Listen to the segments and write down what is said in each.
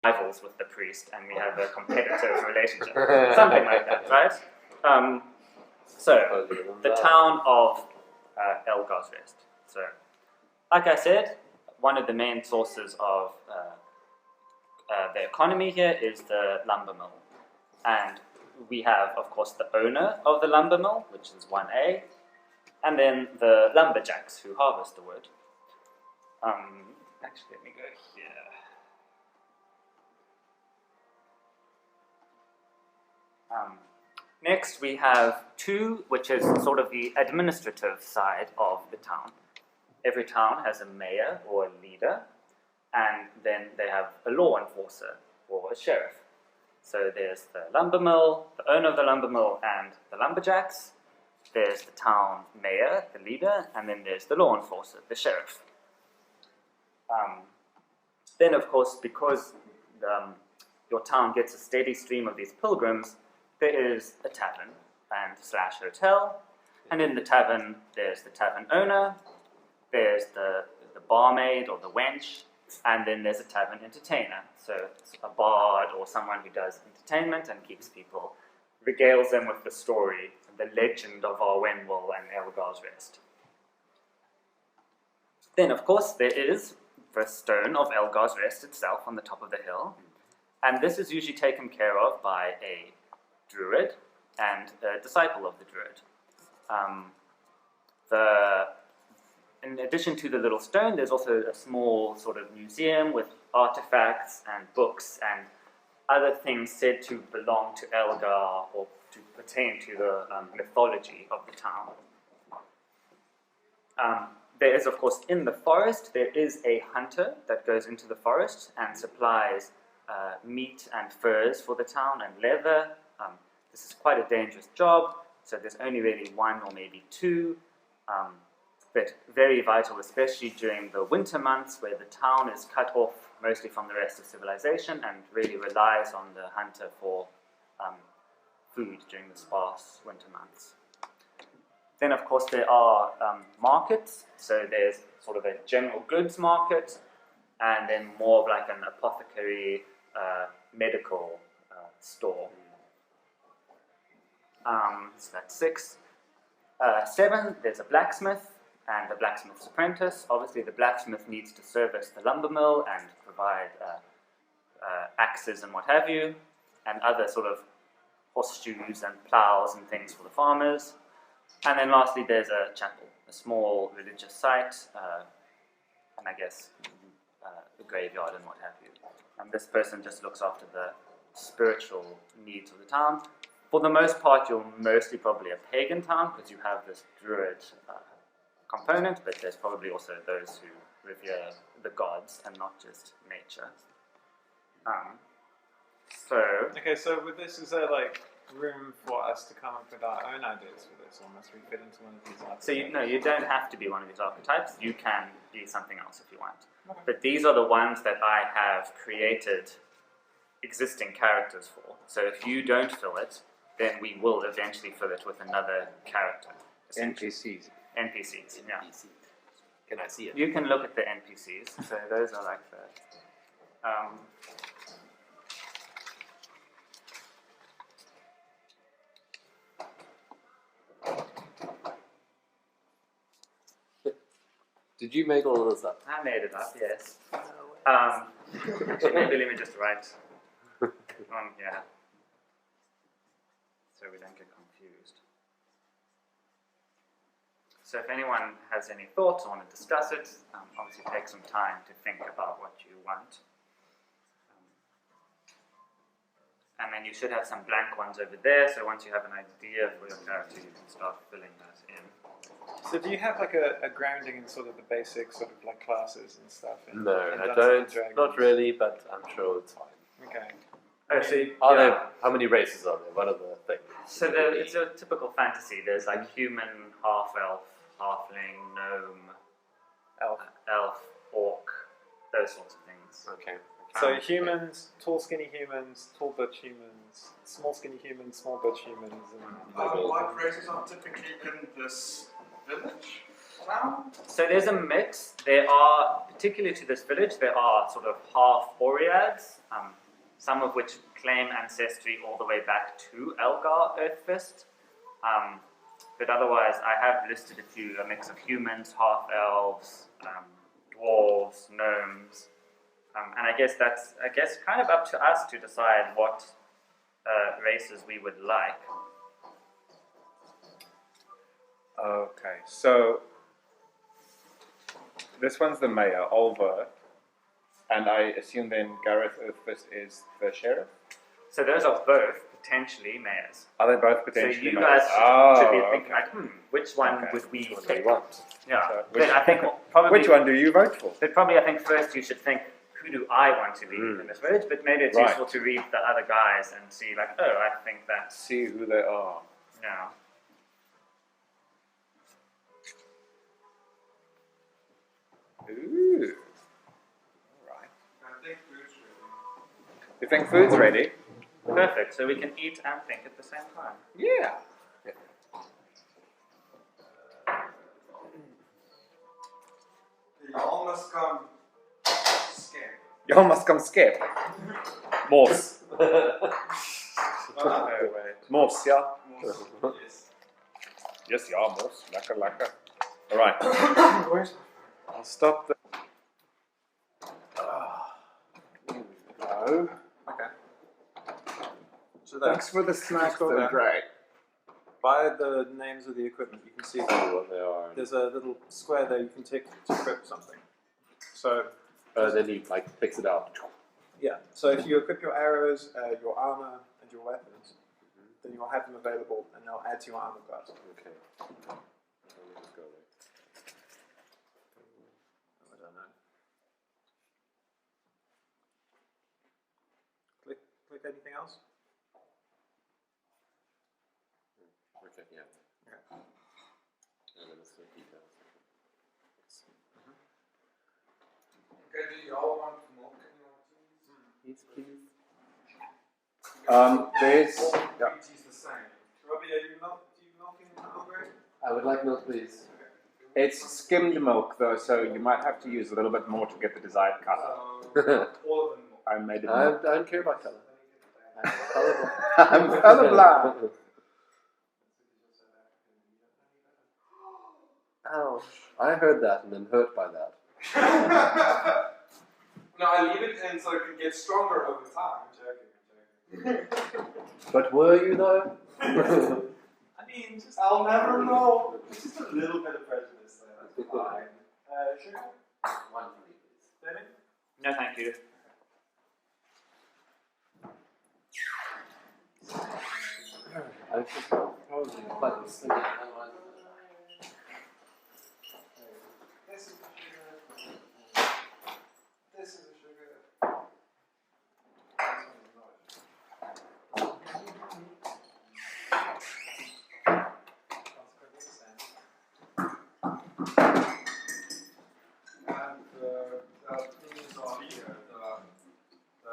rivals with the priest and we have a competitive relationship. Something like that, right? So, the town of Elgar's Rest. So, like I said, one of the main sources of the economy here is the lumber mill. And we have, of course, the owner of the lumber mill, which is 1A, and then the lumberjacks who harvest the wood. Actually, let me go here. Next, we have 2, which is sort of the administrative side of the town. Every town has a mayor or a leader, and then they have a law enforcer or a sheriff. So there's the lumber mill, the owner of the lumber mill, and the lumberjacks. There's the town mayor, the leader, and then there's the law enforcer, the sheriff. Then, of course, because your town gets a steady stream of these pilgrims, there is a tavern and / hotel, and in the tavern there's the tavern owner, there's the barmaid or the wench, and then there's a tavern entertainer. So it's a bard or someone who does entertainment and keeps people, regales them with the story, the legend of Arwenwell and Elgar's Rest. Then, of course, there is the stone of Elgar's Rest itself on the top of the hill, and this is usually taken care of by a druid and a disciple of the druid. In addition to the little stone, there's also a small sort of museum with artifacts and books and other things said to belong to Elgar or to pertain to the mythology of the town. There is, of course, in the forest, there is a hunter that goes into the forest and supplies meat and furs for the town and leather. This is quite a dangerous job, so there's only really 1 or maybe 2, but very vital, especially during the winter months where the town is cut off mostly from the rest of civilization and really relies on the hunter for food during the sparse winter months. Then, of course, there are markets, so there's sort of a general goods market and then more of like an apothecary medical store. So that's 6. 7, there's a blacksmith and a blacksmith's apprentice. Obviously, the blacksmith needs to service the lumber mill and provide axes and what have you, and other sort of horseshoes and plows and things for the farmers. And then lastly, there's a chapel, a small religious site, and I guess a graveyard and what have you. And this person just looks after the spiritual needs of the town. For the most part, you're mostly probably a pagan town because you have this druid component, but there's probably also those who revere the gods and not just nature. Okay, so with this, is there like room for us to come up with our own ideas for this, or must we fit into one of these archetypes? So you don't have to be one of these archetypes. You can be something else if you want. Okay. But these are the ones that I have created existing characters for. So if you don't fill it, then we will eventually fill it with another character. NPCs. NPCs, yeah. NPC. Can I see it? You can look at the NPCs. So those are like the... Did you make all of this up? I made it up, yes. Actually, maybe let me just write on here so we don't get confused. So if anyone has any thoughts or want to discuss it, obviously take some time to think about what you want. And then you should have some blank ones over there, so once you have an idea for your character, you can start filling that in. So do you have like a grounding in sort of the basic sort of like classes and stuff? No, I don't. Not really, but I'm sure it's fine. Okay. Oh, so Are there? How many races are there? What are the things? So it's a typical fantasy. There's like human, half-elf, halfling, gnome, elf, orc, those sorts of things. Okay. So humans, tall skinny humans, tall butch humans, small skinny humans, small butch humans, and Like races are typically in this village? So there's a mix. There are, particularly to this village, there are sort of half Oreads, some of which claim ancestry all the way back to Elgar Earthfist. But otherwise, I have listed a mix of humans, half-elves, dwarves, gnomes. And I guess that's kind of up to us to decide what races we would like. Okay, so this one's the mayor, Olver, and I assume then Gareth Earthfist is the sheriff? So those are both potentially mayors. Are they both So potentially you mayors? guys should be thinking okay. like, which one Okay. would we What they pick? want. Yeah, So but I think probably. Which one do you vote for? But probably I think first you should think, who do I want to lead in this village? But maybe it's Right. useful to read the other guys and see like, oh, I think that's, See who they are. yeah. Ooh. Alright. You think food's ready? Perfect, so we can eat and think at the same time. Yeah. Y'all must come scared. Y'all must come skip. Morse. Morse, yeah? Yes. Yes, yeah, Morse. Lekker, lekker. Alright. I'll stop the... Hello. Okay. So Thanks for the snack, Go though. there. Great. by the names of the equipment, you can see What they are. there's a little square there you can tick to equip something. So Then he like picks it up. yeah, so if you equip your arrows, your armor, and your weapons, then you'll have them available, and they'll add to your armor class. Okay. Let's go there. I don't know. Click anything else? Okay, yeah. Okay. And then it's the details. Okay, do y'all want milk in your teas? Yes, please. There's... Yeah. Teas the same. Robbie, are you milking hungry? I would like milk, please. It's skimmed milk, though, so you might have to use a little bit more to get the desired color. All of them milk. I made it I milk. don't care about color. I'm colorblind. I'm colorblind. Ouch. I heard that and I'm hurt by that. No, I leave it in so it can get stronger over time. I'm joking. But were you though? I mean, just I'll never know. It's just a little bit of prejudice there. That's fine. Sugar? One for me, please. David? No, thank you. I should probably plug this thing in, otherwise. This is the sugar. This is the sugar. And the things are here. The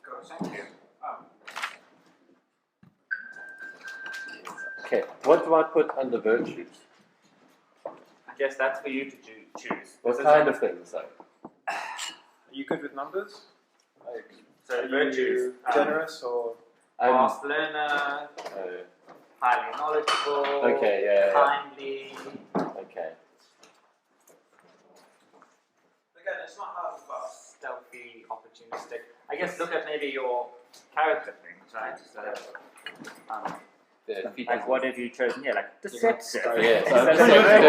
ghost. Thank you. Okay, what do I put under virtues? I guess that's for you to choose. What This kind is- of things though? Are you good with numbers? Like, So are virtues. you generous or? Fast learner, highly knowledgeable, Okay, yeah, yeah. kindly. Okay. Again, it's not hard to pass. Stealthy, opportunistic. I guess look at maybe your character things, right? So, The features. like what have you chosen? Yeah, like deceptive. Yeah, Is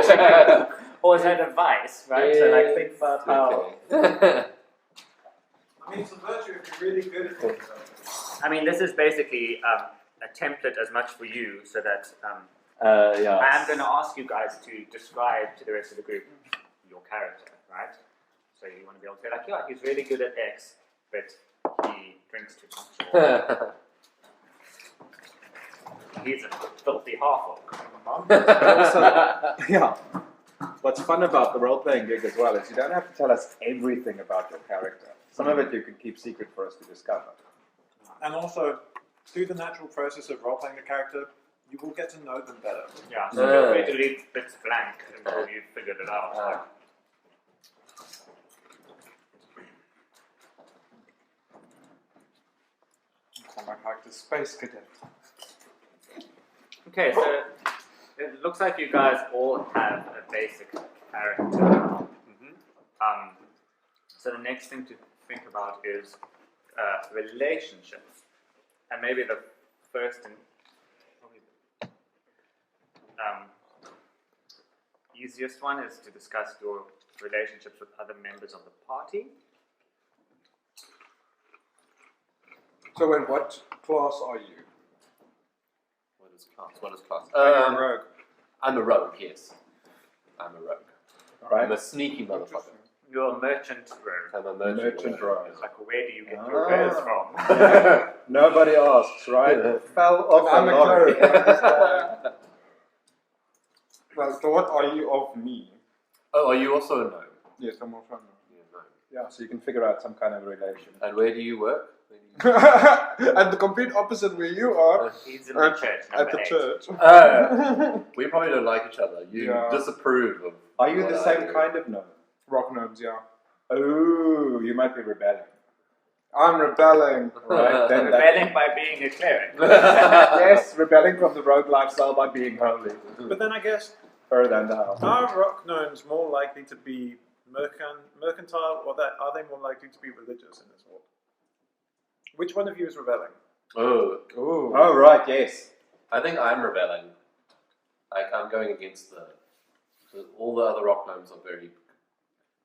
that or is that advice, right? So like think about how. Okay. I mean, it's a virtue if you're really good at it. I mean, this is basically a template as much for you, so that Yeah. I am going to ask you guys to describe to the rest of the group your character, right? So you want to be able to say like, yeah, he's really good at X, but he drinks too much. Or he's a filthy half-orc. Yeah. What's fun about the role-playing gig as well is you don't have to tell us everything about your character. Some of it you can keep secret for us to discover. And also, through the natural process of role-playing the character, you will get to know them better. Yeah, so feel free to leave bits blank until you've figured it out. So my character's Space Cadet. Okay, so it looks like you guys all have a basic character now. So the next thing to think about is relationships. And maybe the first and probably easiest one is to discuss your relationships with other members of the party. So in what class are you? What is class? What is class? Are you a rogue? I'm a rogue, yes. I'm a rogue. Right? I'm a sneaky motherfucker. You're a merchant rogue. I'm a merchant rogue. Like, where do you get your wares from? Nobody asks, right? Fell off I'm a a lorry. cleric. Well, so what are you of me? Oh, are you also a gnome? Yes, I'm also a gnome. You're a gnome. Yeah, so you can figure out some kind of relation. And where do you work? At the complete opposite where you are. He's in the church, At number the 8. church. We probably don't like each other. You Yeah. disapprove of. Are you what the I same do. kind of gnome? Rock gnomes, yeah. Oh, you might be rebelling. I'm rebelling. Right? Then that- Rebelling by being a cleric. yes, rebelling from the rogue lifestyle by being holy. But then I guess, Further than now. are rock gnomes more likely to be mercantile, or are they more likely to be religious in this world? Which one of you is rebelling? Oh, Ooh. Oh, right, yes. I think I'm rebelling. Like, I'm going against all the other rock gnomes are very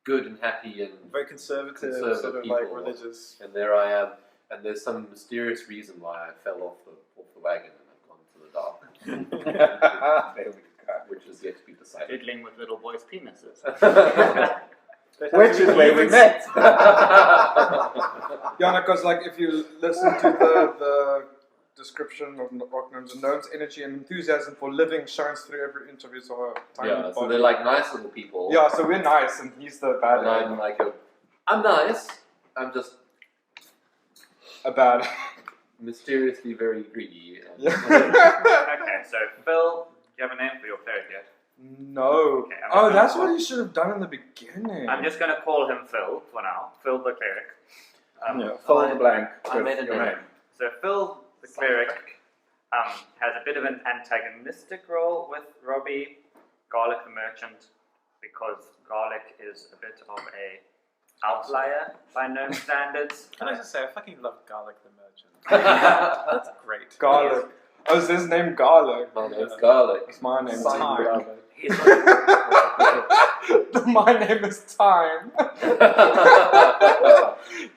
good and happy and Very conservative Conservative sort of people. like religious. and there I am, and there's some mysterious reason why I fell off the wagon and I've gone to the dark, There we go. which is yet to be decided. Fiddling with little boys' penises. Which is where we met. Yeah, because like if you listen to the description of rock gnomes, and gnomes' energy and enthusiasm for living shines through every inch of his or her tiny Yeah, so body. they're like nice little people. Yeah, so we're nice, and he's the bad and I'm like I'm nice. I'm just a bad. mysteriously very greedy. And Okay, so Phil, do you have a name for your cleric yet? No. Okay, Oh, that's what you should have done in the beginning. I'm just going to call him Phil for now. Phil the cleric. Fill in the blank I with made a your name. name. So Phil the cleric has a bit of an antagonistic role with Robbie, Garlic the merchant, because Garlic is a bit of a outlier by gnome standards. Can I just say, I fucking love Garlic the Merchant. That's That's great. Garlic. Oh, is his name Garlic? My name's Garlic. It's my name. Time. Time. He's My name is Time.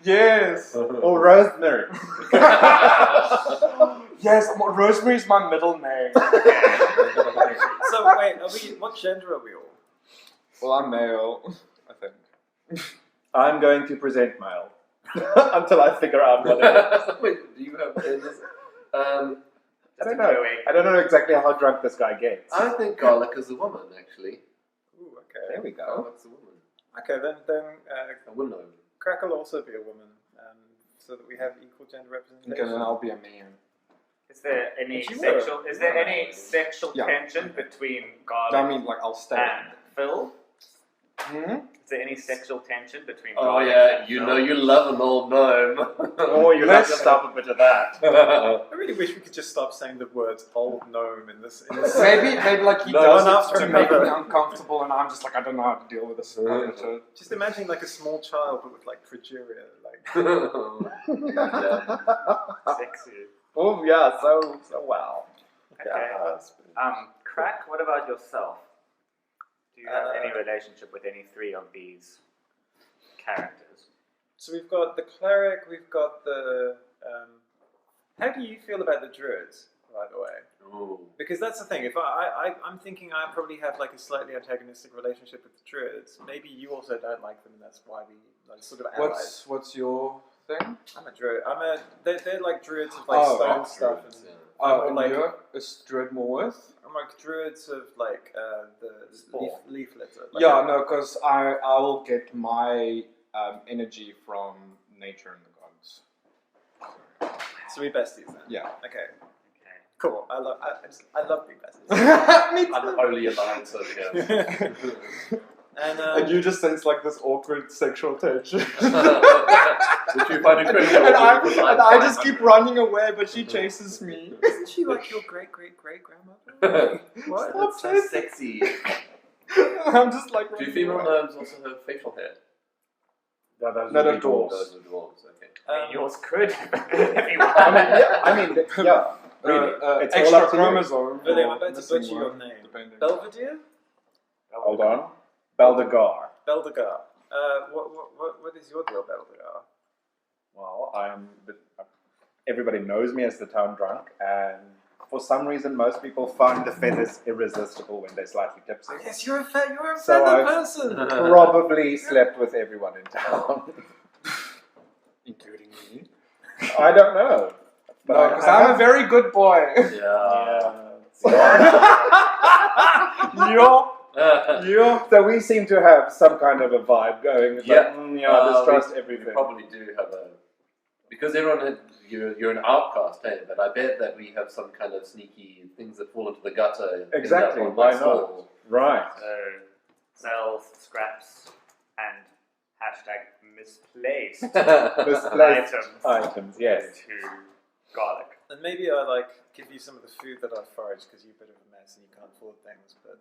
Yes. Or Rosemary. Yes, Rosemary's my middle name. So wait, what gender are we all? Well, I'm male, I think. I'm going to present male. Until I figure out what it is. Wait, do you have this? I don't know. I don't know exactly how drunk this guy gets. I think Garlic is a woman, actually. Ooh, okay. There we go. Garlic's a woman. Okay, then A woman. Crack will also be a woman, so that we have equal gender representation. Okay, then I'll be a man. Is there any But you sexual? were. Is there any sexual Yeah. tension between Garlic I mean, like, I'll stay. and Phil? Hmm? Is there any sexual tension between Oh Garlic yeah, and you Phil? know you love an old gnome. Oh, you like to stop a bit of that. I really wish we could just stop saying the words "old gnome" in this. Maybe like he No, does one it after to make me another. uncomfortable, and I'm just like, I don't know how to deal with this. So, Just imagine like a small child, but with like progeria, like. Sexy. Oh, yeah, so wow. Okay. Crack. What about yourself? Do you have any relationship with any three of these characters? So we've got the cleric, we've got the. How do you feel about the druids, by the way? Ooh. Because that's the thing. If I'm thinking I probably have like a slightly antagonistic relationship with the druids. Maybe you also don't like them, and that's why we like sort of allies. what's your thing? I'm a druid. They're like druids of like Oh, stone rock stuff. druids, And yeah. Oh, like- you're a Druid more with? I'm like druids of like the Spore. leaf litter. Like Yeah, no, because I will get my energy from nature and the gods. So we besties then. Yeah. Okay. Okay. Cool. I love big buses. Me too. Unholy alliance over here. And you just sense like this awkward sexual tension. Which you find incredible. and I just keep running away, but she chases me. isn't she like your great grandmother? What? That's so sexy. I'm just like. Do running female away. gnomes also have facial hair? No, those No, would they're be dwarves. Those are dwarves, okay. I mean, yours could. If you want. Yeah, really. It's all extra up to you. chromosome. William, I'm about to Missing butcher your one, name. depending. Belvedere? Hold on. Beldegar. Beldegar. What is your deal, Beldegar? Well, everybody knows me as the town drunk, and for some reason, most people find the feathers irresistible when they're slightly tipsy. Yes, you're a feather I've- person. Probably slept with everyone in town. Including me. I don't know. But No, because I'm a very good boy. Yo. Yeah. So we seem to have some kind of a vibe going. It's Yeah. like, distrust We everything. probably do have a... Because everyone, you're an outcast, hey? But I bet that we have some kind of sneaky things that fall into the gutter. Exactly, end up on why my not? stall. Right. So, cells, scraps, and hashtag misplaced Misplaced items items, yes. to garlic. And maybe I give you some of the food that I foraged because you're a bit of a mess and you can't afford things. But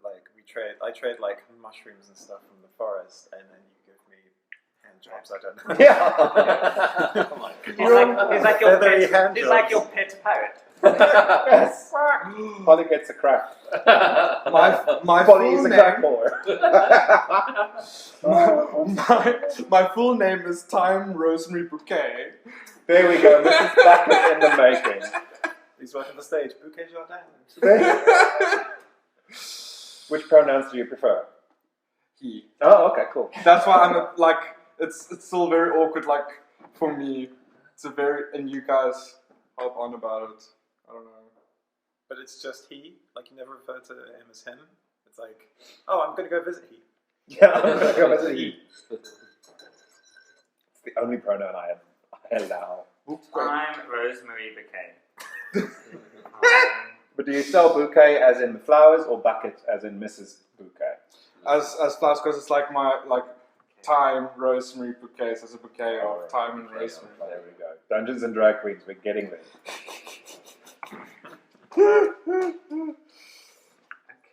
I trade like mushrooms and stuff from the forest, and then you give me hand jobs. I don't know. Yeah. Oh my He's like your Feathery pet. hand He's like jobs. your pet parrot. Yes. Polly gets a crack. My Polly full is a name. crack whore. my full name is Thyme Rosemary Bouquet. There we go. This is back in the making. Please welcome to the stage, Bouquet Jardin. Which pronouns do you prefer? He. Oh, okay, cool. That's why I'm it's still very awkward. Like for me, and you guys hop on about it. I don't know. But it's just he. Like you never refer to him as him. It's like, oh, I'm going to go visit he. Yeah, I'm gonna go as a he. It's the only pronoun I allow. I'm Rosemary Bouquet. But do you sell bouquet as in the flowers or bucket as in Mrs. Bouquet? As flowers, because it's like my thyme, rosemary bouquets as a bouquet of thyme and rosemary. There we go. Dungeons and Drag Queens, we're getting there.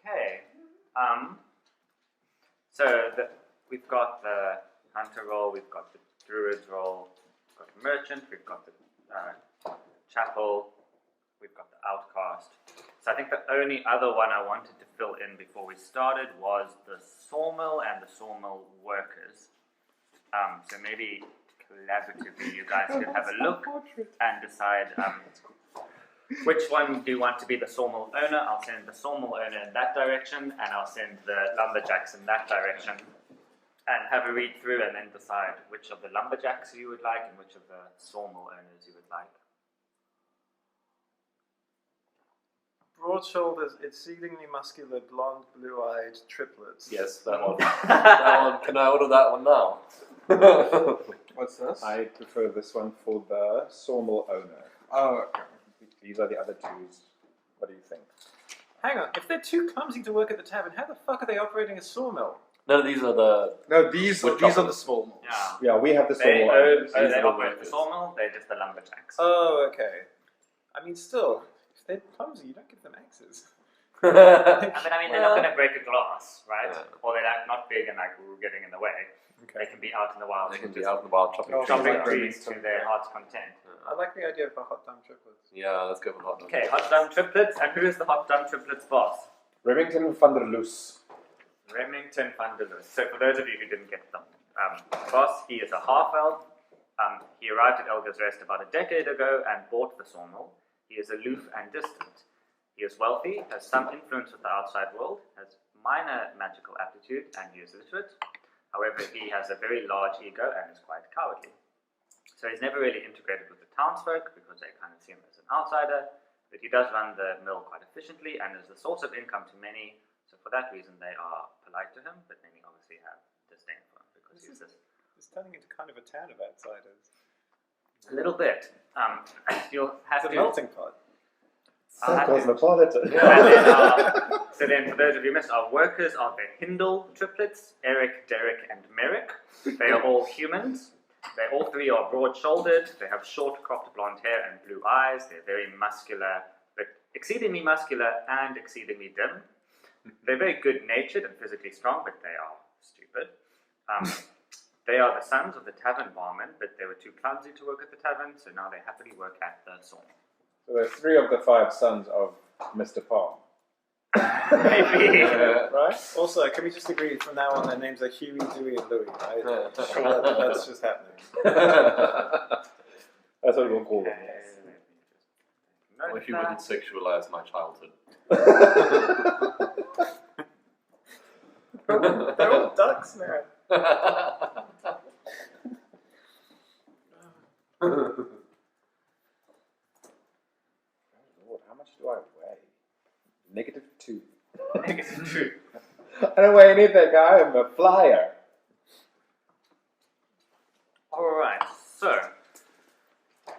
Okay. So we've got the hunter role, we've got the druid's role, we've got the merchant, we've got the chapel, we've got the outcast. So I think the only other one I wanted to fill in before we started was the sawmill and the sawmill workers. So maybe collaboratively you guys could have a look and decide which one do you want to be the sawmill owner. I'll send the sawmill owner in that direction, and I'll send the lumberjacks in that direction, and have a read through and then decide which of the lumberjacks you would like and which of the sawmill owners you would like. Broad shoulders, exceedingly muscular, blonde, blue-eyed triplets. Yes, that one. That one. Can I order that one now? What's this? I prefer this one for the sawmill owner. Oh, okay. These are the other twos. What do you think? Hang on, if they're too clumsy to work at the tavern, how the fuck are they operating a sawmill? No, these are the... No, these are the small mills. Yeah. Yeah, we have the They, sawmill owner. they operate the sawmill, they're just the lumberjacks. Oh, okay. I mean, still, if they're clumsy, you don't give them axes. I mean, they're not going to break a glass, right? Yeah. Or they're not big and getting in the way. They can be out in the wild. They can be out in the wild chopping trees. chopping around. trees to their heart's content. I like the idea of a hot damn triplets. Yeah, let's go for hot dog. Okay, hot dumb triplets. And who is the hot dumb triplets boss? Remington van der Loos. Remington van der Loos. So for those of you who didn't get them, boss, he is a half-elf. He arrived at Elga's Rest about a decade ago and bought the sawmill. He is aloof and distant. He is wealthy, has some influence with the outside world, has minor magical aptitude, and he is literate. However, he has a very large ego and is quite cowardly. So he's never really integrated with the townsfolk because they kind of see him as an outsider, but he does run the mill quite efficiently and is the source of income to many. So for that reason, they are polite to him, but many obviously have disdain for him because he's this. It's turning into kind of a town of outsiders. A little bit. You'll have It's a to. melting pot. I'll So have to- cosmopolitan. And then, so then, for those of you who missed, our workers are the Hindle triplets, Eric, Derek, and Merrick. They are all humans. They all three are broad-shouldered. They have short, cropped blonde hair and blue eyes. They're very muscular, but exceedingly muscular and exceedingly dim. They're very good-natured and physically strong, but they are stupid. They are the sons of the tavern barman, but they were too clumsy to work at the tavern, so now they happily work at the saw. So there's 3 of the 5 sons of Mr. Palm. Maybe. Right? Also, can we just agree from now on their names are Huey, Dewey, and Louie, right? Yeah. Sure, that's just happening. That's what we'll call them. Yes. Well, if you wouldn't sexualize my childhood. They're all ducks, man. Lord, how much do I weigh? -2. True. I don't weigh anything. I am a flyer. Alright, so I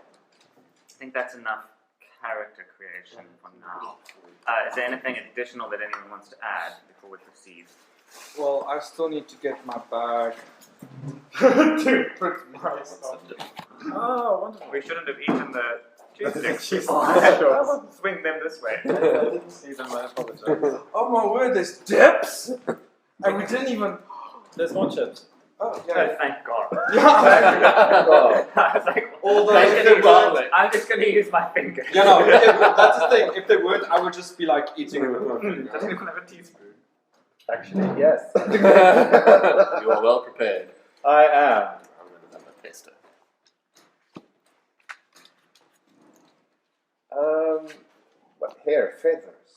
think that's enough character creation for now. Is there anything additional that anyone wants to add before we proceed? Well, I still need to get my bag to put my stuff. Oh, wonderful. We shouldn't have eaten the cheese sticks. Cheese I'll swing them this way. I didn't see them, I apologize. Oh my word, there's dips! And we didn't even. There's more chips. Oh, Oh, yeah. thank God. God. I was like, Although I'm if gonna they weren't, use- I'm just going to use my fingers. you know, that's the thing. If they weren't, I would just be like eating it. Doesn't even have a teaspoon. Actually, yes. You are well prepared. I am. I'm going to have a tester. What hair? Feathers.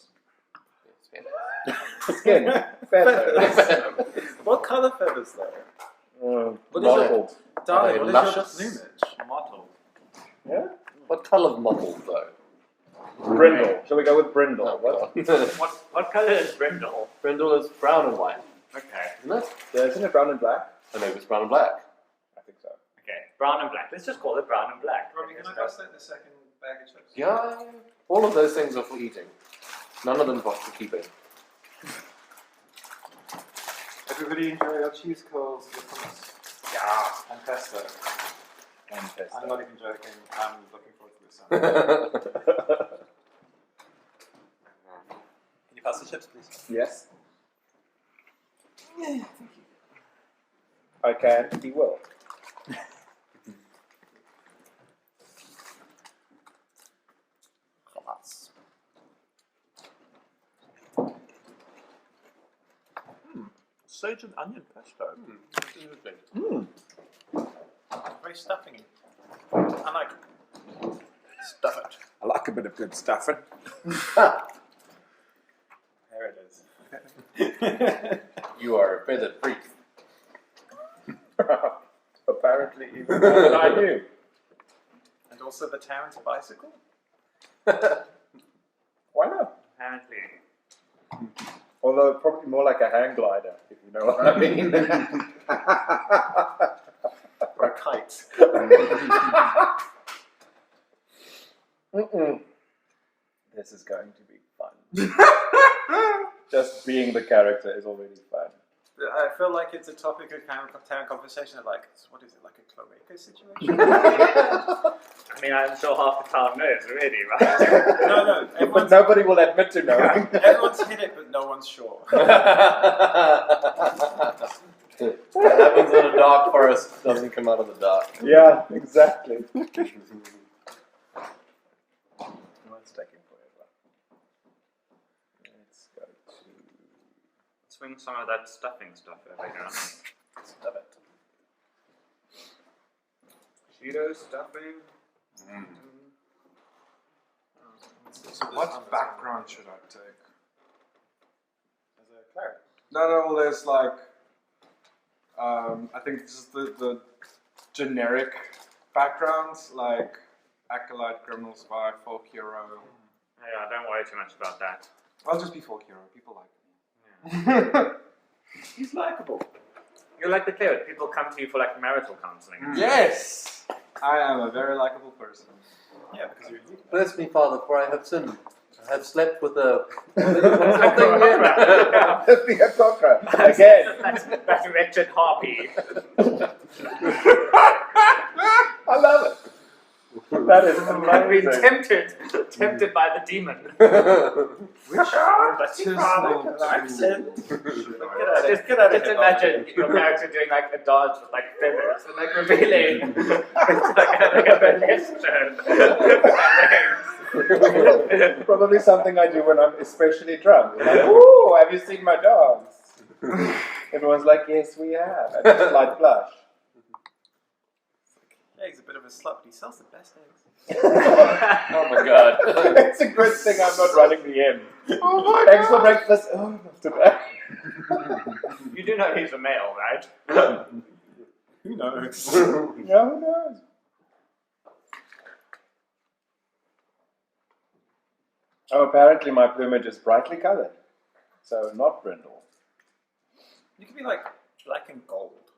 Skin. Feathers. What colour feathers, though? What is it? Mottled. Darling, Are they what is luscious? your plumage? Mottled. Yeah? What colour mottled, though? Brindle. Shall we go with brindle? Oh, What? God. What colour is brindle? Brindle is brown and white, Okay. isn't it? Yeah, isn't it brown and black? I know it's brown and black. I think so. Okay. Brown and black. Let's just call it brown and black. Robbie, can I pass that the second bag of chips? Yeah, all of those things are for eating. None of them are for keeping. Everybody enjoy your cheese curls with hummus Yeah. and pesto. And pesto. I'm not even joking. I'm looking forward to this. Can you pass the chips, please? Yes. I can. He will. Sage and onion pesto. That's interesting. Very stuffing. I like it. Stuff it. I like a bit of good stuffing. There it is. You are a feathered freak. Apparently, even more than I knew. And also the town's bicycle? Why not? Apparently. Although probably more like a hang glider, if you know what I mean. Or a kite. This is going to be fun. Just being the character is already fun. I feel like it's a topic of town conversation of like, what is it, like a cloaca situation? I mean, I'm sure half the town knows already, right? No, But everyone's, nobody will admit to knowing. everyone's hit it, but no one's sure. What happens in a dark forest doesn't come out of the dark. Yeah, exactly. What's taking forever? Let's go to... Swing some of that stuffing stuff over here. Stuff it. Cheeto stuffing. What background should I take? As a cleric. No, well, there's like, I think this is the generic backgrounds, like acolyte, criminal, spy, folk hero. Yeah, don't worry too much about that. I'll just be folk hero. People like me. He's likable. You're like the cleric. People come to you for like marital counselling. Yes, I am a very likable person. Yeah, because you're you. Bless me, Father, for I have sinned. have slept with a The cockroach. Again. That's wretched harpy. I love it. That is I've been amazing. tempted by the demon. Which artisanal accent. Just imagine your character doing like a dance with like feathers and like revealing it's like a ballistic. Probably something I do when I'm especially drunk. Like, ooh, have you seen my dance? Everyone's like, yes, we have. And just like blush. Yeah, he's a bit of a slut, but he sells the best eggs. Oh my god. It's a good thing I'm not running the inn. Oh my Eggs for breakfast. Oh, not today. You do know he's a male, right? Who knows? No, who knows? Oh, apparently my plumage is brightly colored. So not brindle. You could be like black and gold.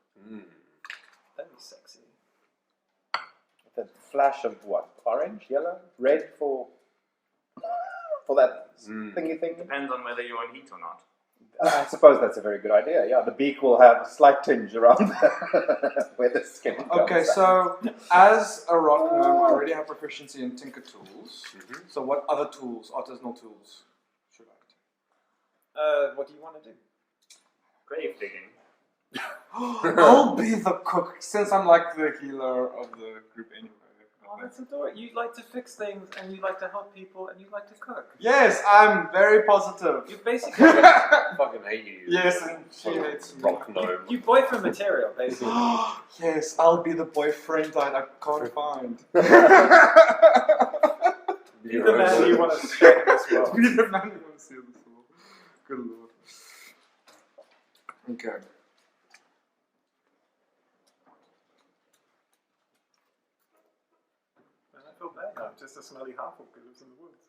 That'd be sexy. The flash of what? Orange, yellow, red for that thingy thing? Depends on whether you're in heat or not. I suppose that's a very good idea. Yeah, the beak will have a slight tinge around where the skin comes. Okay, so as a rock gnome, I already have proficiency in tinker tools. So what other tools, artisanal tools, should I What do you want to do? Grave digging. do? I'll be the cook, since I'm like the healer of the group anyway. Oh, that's adorable. You like to fix things, and you like to help people, and you like to cook. Yes, I'm very positive. You basically Fucking hate you. Yes, and she hates me. Rock gnome. you boyfriend material, basically. Yes, I'll be the boyfriend that I can't find. Be the man you want to share this world. Be the man who wants to see this world. Good lord. Okay. I feel bad. I'm just a smelly half-orc who lives in the woods.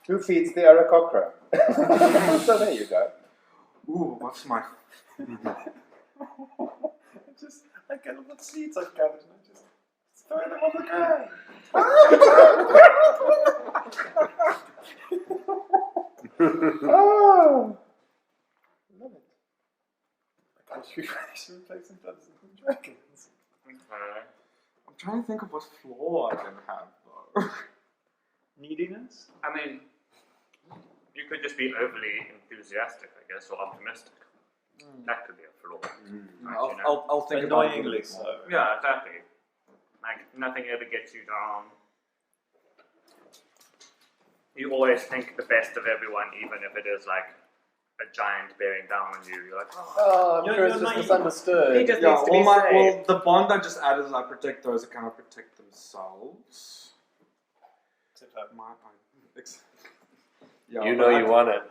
Who feeds the Aarakocra? So there you go. Ooh, what's my... I get all the seeds I've gathered, and I just throw them on the ground. Oh! Love it. I should replace some Dungeons and Dragons. I'm trying to think of what flaw I can have, though. Neediness? I mean, you could just be overly enthusiastic, I guess, or optimistic. That could be a flaw. I'll think about it. Annoyingly so. Yeah, exactly. Like, nothing ever gets you down. You always think the best of everyone, even if it is like a giant bearing down on you. You're like, Oh, I'm You're- sure it's you're just naive. misunderstood. He just Yeah, needs to be saved. well, the bond I just added is I protect those that cannot protect themselves. Except for Yeah, You but know I- you want it.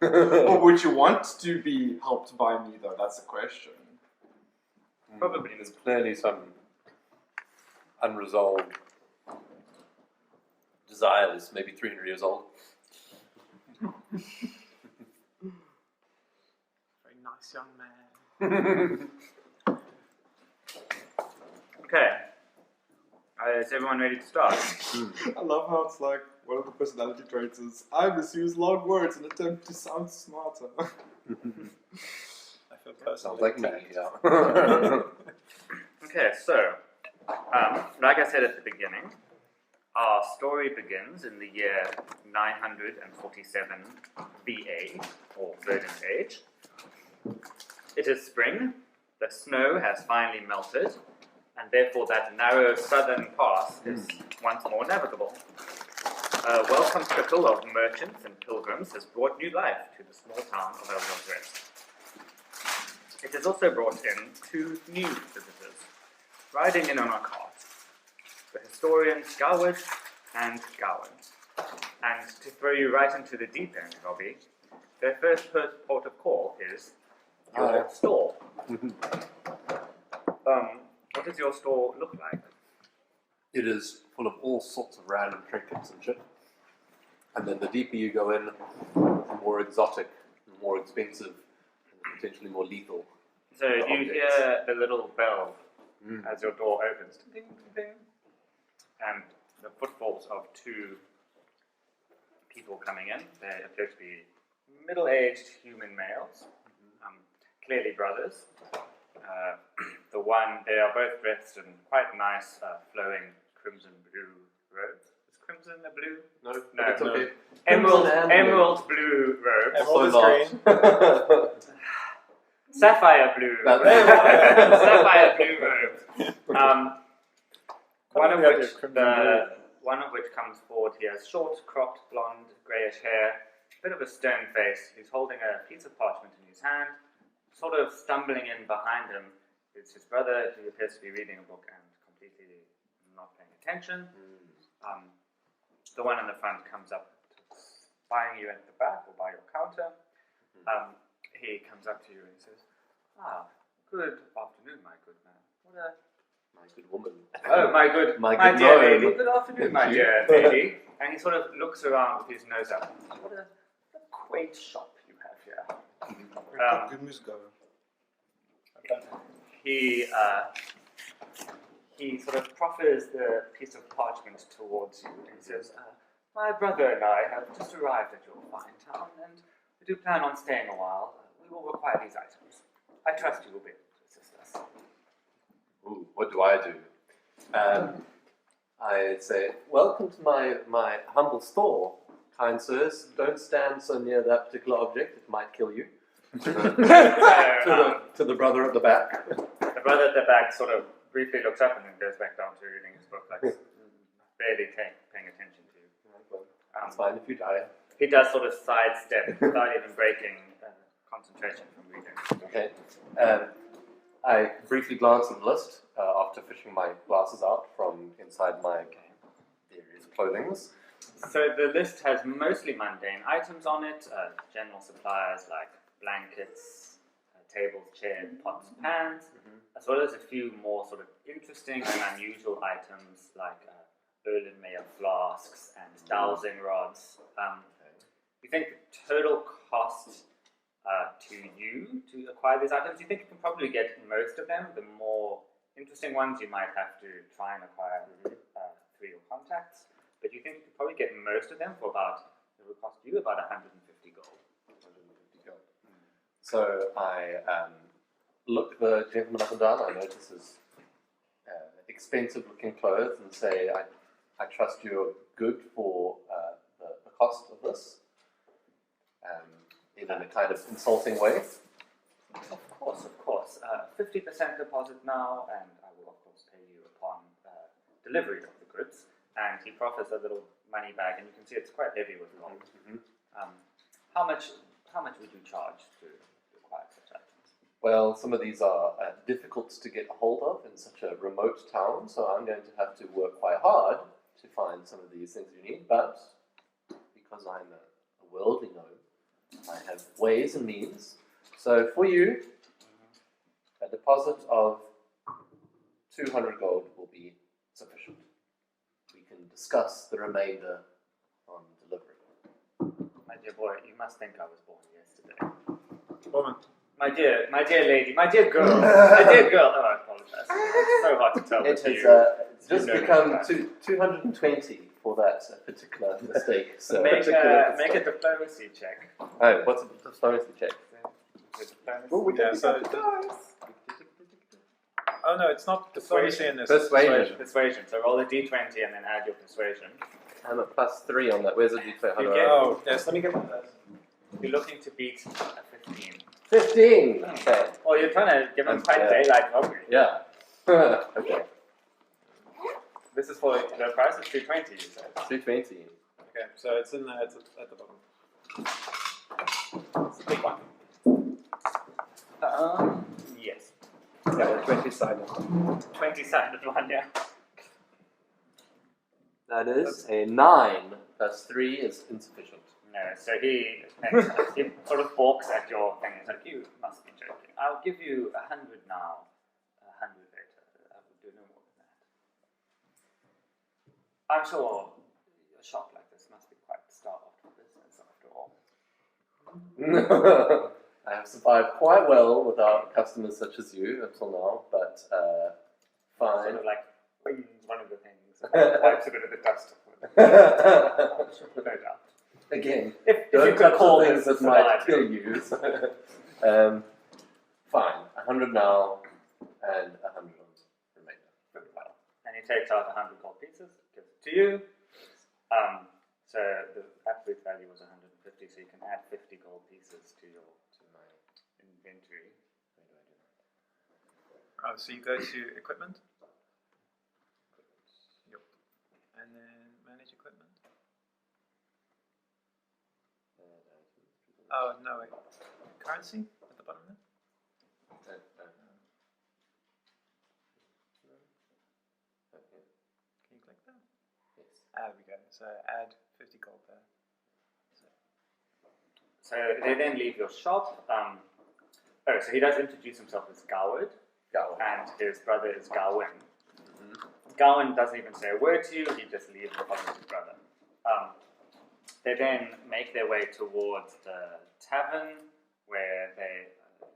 Or would you want to be helped by me, though? That's the question. Probably. There's clearly some unresolved desires, maybe 300 years old. very nice young man. Okay. Is everyone ready to start? I love how it's like one of the personality traits is I misuse long words and attempt to sound smarter. I feel personally Sounds like me, attacked. yeah. Okay, so, like I said at the beginning, our story begins in the year 947 VA, or Verdant Age. It is spring, the snow has finally melted, and therefore that narrow southern pass is once more navigable. A welcome trickle of merchants and pilgrims has brought new life to the small town of Elrond Rest. It has also brought in 2 new visitors, riding in on a cart, the historians Goward and Gowan. And to throw you right into the deep end, Robbie, their first port of call is your store. What does your store look like? It is full of all sorts of random trinkets and shit. And then the deeper you go in, the more exotic, the more expensive, and potentially more lethal. So you objects. hear the little bell as your door opens. Ding, ding, ding. And the footfalls of two people coming in. They appear to be middle-aged human males, clearly brothers. They are both dressed in quite nice, flowing crimson blue robes. Is crimson a blue? No, No, it's okay. Emerald blue robes. Emerald is Also green. Sapphire blue. That's- Sapphire blue robes. One of Yeah, which crimson blue. one of which comes forward. He has short, cropped, blonde, greyish hair, bit of a stern face. He's holding a piece of parchment in his hand. Sort of stumbling in behind him is his brother. He appears to be reading a book and completely not paying attention. The one in the front comes up, spying you at the back or by your counter. He comes up to you and he says, good afternoon, my good man. What a... My good woman. Oh, my good, My my good dear gnome. lady. Good afternoon, my Thank you. dear lady. And he sort of looks around with his nose up. What a quaint shop you have here. Good news, go. He sort of proffers the piece of parchment towards you and says, my brother and I have just arrived at your fine town and we do plan on staying a while. We will require these items. I trust you will be able to assist us. Ooh, what do I do? I say, welcome to my humble store, kind sirs. Don't stand so near that particular object; it might kill you. to the brother at the back. The brother at the back sort of briefly looks up and then goes back down to reading his book, like barely paying attention to you. It's fine if you die. He does sort of sidestep without even breaking concentration from reading. Okay. I briefly glance at the list after fishing my glasses out from inside my various clothings. So the list has mostly mundane items on it, general supplies like blankets, tables, chairs, pots, pans, as well as a few more sort of interesting and unusual items like Erlenmeyer flasks and dowsing rods. You think the total cost to you to acquire these items, you think you can probably get most of them. The more interesting ones you might have to try and acquire through your contacts, but you think you could probably get most of them for it would cost you about 150 gold. So I look the gentleman up and down. I notice his expensive-looking clothes and say, I trust you're good for the cost of this. In a kind of insulting way. Of course. 50% deposit now, and I will of course pay you upon delivery of the goods. And he proffers a little money bag, and you can see it's quite heavy with gold. How much would you charge to acquire such items? Well, some of these are difficult to get a hold of in such a remote town, so I'm going to have to work quite hard to find some of these things you need. But because I'm a worldly gnome, I have ways and means. So for you, a deposit of 200 gold will be sufficient. We can discuss the remainder on delivery. My dear boy, you must think I was born yesterday. Woman. My dear lady, my dear girl, my dear girl. Oh, I apologize. It's so hard to tell. It with has you. just become 220 for that particular mistake. So Make a diplomacy check. Oh, what's a diplomacy check? Oh no, it's not diplomacy in this. Persuasion. Persuasion. So roll a d20 and then add your persuasion. I'm a +3 on that. Where's the d20? You get- Oh, yes, let me get my dice. You're looking to beat a 15. 15! Okay. Well, you're trying to give them quite Yeah. daylight robbery. Yeah. Okay. This is for the price of 220, you said. 220. Okay, so it's in there, it's at the bottom. It's a big one. Yes. Yeah, 20-sided. 20-sided one, yeah. That is a 9 plus 3 is insufficient. No, so he sort of balks at your thing. He's like, you must be joking. I'll give you 100 now, 100 later. I will do no more than that. I'm sure a shop like this must be quite starved for business after all. I have survived quite well without customers such as you until now, but fine. Sort of like wins one of the things. Wipes a bit of the dust off with it. No doubt. Again, If you don't could touch call the things this that might surviving. kill you. Fine, 100 now and 100 on the remainder. Very well. And he takes out 100 gold pieces, gives it to you. So the absolute value was 150, so you can add 50 gold pieces to my inventory. Oh, so you go to equipment? Yep. And then manage equipment? Oh, no, wait. Currency at the bottom there? Can you click that? Yes. There we go. So add 50 gold there. So they then leave your shop. So he does introduce himself as Goward, and his brother is Gawain. Gawain doesn't even say a word to you, he just leaves and follows his brother. They then make their way towards the tavern, where they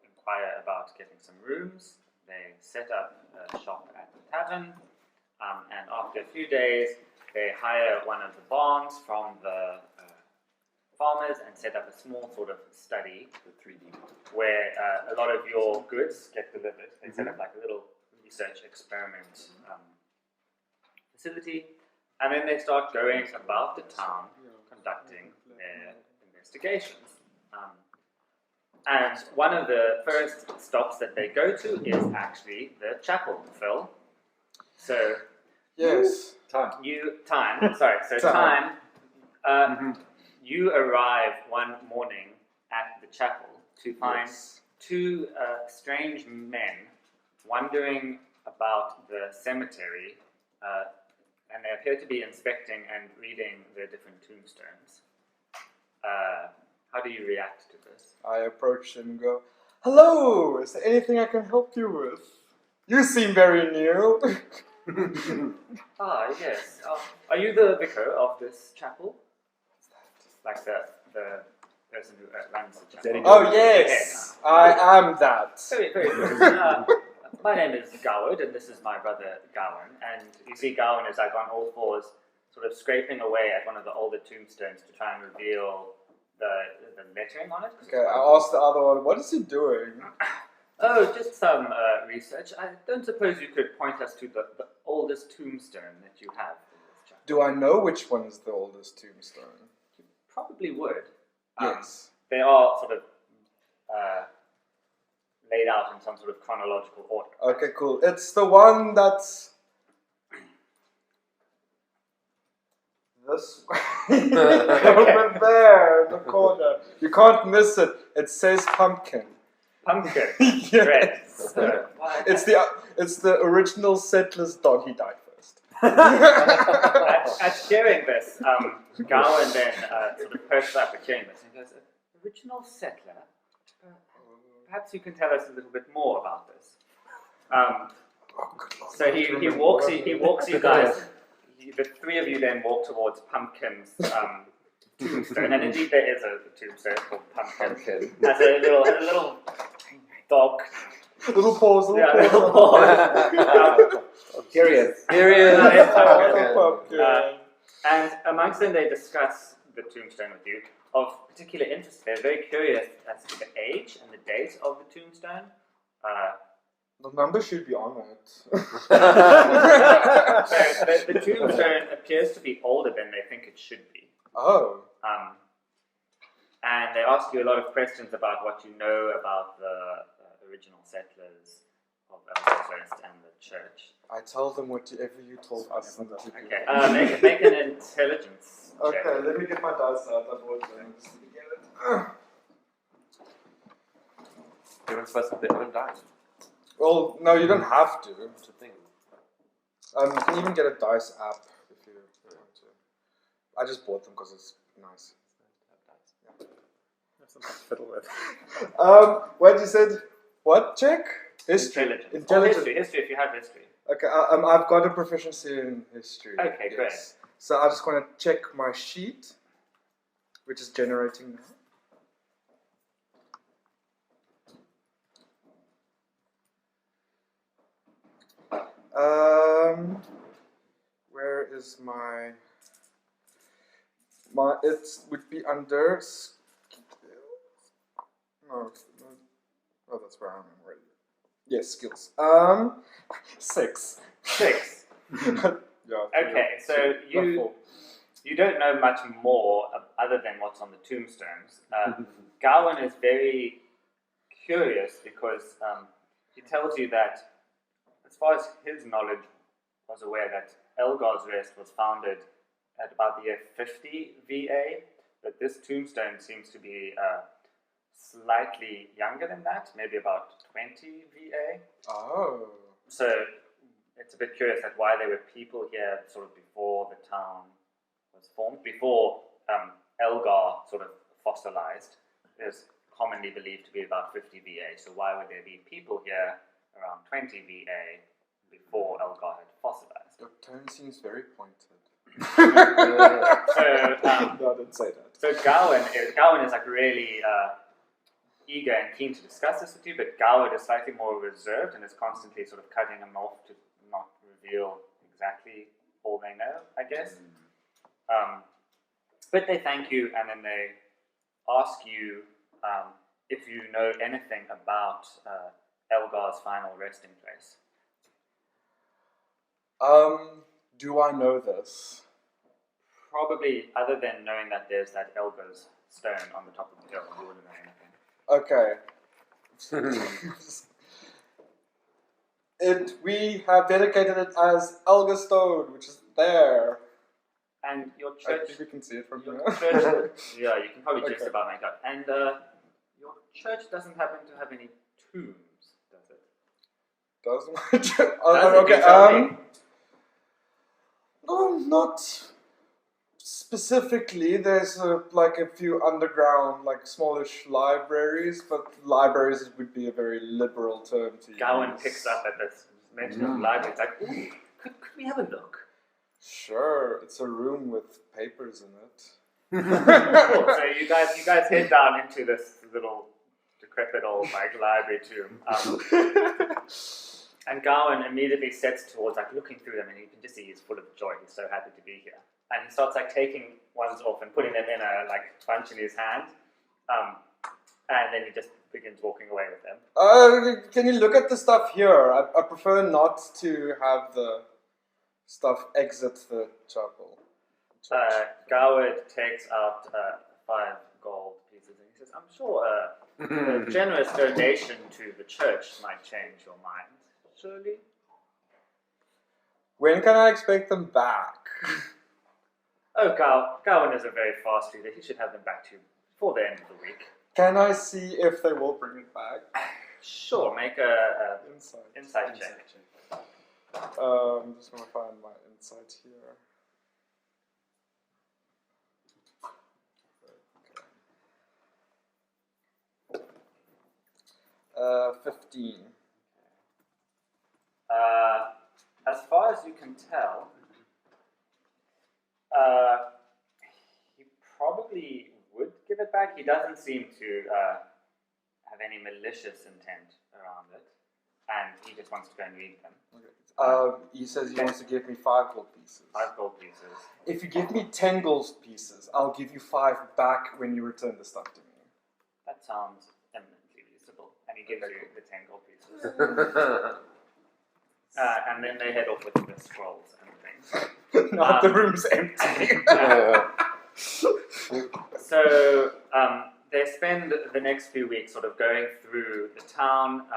inquire about getting some rooms. They set up a shop at the tavern, and after a few days, they hire one of the barns from the farmers and set up a small sort of study, The 3D. where a lot of your goods get delivered. They set up like a little research experiment facility, and then they start going about the town conducting their investigations. And one of the first stops that they go to is actually the chapel, Phil. So Yes. Time. You arrive one morning at the chapel to find two strange men wandering about the cemetery, and they appear to be inspecting and reading the different tombstones. How do you react to this? I approach them and go, "Hello, is there anything I can help you with? You seem very new." Ah, yes. Are you the vicar of this chapel? Like the person who runs the chapel? Oh yes, I am that. Very, very good. My name is Goward, and this is my brother Gawain. And you see Gawain is like on all fours, sort of scraping away at one of the older tombstones to try and reveal the lettering on it. Okay, I asked the other one, "What is he doing?" Oh, just some research. I don't suppose you could point us to the oldest tombstone that you have in this chapel. Do I know which one is the oldest tombstone? You probably would. Yes. They are sort of laid out in some sort of chronological order. Okay, cool. It's the one that's this over there in the corner. You can't miss it. It says pumpkin. Pumpkin. Yes. Great. It's the original settler's dog. He died first. At hearing this, Gawain then sort of perks up at hearing this and goes, "Original settler? Perhaps you can tell us a little bit more about this." So he walks you guys. The three of you then walk towards Pumpkin's tombstone, and indeed there is a tombstone called Pumpkin. Has a little dog. Little pause. Little paw. Period. And amongst them, they discuss the tombstone with you. Of particular interest, they're very curious as to the age and the date of the tombstone. The number should be on it. So the tombstone appears to be older than they think it should be. Oh. And they ask you a lot of questions about what you know about the original settlers of Elmhurst and the church. I tell them whatever you told us not to do. Okay, make an intelligence check. Okay, let me get my dice out. I bought them just to get it. Everyone's supposed to have their own dice. Well, no, you don't have to. It's a thing. You can even get a dice app if you want to. I just bought them because it's nice. That's something to fiddle with. What you said? What check? History. Intelligence. History, if you have history. Okay, I've got a proficiency in history. Okay, great. So I just want to check my sheet, which is generating now. Where is my it would be under no, oh, that's where I'm already. Yes, skills. 6. 6. Yeah. Okay, so you don't know much more other than what's on the tombstones. Gawain is very curious because he tells you that, as far as his knowledge was aware, that Elgar's Rest was founded at about the year 50 VA, but this tombstone seems to be slightly younger than that, maybe about 20 VA. Oh. So it's a bit curious that why there were people here sort of before the town was formed, before Elgar sort of fossilized. Is commonly believed to be about 50 VA, so why would there be people here around 20 VA before Elgar had fossilized? Your tone seems very pointed. So, No, I didn't say that. so Gawain is like really eager and keen to discuss this with you, but Gawain is slightly more reserved and is constantly sort of cutting them off to not reveal exactly all they know, I guess. But they thank you, and then they ask you if you know anything about Elgar's final resting place. Do I know this? Probably, other than knowing that there's that Elgar's stone on the top of the hill, you wouldn't know anything. Okay. We have dedicated it as Elgar Stone, which is there. And your I church... think we can see it from Your here. church, yeah, you can probably just Okay. about make out. And your church doesn't happen to have any tombs, does it? Does my church? Does it? Okay. You tell me. No, not specifically. There's like a few underground, like smallish libraries, but libraries would be a very liberal term to use. Gawain picks up at this mention of library. It's like, ooh, could we have a look? Sure, it's a room with papers in it. Cool. So you guys head down into this little decrepit old like library tomb. And Gawain immediately sets towards like looking through them, and you can just see he's full of joy. He's so happy to be here. And he starts like taking ones off and putting them in a like bunch in his hand. And then he just begins walking away with them. Can you look at the stuff here? I prefer not to have the stuff exit the chapel. Gawain takes out 5 gold pieces, and he says, "I'm sure a generous donation to the church might change your mind. Surely." When can I expect them back? Oh, Gawain is a very fast reader. He should have them back to you before the end of the week. Can I see if they will bring it back? Sure, make a insight check. I'm just going to find my insight here. Okay. 15. As far as you can tell, he probably would give it back. He doesn't seem to have any malicious intent around it, and he just wants to go and read them. Okay. He says he wants to give me 5 gold pieces. 5 gold pieces. If you give me 10 gold pieces, I'll give you 5 back when you return the stuff to me. That sounds eminently reasonable. And he gives you the 10 gold pieces. And then they head off with the scrolls and things. Now the room's empty. So they spend the next few weeks sort of going through the town.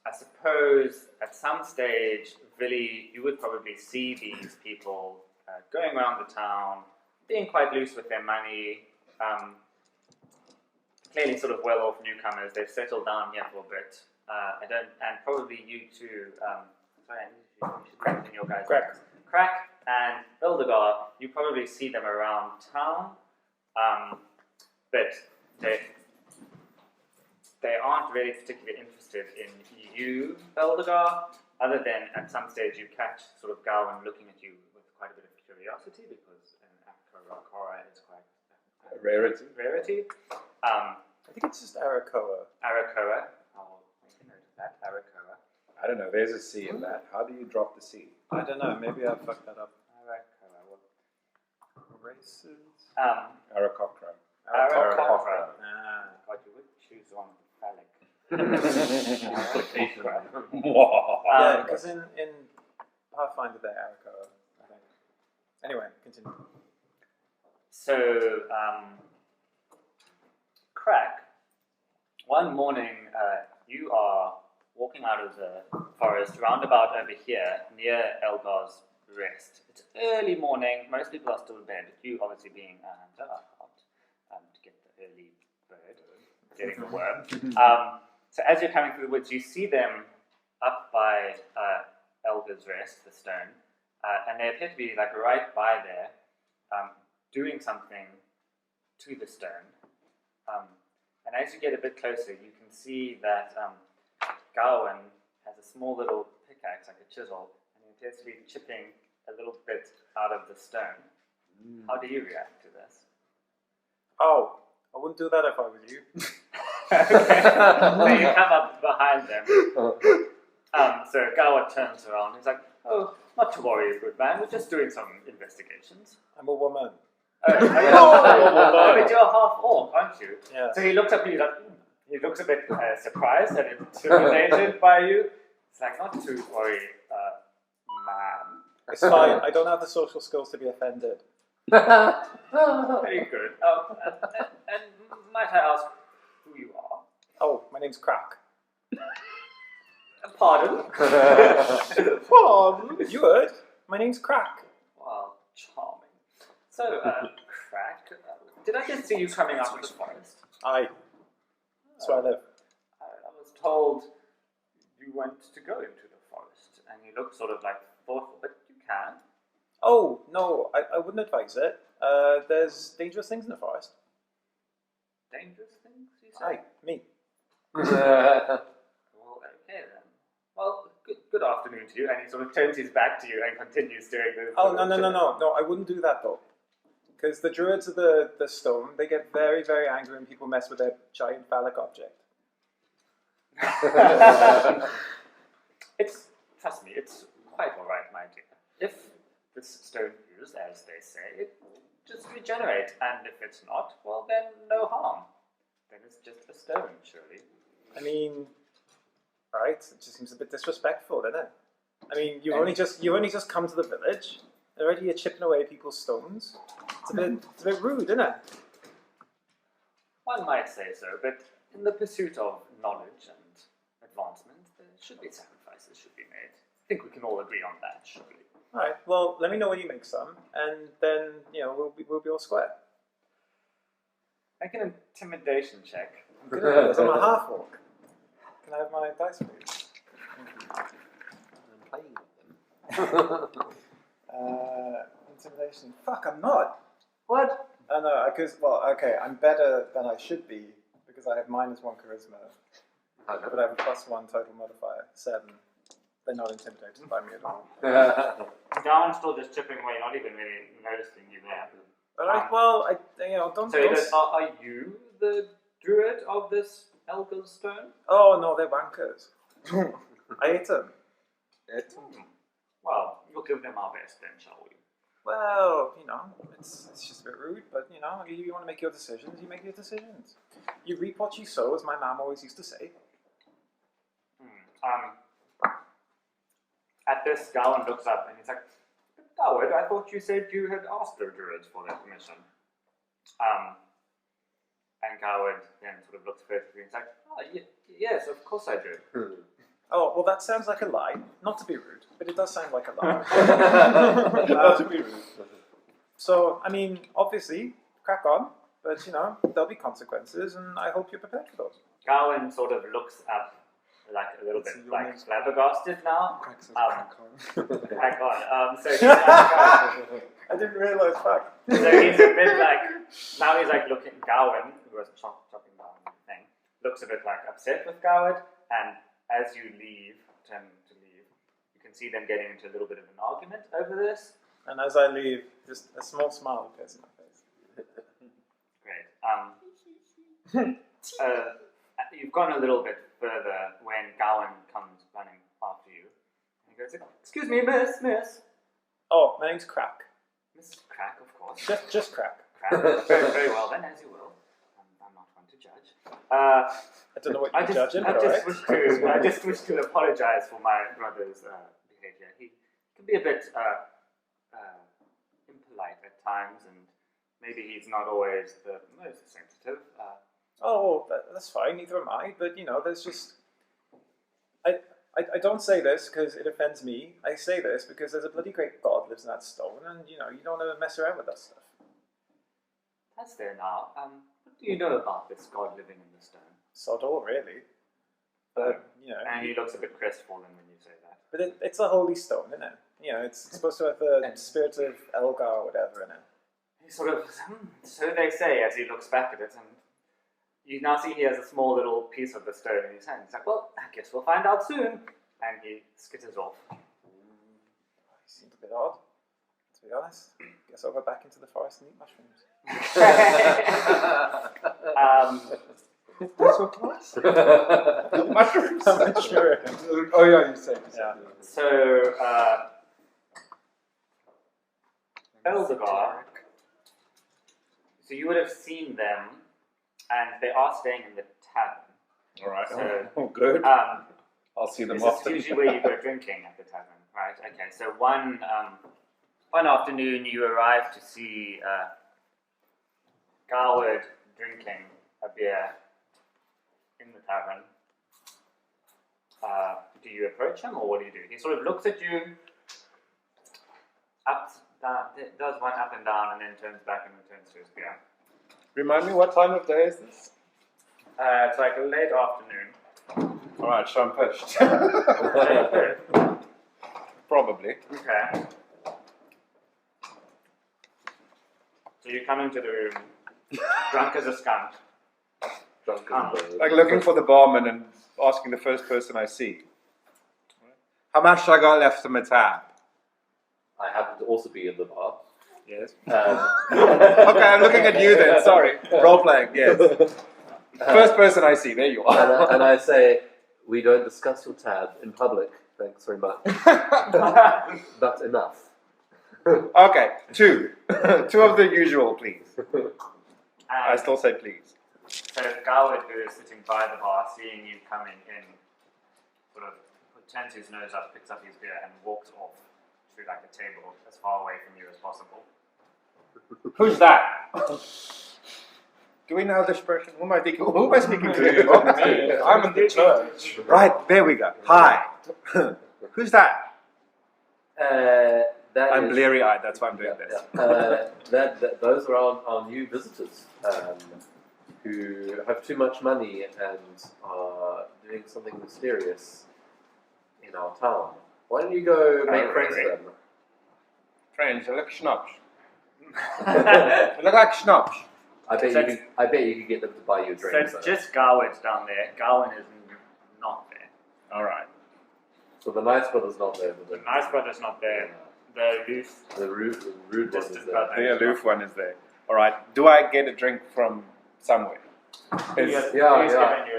I suppose at some stage, Villy, you would probably see these people going around the town, being quite loose with their money, clearly sort of well-off newcomers. They've settled down here for a bit. And probably you two, sorry, you should mention your guys' names. Crack and Hildegard, you probably see them around town, but they aren't really particularly interested in you, Hildegard, other than at some stage you catch sort of Gawain looking at you with quite a bit of curiosity, because an Akara is quite A rarity. I think it's just Arakoa. Arakoa. I'll make a note of that. Arakoa. I don't know. There's a C in that. How do you drop the C? I don't know. Maybe I fucked that up. Races? Aarakocra. Aarakocra. Ah. God, you would choose one phallic. Implication. Yeah, because in Pathfinder they're Aarakocra, I think. Anyway, continue. So, Crack, one morning you are walking out of the forest roundabout over here near Elgar's Rest. It's early morning, most people are still in bed, you obviously being a hunter are out to get the early bird, getting the worm. So as you're coming through the woods, you see them up by Elgar's Rest, the stone, and they appear to be like right by there, doing something to the stone. And as you get a bit closer, you can see that Gawain has a small little pickaxe, like a chisel, and he appears to be chipping a little bit out of the stone. How do you react to this? Oh, I wouldn't do that if I was you. Okay. So you come up behind them. So Gawain turns around. He's like, "Oh, not to worry, good man. We're just doing some investigations." I'm a woman. Oh, but you're half orc, aren't you? Yeah. So he looks up at you like, he looks a bit surprised and intimidated by you. It's like, not to worry, ma'am. It's fine. I don't have the social skills to be offended. Very good. And might I ask who you are? Oh, my name's Crack. Pardon? Pardon? You heard? My name's Crack. Wow, charming. So, Crack, did I just see you coming out of the forest? Aye. That's where I live. I was told you went to go into the forest, and you look sort of like thoughtful, but you can. Oh, no, I wouldn't advise it. There's dangerous things in the forest. Dangerous things, you say? Aye, me. Well, okay then. Well, good afternoon to you. And he sort of turns his back to you and continues doing this. Oh, no, I wouldn't do that though. Because the druids of the stone, they get very, very angry when people mess with their giant phallic object. Trust me, it's quite alright, my dear. If this stone is, as they say, it will just regenerate. And if it's not, well then no harm. Then it's just a stone, surely. I mean, right? It just seems a bit disrespectful, doesn't it? I mean, you've only just come to the village. Already you're chipping away people's stones. It's a bit rude, isn't it? One might say so, but in the pursuit of knowledge and advancement, there should be sacrifices should be made. I think we can all agree on that, surely. All right. Well, let me know when you make some, and then we'll be all square. Make an intimidation check. I'm good at this. I'm a half orc. Can I have my dice, please? I'm playing with them. Intimidation. Fuck, I'm not. What? Oh no, because okay, I'm better than I should be because I have -1 charisma, but I have a +1 total modifier, 7. They're not intimidated by me at all. Darwin's still just chipping away, not even really noticing you there. All right. Well, don't. So are you the druid of this Elgar's stone? Oh no, they're wankers. I ate them. Well, we'll give them our best then, shall we? Well, it's just a bit rude, but you want to make your decisions, you make your decisions. You reap what you sow, as my mum always used to say. At this, Gawain looks up and he's like, Gawain, I thought you said you had asked the druids for their permission. And Gawain then sort of looks further and he's like, yes, of course I did. Oh, well, that sounds like a lie. Not to be rude, but it does sound like a lie. Not to be rude. So, I mean, obviously, crack on, but there'll be consequences, and I hope you're prepared for those. Gawain sort of looks up like a little bit like flabbergasted now. Crack on. So he's I didn't realise, fuck. So he's a bit like, now he's like looking, Gawain, who was chopping down the thing, looks a bit like upset with Gawain, and as you turn to leave, you can see them getting into a little bit of an argument over this. And as I leave, just a small smile appears in my face. Great. You've gone a little bit further when Gawain comes running after you. And he goes, excuse me, miss. Oh, my name's Crack. Miss Crack, of course. Just crack. Very, very well then, as you will. I'm not one to judge. I don't know what you're judging, but alright. I just wish to apologize for my brother's behavior. He can be a bit impolite at times, and maybe he's not always the most sensitive. Oh, that's fine. Neither am I. But there's just I don't say this because it offends me. I say this because there's a bloody great God lives in that stone, and you don't want to mess around with that stuff. That's there now. What do you know about this God living in the stone? Sod all, really. But And he looks a bit crestfallen when you say that. but it's a holy stone, isn't it? It's supposed to have the spirit of Elgar or whatever in it. He sort of, so they say as he looks back at it, and you now see he has a small little piece of the stone in his hand. He's like, well, I guess we'll find out soon. And he skitters off. He seems a bit odd, to be honest. Guess I'll go back into the forest and eat mushrooms. That's what class? Mushrooms? I'm not sure. Oh yeah, you said. Yeah. So, Eldegar, so you would have seen them, and they are staying in the tavern. All right. So, Good. I'll see them this is often. usually where you go drinking at the tavern, right? Okay, so one afternoon you arrive to see Garwood drinking a beer in the tavern. Do you approach him, or what do you do? He sort of looks at you, does one up and down, and then turns back and returns to his beer. Remind me, what time of day is this? It's like a late afternoon. All right, so I'm pushed. Okay. Probably. So you come into the room, drunk as a skunk. Drunk as a bird. Like looking for the barman and asking the first person I see. How much I got left in my tab? I happen to also be in the bar. Yes. Okay, I'm looking at you then. Sorry. Role playing. Yes. First person I see. There you are. and I say, we don't discuss your tab in public. Thanks very much. But enough. Okay. Two. Two of the usual, please. I still say please. So Garwood, who is sitting by the bar, seeing you coming in, sort of turns his nose up, picks up his beer, and walks off to like a table as far away from you as possible. Who's that? Do we know this person? Who am I speaking to? I'm in the church. Right, there we go. Hi. Who's that? That I'm is- bleary-eyed, that's why I'm doing this. Those are our new visitors who have too much money and are doing something mysterious in our town. Why don't you go make friends with them? Friends, they look schnapps. They look like schnapps. I bet you could get them to buy you a So drink. it's just Garwood down there. Garwood is not there. Alright. So the nice brother's not there. But The nice brother's not there. The youth, The rude one is distant there. brother. The aloof one is there. Alright, do I get a drink from somewhere? He's Yeah, given you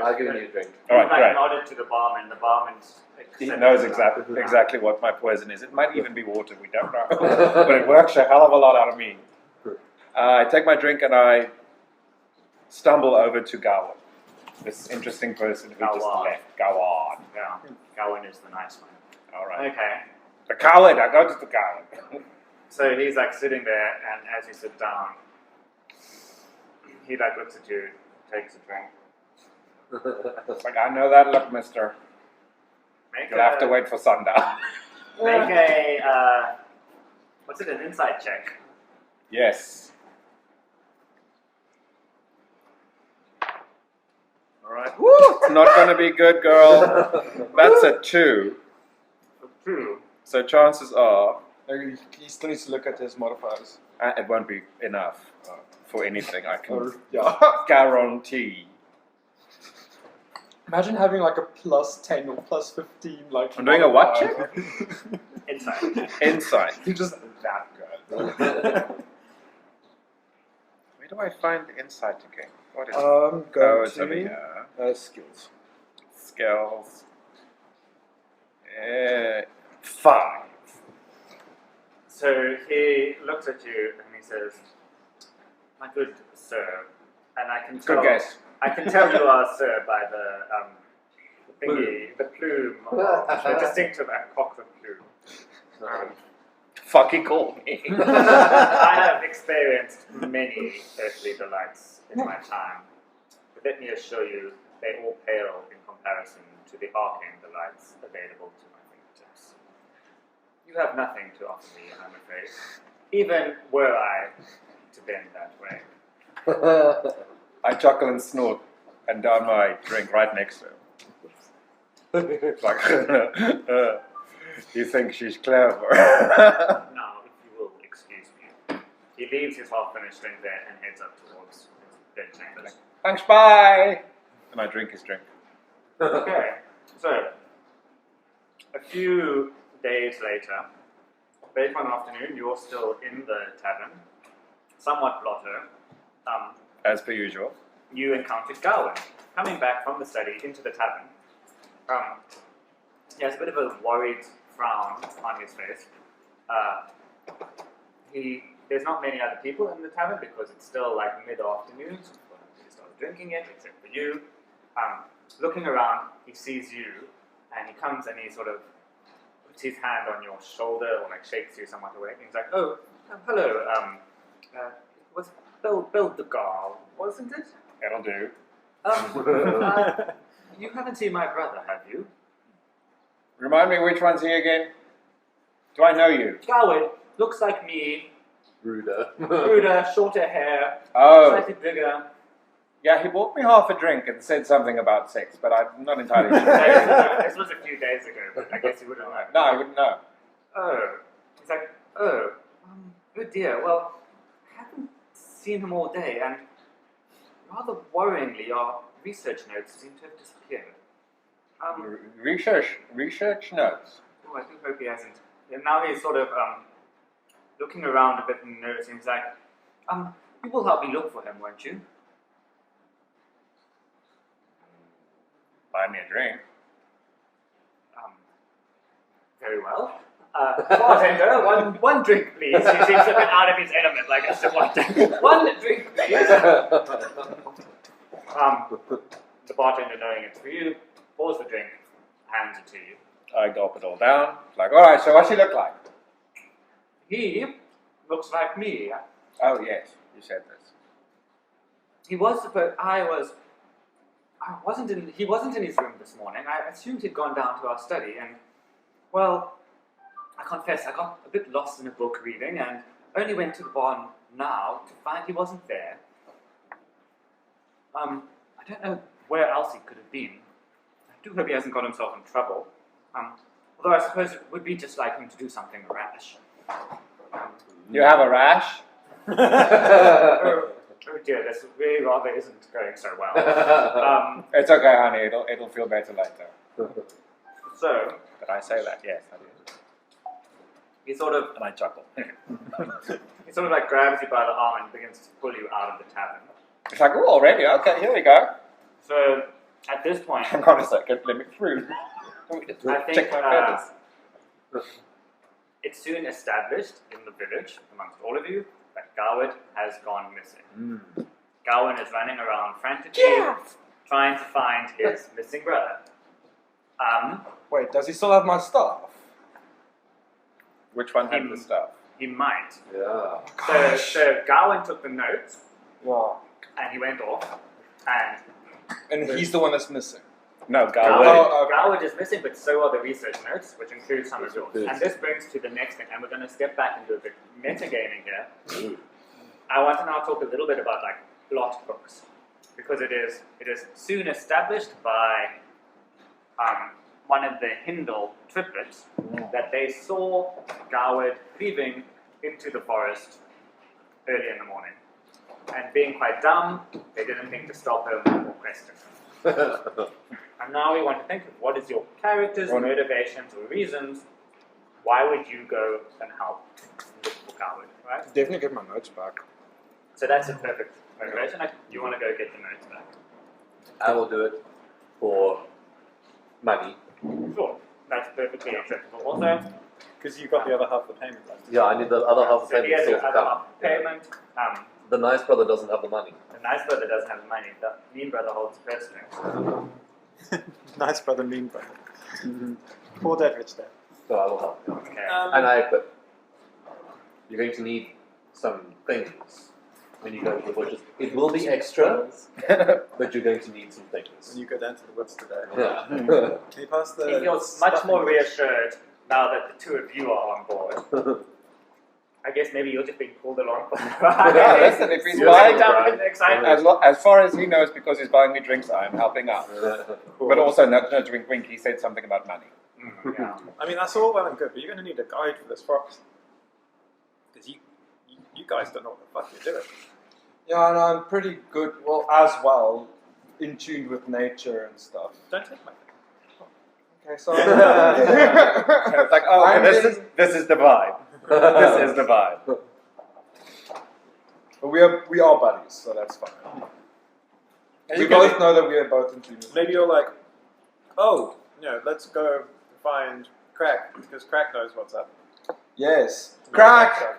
I'll give you a drink. Alright, like great. nodded to the barman. The barman's He knows exactly what my poison is. It might even be water, we don't know. But it works a hell of a lot out of me. I take my drink and I stumble over to Gawain, this interesting person who just Gawain. left. Gawain. Yeah, Garwood is the nice one. Alright. Okay. The coward, I go to the coward. So he's like sitting there, and as you sit down, he like looks at you, takes a drink. It's like, I know that look, mister. Make You'll have to wait for sundown. Make a what's it? An insight check. Yes. Alright. Woo! It's not going to be good, girl. That's a 2. True. So chances are He still needs to look at his modifiers. it won't be enough for anything I can Yeah. guarantee. Imagine having like a +10 or +15 like. I'm doing a what modifier. Insight. Insight. You're just that good. Where do I find the insight again? What is it? Go Oh, it's over to here. skills. Skills. 5. So he looks at you and he says, "My good sir," and I can tell. Good guess. I can tell you are sir by the thingy, the plume, the distinctive cockpit plume. Fucking call me. I have experienced many earthly delights in my time, but let me assure you, they all pale in comparison to the arcane delights available to my fingertips. You have nothing to offer me, I'm afraid, even were I to bend that way. I chuckle and snort and down my drink right next to him. It's like, you think she's clever. Now, if you will excuse me. He leaves his half-finished drink there and heads up towards his bed chambers. Thanks, bye! And I drink his drink. Okay, so a few days later, late one afternoon, you're still in the tavern, somewhat blotto. As per usual. You encountered Gawain coming back from the study into the tavern. He has a bit of a worried frown on his face. There's not many other people in the tavern because it's still like mid-afternoon, so he started drinking it, except for you. Looking around, he sees you, and he comes and he sort of puts his hand on your shoulder or like shakes you somewhat awake. And he's like, "Oh, hello. Was Bill the Garl, wasn't it? It'll do. You haven't seen my brother, have you? Remind me which one's he again? Do I know you? Gawain, looks like me, ruder, shorter hair, Oh, slightly bigger." yeah, he bought me half a drink and said something about sex, but I'm not entirely sure. This was a few days ago, but I guess you wouldn't know. No, I wouldn't know. Oh. He's like, "Oh, oh dear, well, I haven't seen him all day, and rather worryingly, our research notes seem to have disappeared." Research notes. Oh, I hope he hasn't. And now he's sort of looking around a bit and noticing. He's like, "You will help me look for him, won't you?" Buy me a drink. Very well. Bartender, one drink, please. He seems a bit out of his element, like it's just one drink, please. The bartender, knowing it's for you, pours the drink, hands it to you. I gulp it all down. Like, all right, so what's he look like? He looks like me. Oh, yes, you said this. He was supposed. He wasn't in his room this morning. I assumed he'd gone down to our study, and well, I confess I got a bit lost in a book reading, and only went to the barn now to find he wasn't there. I don't know where else he could have been. I do hope he hasn't got himself in trouble. Although I suppose it would be just like him to do something rash. You have a rash? Oh dear, this really rather isn't going so well. It's okay, honey. It'll feel better later. So, Did I say that? Yes, I did. he sort of And I chuckle. like grabs you by the arm and begins to pull you out of the tavern. It's like, oh, already? Okay, here we go. So, at this point, Hang on a second, let me through. I think Check my feathers. it's soon established in the village, amongst all of you, that Gawain has gone missing. Gawain is running around frantically, trying to find his missing brother. Wait, does he still have my staff? Which one had the stuff? He might. Yeah. So Gawain took the notes, Wow. and he went off, And he's the one that's missing. No, Gawain, Gawain. Gawain is missing, but so are the research notes, which include some of yours. Yes. And this brings to the next thing, and we're going to step back and do a bit metagaming here. I want to now talk a little bit about like plot books, because it is soon established by one of the Hindle triplets that they saw Gawain leaving into the forest early in the morning. And being quite dumb, they didn't think to stop him or question him. And now we want to think of what is your character's motivations or reasons. Why would you go and help look for Gawain, right? Definitely get my notes back. So that's a perfect motivation. You want to go get the notes back. I will do it for money. Sure, that's perfectly acceptable. Also, Because you got the other half of the payment left. Yeah, I need the other half of the So he payment has still the to other come. half payment. The nice brother doesn't have the money. The nice brother doesn't have the money. The mean brother holds the purse strings. Nice brother, mean brother. Poor dad, rich dad. So I will help. Okay. And I equip. You're going to need some things when you go to the bushes. It will be extra, but you're going to need some things. When you go down to the woods today. Yeah. Can you pass the... He feels much more reassured now that the two of you are on board. I guess maybe you're just being pulled along for the ride. Yeah, listen, if he's You're buying, up in the excitement. as far as he knows, because he's buying me drinks, I am helping out. But also, no drink, wink, he said something about money. Yeah. I mean, that's all well and good, but you're going to need a guide for this forest. Because you guys don't know what the fuck you're doing. Yeah, and I'm pretty good, well, in tune with nature and stuff. Don't take my thing. Okay, so It's like, oh, okay, this is the vibe. This is the vibe. But we are buddies, so that's fine. We both know that we are both in tune. Maybe you're like, oh, let's go find Crack, because Crack knows what's up. Yes. Crack!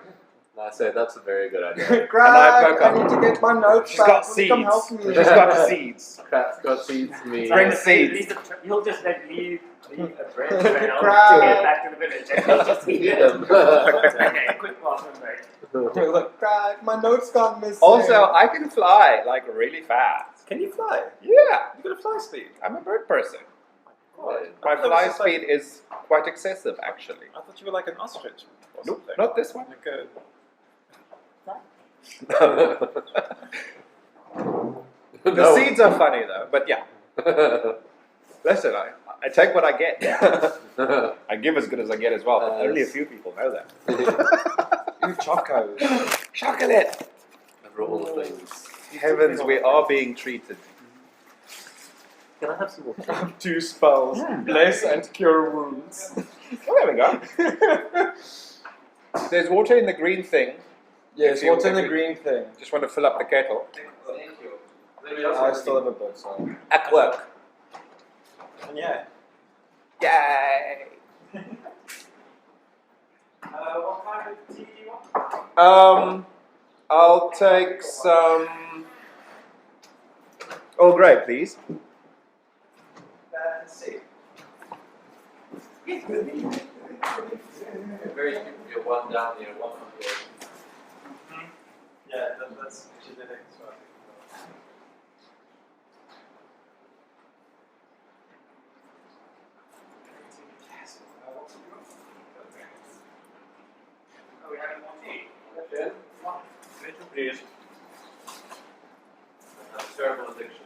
I say that's a very good idea. Crack! I need to get my notes She's back. got Will you come help seeds. me? She's got seeds. Crack's got seeds to me. Bring seeds. He'll just leave a bread trail Crab. to get back to the village and he'll just eat them. Okay, quick walk break. Look, Crack, my notes gone missing. Also, I can fly like really fast. Can you fly? Yeah, You got a fly speed. I'm a bird person. God. My I thought fly this was speed is quite excessive, actually. I thought you were like an ostrich or Nope, something. not this one. Like a... The seeds are funny though, but yeah. Listen, I take what I get. I give as good as I get as well, but only a few people know that. You chocos. Chocolate! Over all the things. Heavens, we are being treated. Can I have some more tea? 2 spells. Bless and cure wounds. Oh, there we go. There's water in the green thing. Yes, If you- what's in if the you- green thing? Just want to fill up the kettle. Thank you. I still have a book, so. At work. And yeah. Yay! What kind of tea do you want? I'll take some Earl Grey, please. Let's see. Very cute. You're one down here, one up here. Yeah, that's she did it. So Oh, we having more tea? Okay. Little please. That's a terrible addiction.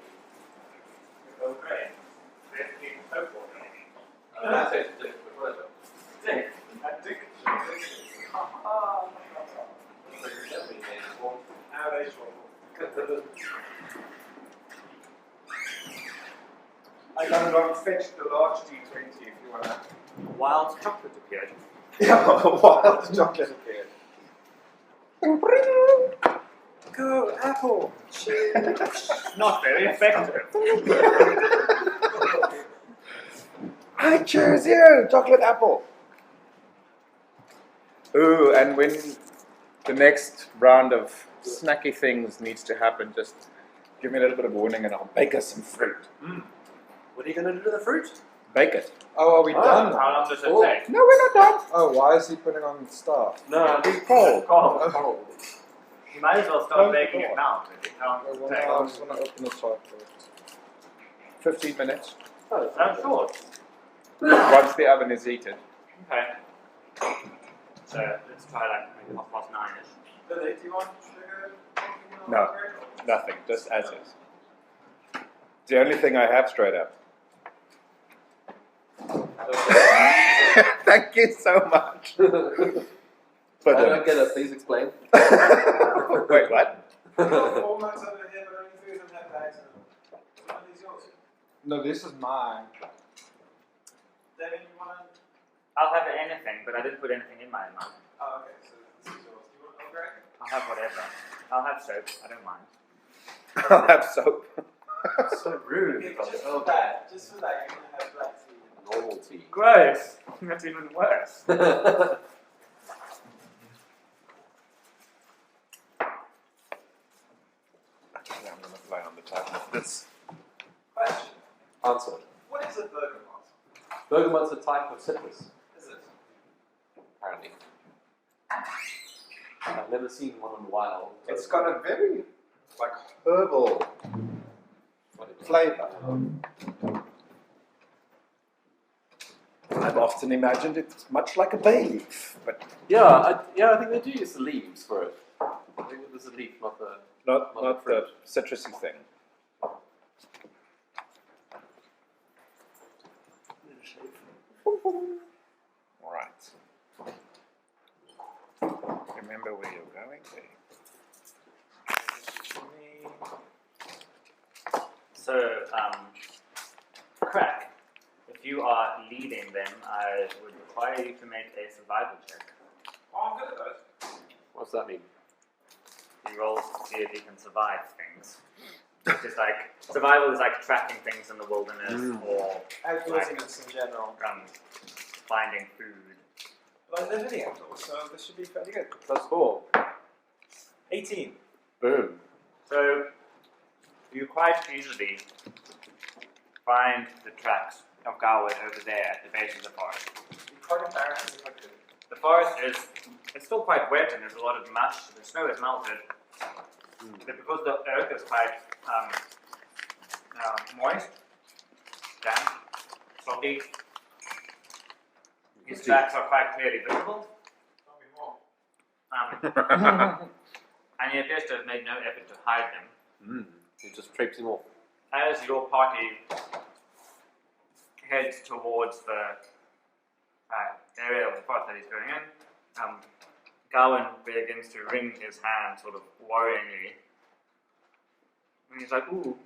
Okay. Let's keep soap water. That's it. With pleasure. Dick. A dick. So you're definitely made for. how they trouble. I gotta go and fetch the large D20 if you wanna. Wild chocolate appeared. Yeah, wild chocolate appeared. Go, Apple! Not very effective. I choose you, chocolate apple. Ooh, and when the next round of snacky things needs to happen, just give me a little bit of warning and I'll bake us some fruit. What are you going to do to the fruit? Bake it. Oh, are we done? How long does it Oh. take? No, we're not done. Oh, why is he putting on stuff? No, It's cold. Cold. You might as well start baking it now. Maybe. How long does it take? I just wanna open the chocolate. 15 minutes. Oh, Sounds short. Once the oven is heated. Okay. So let's try like maybe 9:30ish. Billy, do you want sugar? No. Nothing, just as is. It's the only thing I have straight up. Thank you so much. I don't get it. Please explain. Wait, what? Four months over here, but only 3 of them have bags in them. One of these yours? No, this is mine. Devin, you want to? I'll have anything, but I didn't put anything in my mouth. Oh, okay, so this is yours. Do you want Earl Grey? I'll have whatever. I'll have soap. I don't mind. I'll have soap. So rude. Okay, just for that, you're going to have black tea. normal tea. Gross. That's even worse. Actually, I'm going to fly on the type of this. Question. Answer. What is a bergamot? Bergamot's a type of citrus, Is it? apparently. I've never seen one in the wild. so- It's got a very like herbal flavor. I've often imagined it much like a bay leaf, but Yeah, I think they do use the leaves for it. I think it was a leaf, not the. not the citrusy thing. All right. Remember where you're going. So, Crack, if you are leading them, I would require you to make a survival check. Oh, I'm good at that. What's that mean? You roll to see if you can survive things. Which is like, survival is like tracking things in the wilderness or Outdoorsness in general. finding food. But I live in the outdoors, so this should be fairly good. +4. 18. Boom. So, you quite easily find the tracks of Garwood over there at the base of the forest. It'd be quite embarrassing if I could. The forest is it's still quite wet and there's a lot of mush. The snow is melted. But because the earth is quite moist, damp, soggy, these tracks are quite clearly visible. Tell me more. And he appears to have made no effort to hide them. You're just traipsing off. As your party heads towards the area of the forest that he's going in, Gawain begins to wring his hand sort of worryingly. And he's like, ooh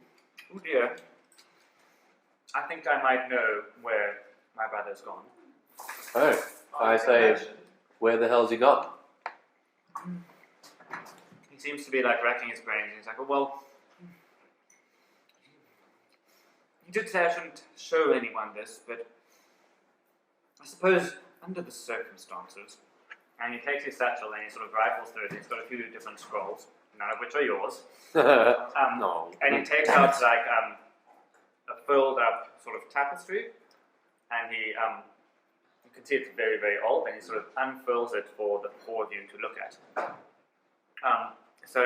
dear. I think I might know where my brother's gone. Oh, I say, where the hell's he gone? He seems to be like racking his brains. He's like, oh, well, he did say I shouldn't show anyone this, but I suppose under the circumstances. And he takes his satchel and he sort of rifles through it. He's got a few different scrolls, none of which are yours. No. And he takes out like a filled up sort of tapestry, and he you can see it's very, very old, and he sort of unfurls it for the four of you to look at. So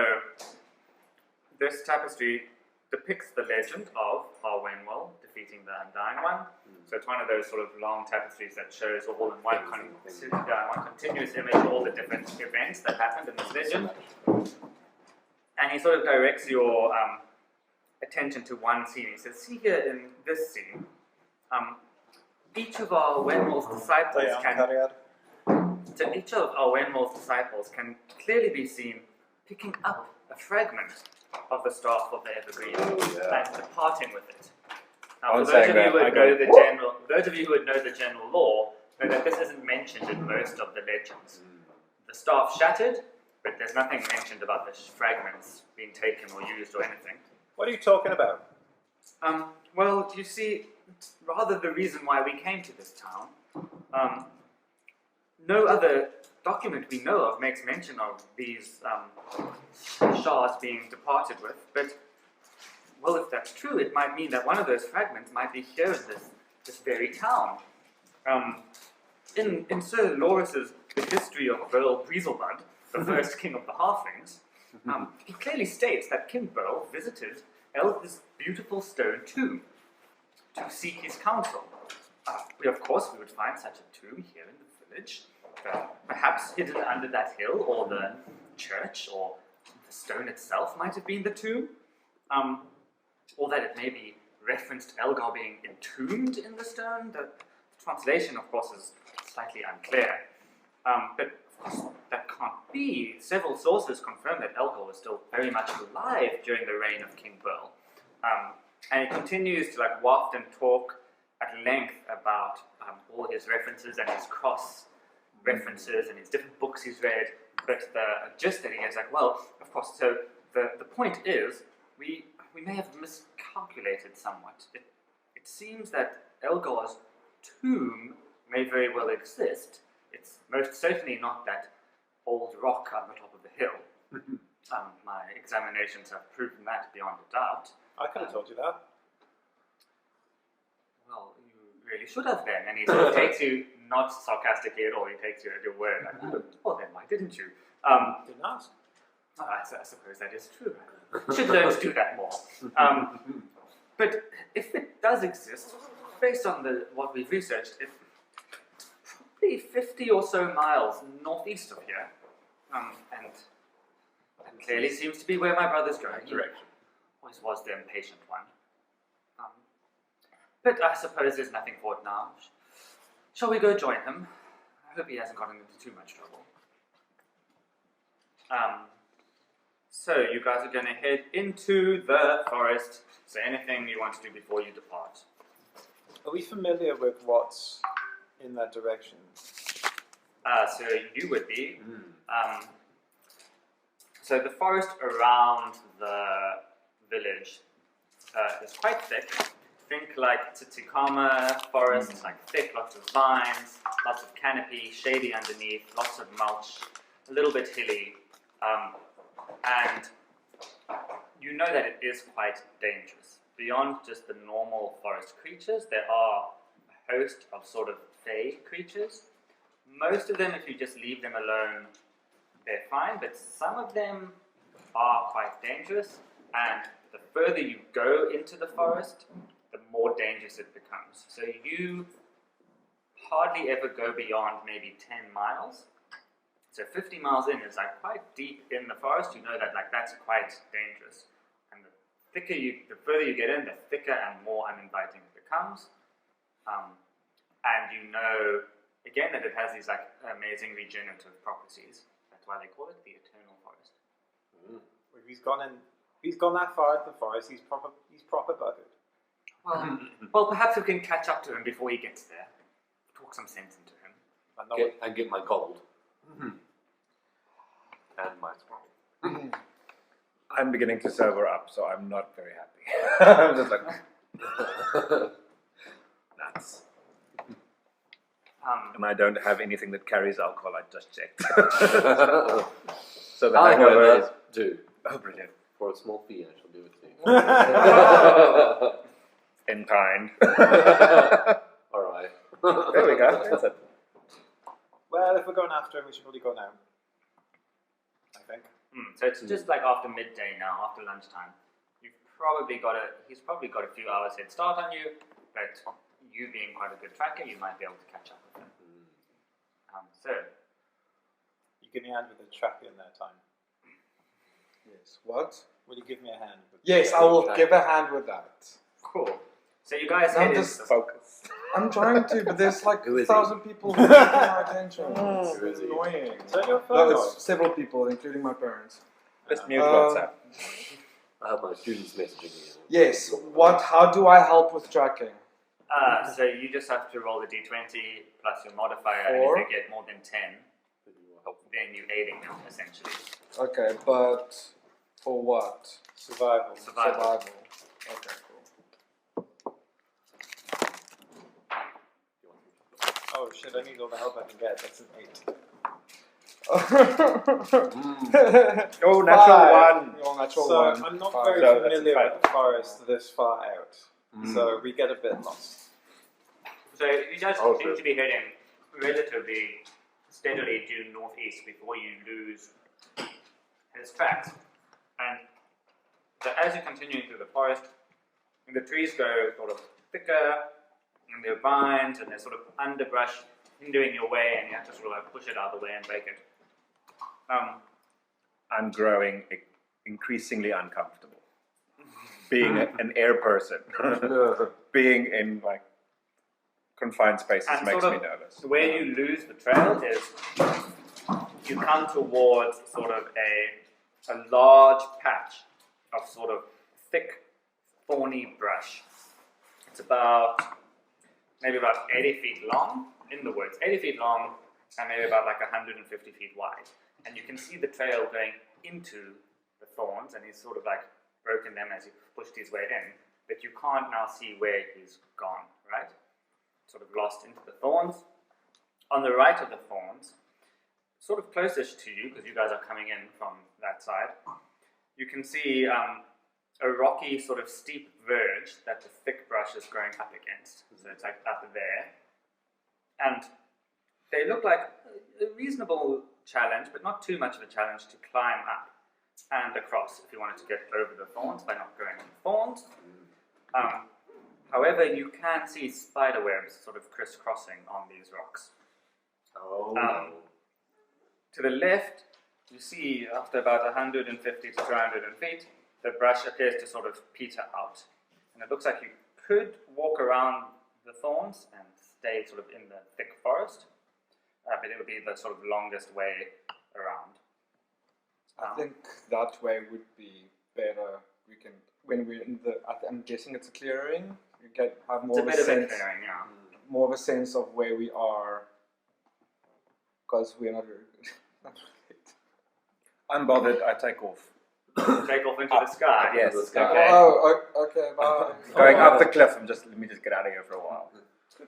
this tapestry depicts the legend of Arwenwell defeating the Undying One. So it's one of those sort of long tapestries that shows all in one continuous image all the different events that happened in this legend. And he sort of directs your attention to one scene. He says, see here in this scene, each of our Wenwell's disciples can clearly be seen picking up a fragment of the staff of the Evergreen and departing with it. Now, for those of you who would know the general lore, know that this isn't mentioned in most of the legends. The staff shattered, but there's nothing mentioned about the fragments being taken or used or anything. What are you talking about? Well, you see, rather the reason why we came to this town, no other document we know of makes mention of these shards being departed with, but, well, if that's true, it might mean that one of those fragments might be here in this very town. In Sir Loris's The History of Burl Breezelbud, the first king of the Halflings, he clearly states that King Burl visited this beautiful stone tomb to seek his counsel. We would find such a tomb here in the village, perhaps hidden under that hill, or the church, or the stone itself might have been the tomb, or that it may be referenced Elgar being entombed in the stone. The translation, of course, is slightly unclear, but of course that can't be. Several sources confirm that Elgar was still very much alive during the reign of King Burl, and he continues to waft and talk at length about all his references and his cross references and his different books he's read, but the gist that he has, well, of course, so the point is, we may have miscalculated somewhat. It seems that Elgar's tomb may very well exist. It's most certainly not that old rock on the top of the hill. My examinations have proven that beyond a doubt. I could have told you that. Well, you really should have then. And he sort of takes you, not sarcastically at all, he takes you at your word. Like, oh, well then, why didn't you? Didn't ask. I suppose that is true. Should learn to do that more. But if it does exist, based on what we've researched, it's probably 50 or so miles northeast of here. And clearly seems to be where my brother's going. Direction. Always was the impatient one. But I suppose there's nothing for it now. Shall we go join him? I hope he hasn't gotten into too much trouble. So you guys are going to head into the forest. So anything you want to do before you depart? Are we familiar with what's in that direction? So you would be. So the forest around the village is quite thick. Think like Titicaca forest, like thick, lots of vines, lots of canopy, shady underneath, lots of mulch, a little bit hilly. And you know that it is quite dangerous. Beyond just the normal forest creatures, there are a host of sort of fey creatures. Most of them, if you just leave them alone, they're fine, but some of them are quite dangerous, and the further you go into the forest, the more dangerous it becomes. So you hardly ever go beyond maybe 10 miles. So 50 miles in is like quite deep in the forest. You know that like that's quite dangerous. And the further you get in, the thicker and more uninviting it becomes. And you know, again, that it has these like amazing regenerative properties. That's why they call it the eternal forest. If he's gone that far into the forest, he's proper buggered. Well, perhaps we can catch up to him before he gets there. Talk some sense into him. And get my gold. And my scroll. I'm beginning to sober up, so I'm not very happy. I'm just like, nuts. And I don't have anything that carries alcohol, I just checked. So the I have hangover that too. Oh, brilliant. For a small fee, I shall do it to you. In kind. Alright. There we go. That's it. Well, if we're going after him, we should probably go now. I think. So it's just like after midday now, after lunchtime. He's probably got a few hours head start on you, but you being quite a good tracker, you might be able to catch up with him. So you give me a hand with the tracker in that time. Yes. What? Will you give me a hand? Yes, I will give a hand with that. cool. So you guys I'm head just in. Focus. I'm trying to, but there's like Who is 1,000 people who are paying my attention. It's Who is he? annoying. Turn your phone No, off. it's several people, including my parents. Just mute WhatsApp. I have my students messaging me. Yes. How do I help with tracking? So you just have to roll the d20 plus your modifier, and Four. if you get more than 10, then you're aiding them, essentially. Okay, but for what? Survival. Survival. Okay, cool. Oh shit, I need all the help I can get. That's an 8. Oh, natural one. Oh, natural So one. I'm not Five. very So that's familiar a with the forest this far out. So we get a bit lost. So you guys Oh, seem sure. to be heading relatively steadily due northeast before you lose his tracks. And so as you continue through the forest, the trees go sort of thicker, and there are vines, and there's sort of underbrush hindering your way, and you have to sort of like push it out of the way and break it. I'm growing increasingly uncomfortable. Being an air person, being in like confined spaces And makes sort me of nervous. Where you lose the trail is you come towards sort of a large patch of sort of thick, thorny brush. It's maybe about 80 feet long in the woods, 80 feet long, and maybe about like 150 feet wide. And you can see the trail going into the thorns, and he's sort of like broken them as he pushed his way in, but you can't now see where he's gone, right? sort of lost into the thorns. On the right of the thorns, sort of closest to you, because you guys are coming in from that side, you can see a rocky sort of steep verge that the thick brush is growing up against. So it's like up there. And they look like a reasonable challenge, but not too much of a challenge to climb up and across if you wanted to get over the thorns by not going in the thorns. However, you can see spider webs sort of crisscrossing on these rocks. Oh. To the left, you see after about 150 to 200 feet, the brush appears to sort of peter out. And it looks like you could walk around the thorns and stay sort of in the thick forest, but it would be the sort of longest way around. I think that way would be better. We can, when we're in the, I'm guessing it's a clearing. You have more It's a of bit a of a sense, clearing, yeah. more of a sense of where we are, because we're not very good. Unbothered, I take off. Take off into the sky. Yes. The sky. Okay. Oh, okay, bye. Going up the cliff. Let me just get out of here for a while.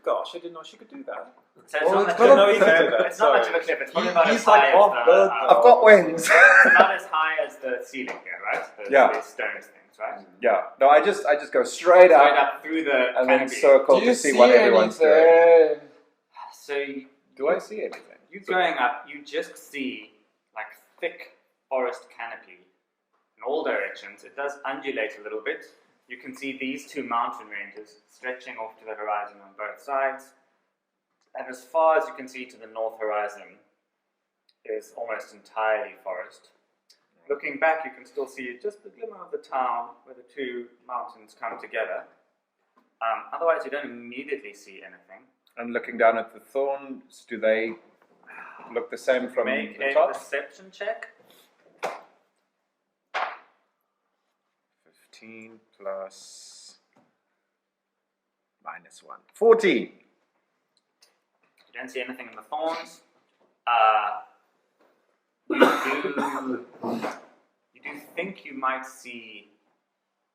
Gosh, I didn't know she could do that. So it's Well, not it's much gonna of be- a that, it's not much of sorry. a cliff. It's probably about He's as high like as off bird. I've got wings. it's not as high as the ceiling here, right? Those, Yeah. these stones things, right? Yeah. No, I just go straight up Straight up through the and then canopy. circle Do you to see what everyone's doing. anything? So Do I see anything? you going up, you just see like thick forest canopy in all directions. It does undulate a little bit. You can see these two mountain ranges stretching off to the horizon on both sides. And as far as you can see to the north horizon is almost entirely forest. Looking back, you can still see just the glimmer of the town where the two mountains come together. Otherwise, you don't immediately see anything. And looking down at the thorns, do they look the same from Make the a top? perception check. 15 plus -1. 14. You don't see anything in the thorns. You do think you might see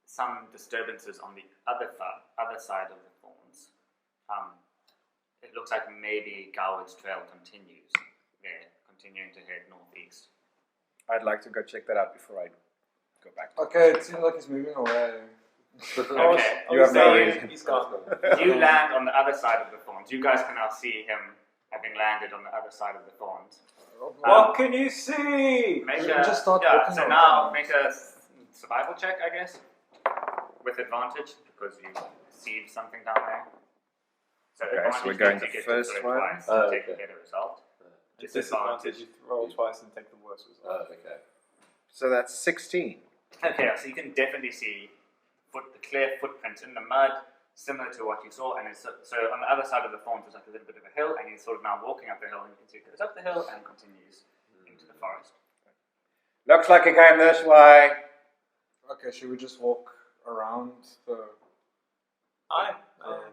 some disturbances on the other side of the thorns. It looks like maybe Garwood's trail continues there, continuing to head northeast. I'd like to go check that out before I go back. Okay, it seems like he's moving away. Okay. You have no So reason. He's gone. you land on the other side of the thorns. You guys can now see him having landed on the other side of the thorns. What can you see? Make You a, just start yeah, walking so now around. make a survival check, I guess, with advantage because you see something down there. So Okay, so advantage we're going means you the get first to throw one. twice Oh, and take a okay. better result. Disadvantage, you roll twice and take the worst result. Oh, okay. So that's 16. Okay, so you can definitely see the clear footprints in the mud, similar to what you saw. And it's, so on the other side of the thorns, there's like a little bit of a hill, and he's sort of now walking up the hill, and you can see it goes up the hill and continues into the forest. Looks like he came this way. Okay, should we just walk around the... Hi.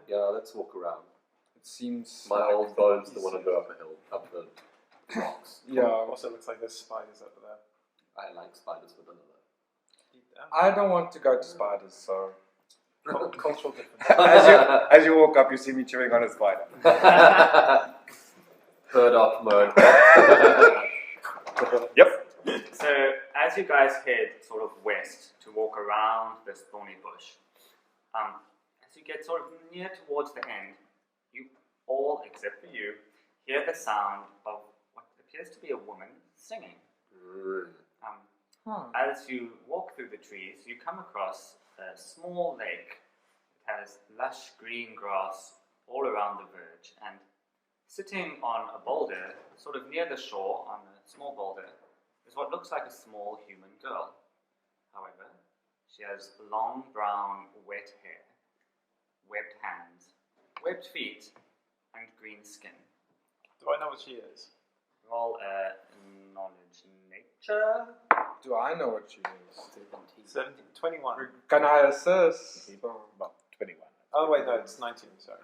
Yeah, let's walk around. It seems My like... old bones don't want to go up a hill, up the rocks. Yeah, Also looks like there's spiders over there. I like spiders, but none of Deep down. I don't want to go to spiders, so... Cultural difference. As you walk up, you see me chewing on a spider. that. Third off mode. Yep. So as you guys head sort of west to walk around this thorny bush, as you get sort of near towards the end, you all, except for you, hear the sound of what appears to be a woman singing. As you walk through the trees, you come across a small lake. It has lush green grass all around the verge, and sitting on a boulder, sort of near the shore on a small boulder, is what looks like a small human girl. However, she has long brown wet hair, webbed hands, webbed feet, and green skin. Do I know what she is? Roll a knowledge nature. Do I know what she is? 17, 21. Can I assist? Well, 21. Oh wait, no, it's 19. Sorry.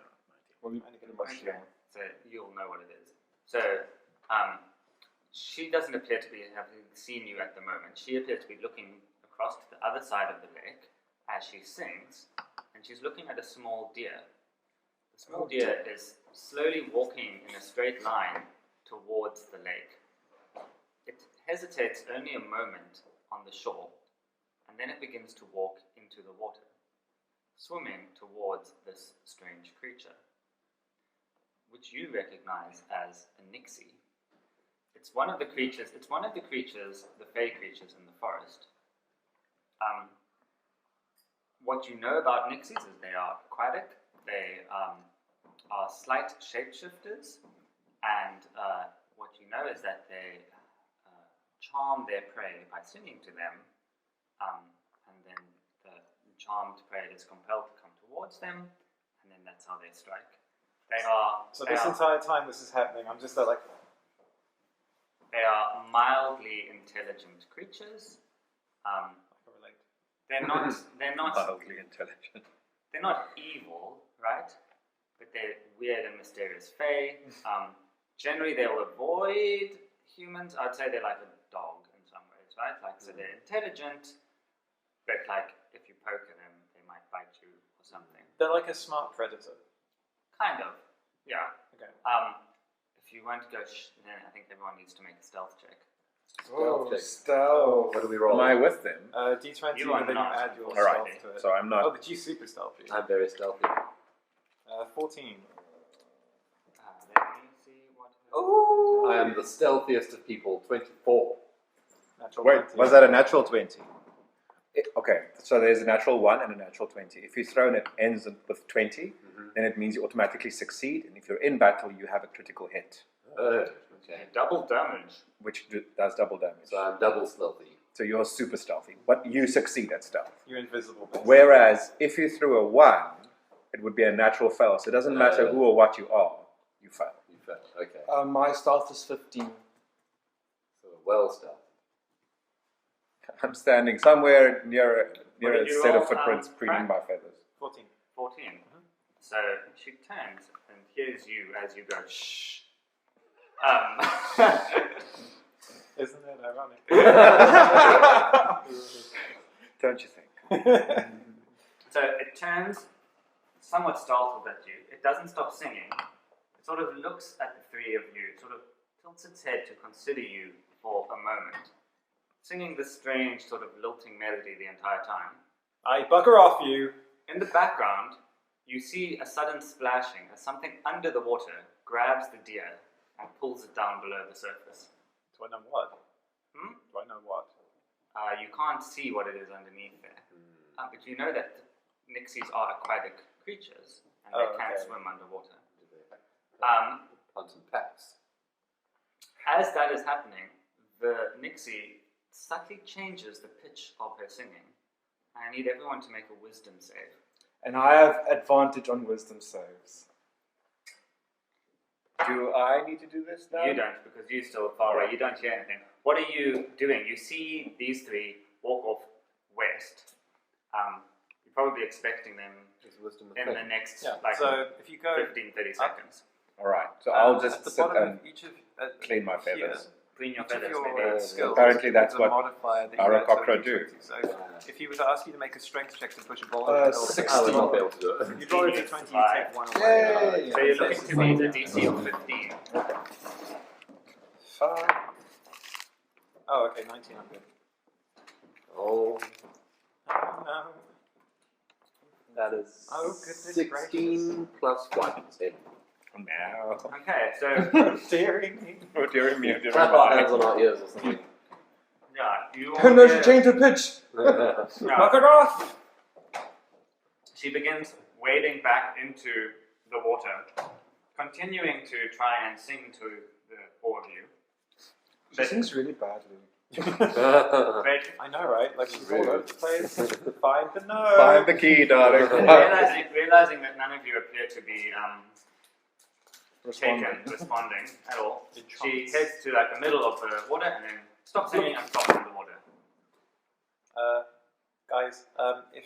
Well, you I only get a bunch. Okay, so you'll know what it is. So, she doesn't appear to be having seen you at the moment. She appears to be looking across to the other side of the lake as she sings, and she's looking at a small deer. The small deer is slowly walking in a straight line towards the lake. It hesitates only a moment on the shore, and then it begins to walk into the water, swimming towards this strange creature, which you recognize as a nixie. It's one of the creatures, the fey creatures in the forest. What you know about nixies is they are aquatic, they are slight shapeshifters, and what you know is that they charm their prey by singing to them, and then the charmed prey is compelled to come towards them, and then that's how they strike. This entire time this is happening, I'm just like... They are mildly intelligent creatures. They're not Mildly intelligent. They're not evil, right? But they're weird and mysterious fae. Generally, they will avoid humans. I'd say they're like a dog in some ways, right? Like, so they're intelligent, but like if you poke at them, they might bite you or something. They're like a smart predator. Kind of, yeah. Okay. If you want to go, then I think everyone needs to make a stealth check. Oh, check. stealth. What do we roll? Am I with them? D20, You are and then you not. add your Alright, stealth to it. so I'm not. Oh, but you super stealthy. I'm very stealthy. 14. Let me see what. Ooh! I am the stealthiest of people, 24. Natural Wait, 20. was that a natural 20? Okay, so there's a natural 1 and a natural 20. If you throw and it ends with 20, then it means you automatically succeed, and if you're in battle, you have a critical hit, Okay. Double damage. which does double damage. So I'm double stealthy. So you're super stealthy, but you succeed at stealth. You're invisible. Basically. Whereas if you threw a 1, it would be a natural fail. So it doesn't matter who or what you are, you fail. You fail. Okay. My stealth is 15. So well stealthy. I'm standing somewhere near What a did you set roll, of footprints preening Frank? by feathers. 14. 14. So she turns and hears you as you go, shh. Isn't that ironic? Don't you think? So it turns somewhat startled at you. It doesn't stop singing. It sort of looks at the three of you, sort of tilts its head to consider you for a moment, singing this strange sort of lilting melody the entire time. I bugger off you. In the background, you see a sudden splashing as something under the water grabs the deer and pulls it down below the surface. Do I know what? Hmm? Do I know what? You can't see what it is underneath there. But you know that nixies are aquatic creatures and they can swim underwater. Punt and pats. As that is happening, the nixie subtly changes the pitch of her singing. I need everyone to make a wisdom save. And I have advantage on wisdom saves. Do I need to do this now? You don't, because you're still far away. You don't hear anything. What are you doing? You see these three walk off west. You're probably expecting them Wisdom in the next so if you go 15, 30 seconds. Alright, so I'll at just the sit bottom and of each of clean my here, feathers. Clean your each of feathers, your maybe. skills. Apparently that's is a what modifier that you add to Aarakocra a do. D20. So if he were to ask you to make a strength check to push a ball, I would not be able to do it. if you roll a D20, you take one away. Yay! So you're looking to beat a DC of 15. 5. Oh, okay, 19. I'm good. Oh, No. that is Oh, goodness 16 plus 1. 10. Now. Okay, so Daring me. Oh, dear me, dear Clap our me. hands on our ears or something. yeah, you all No, she hear- changed her pitch. yeah, Bugger off! she begins wading back into the water, continuing to try and sing to the four of you. She sings really badly. But I know, right? Like she's all over the place. Find the note. Find the key, darling. realizing that none of you appear to be responding at all, she heads to like the middle of the water and then stops singing and stops in the water. Guys, if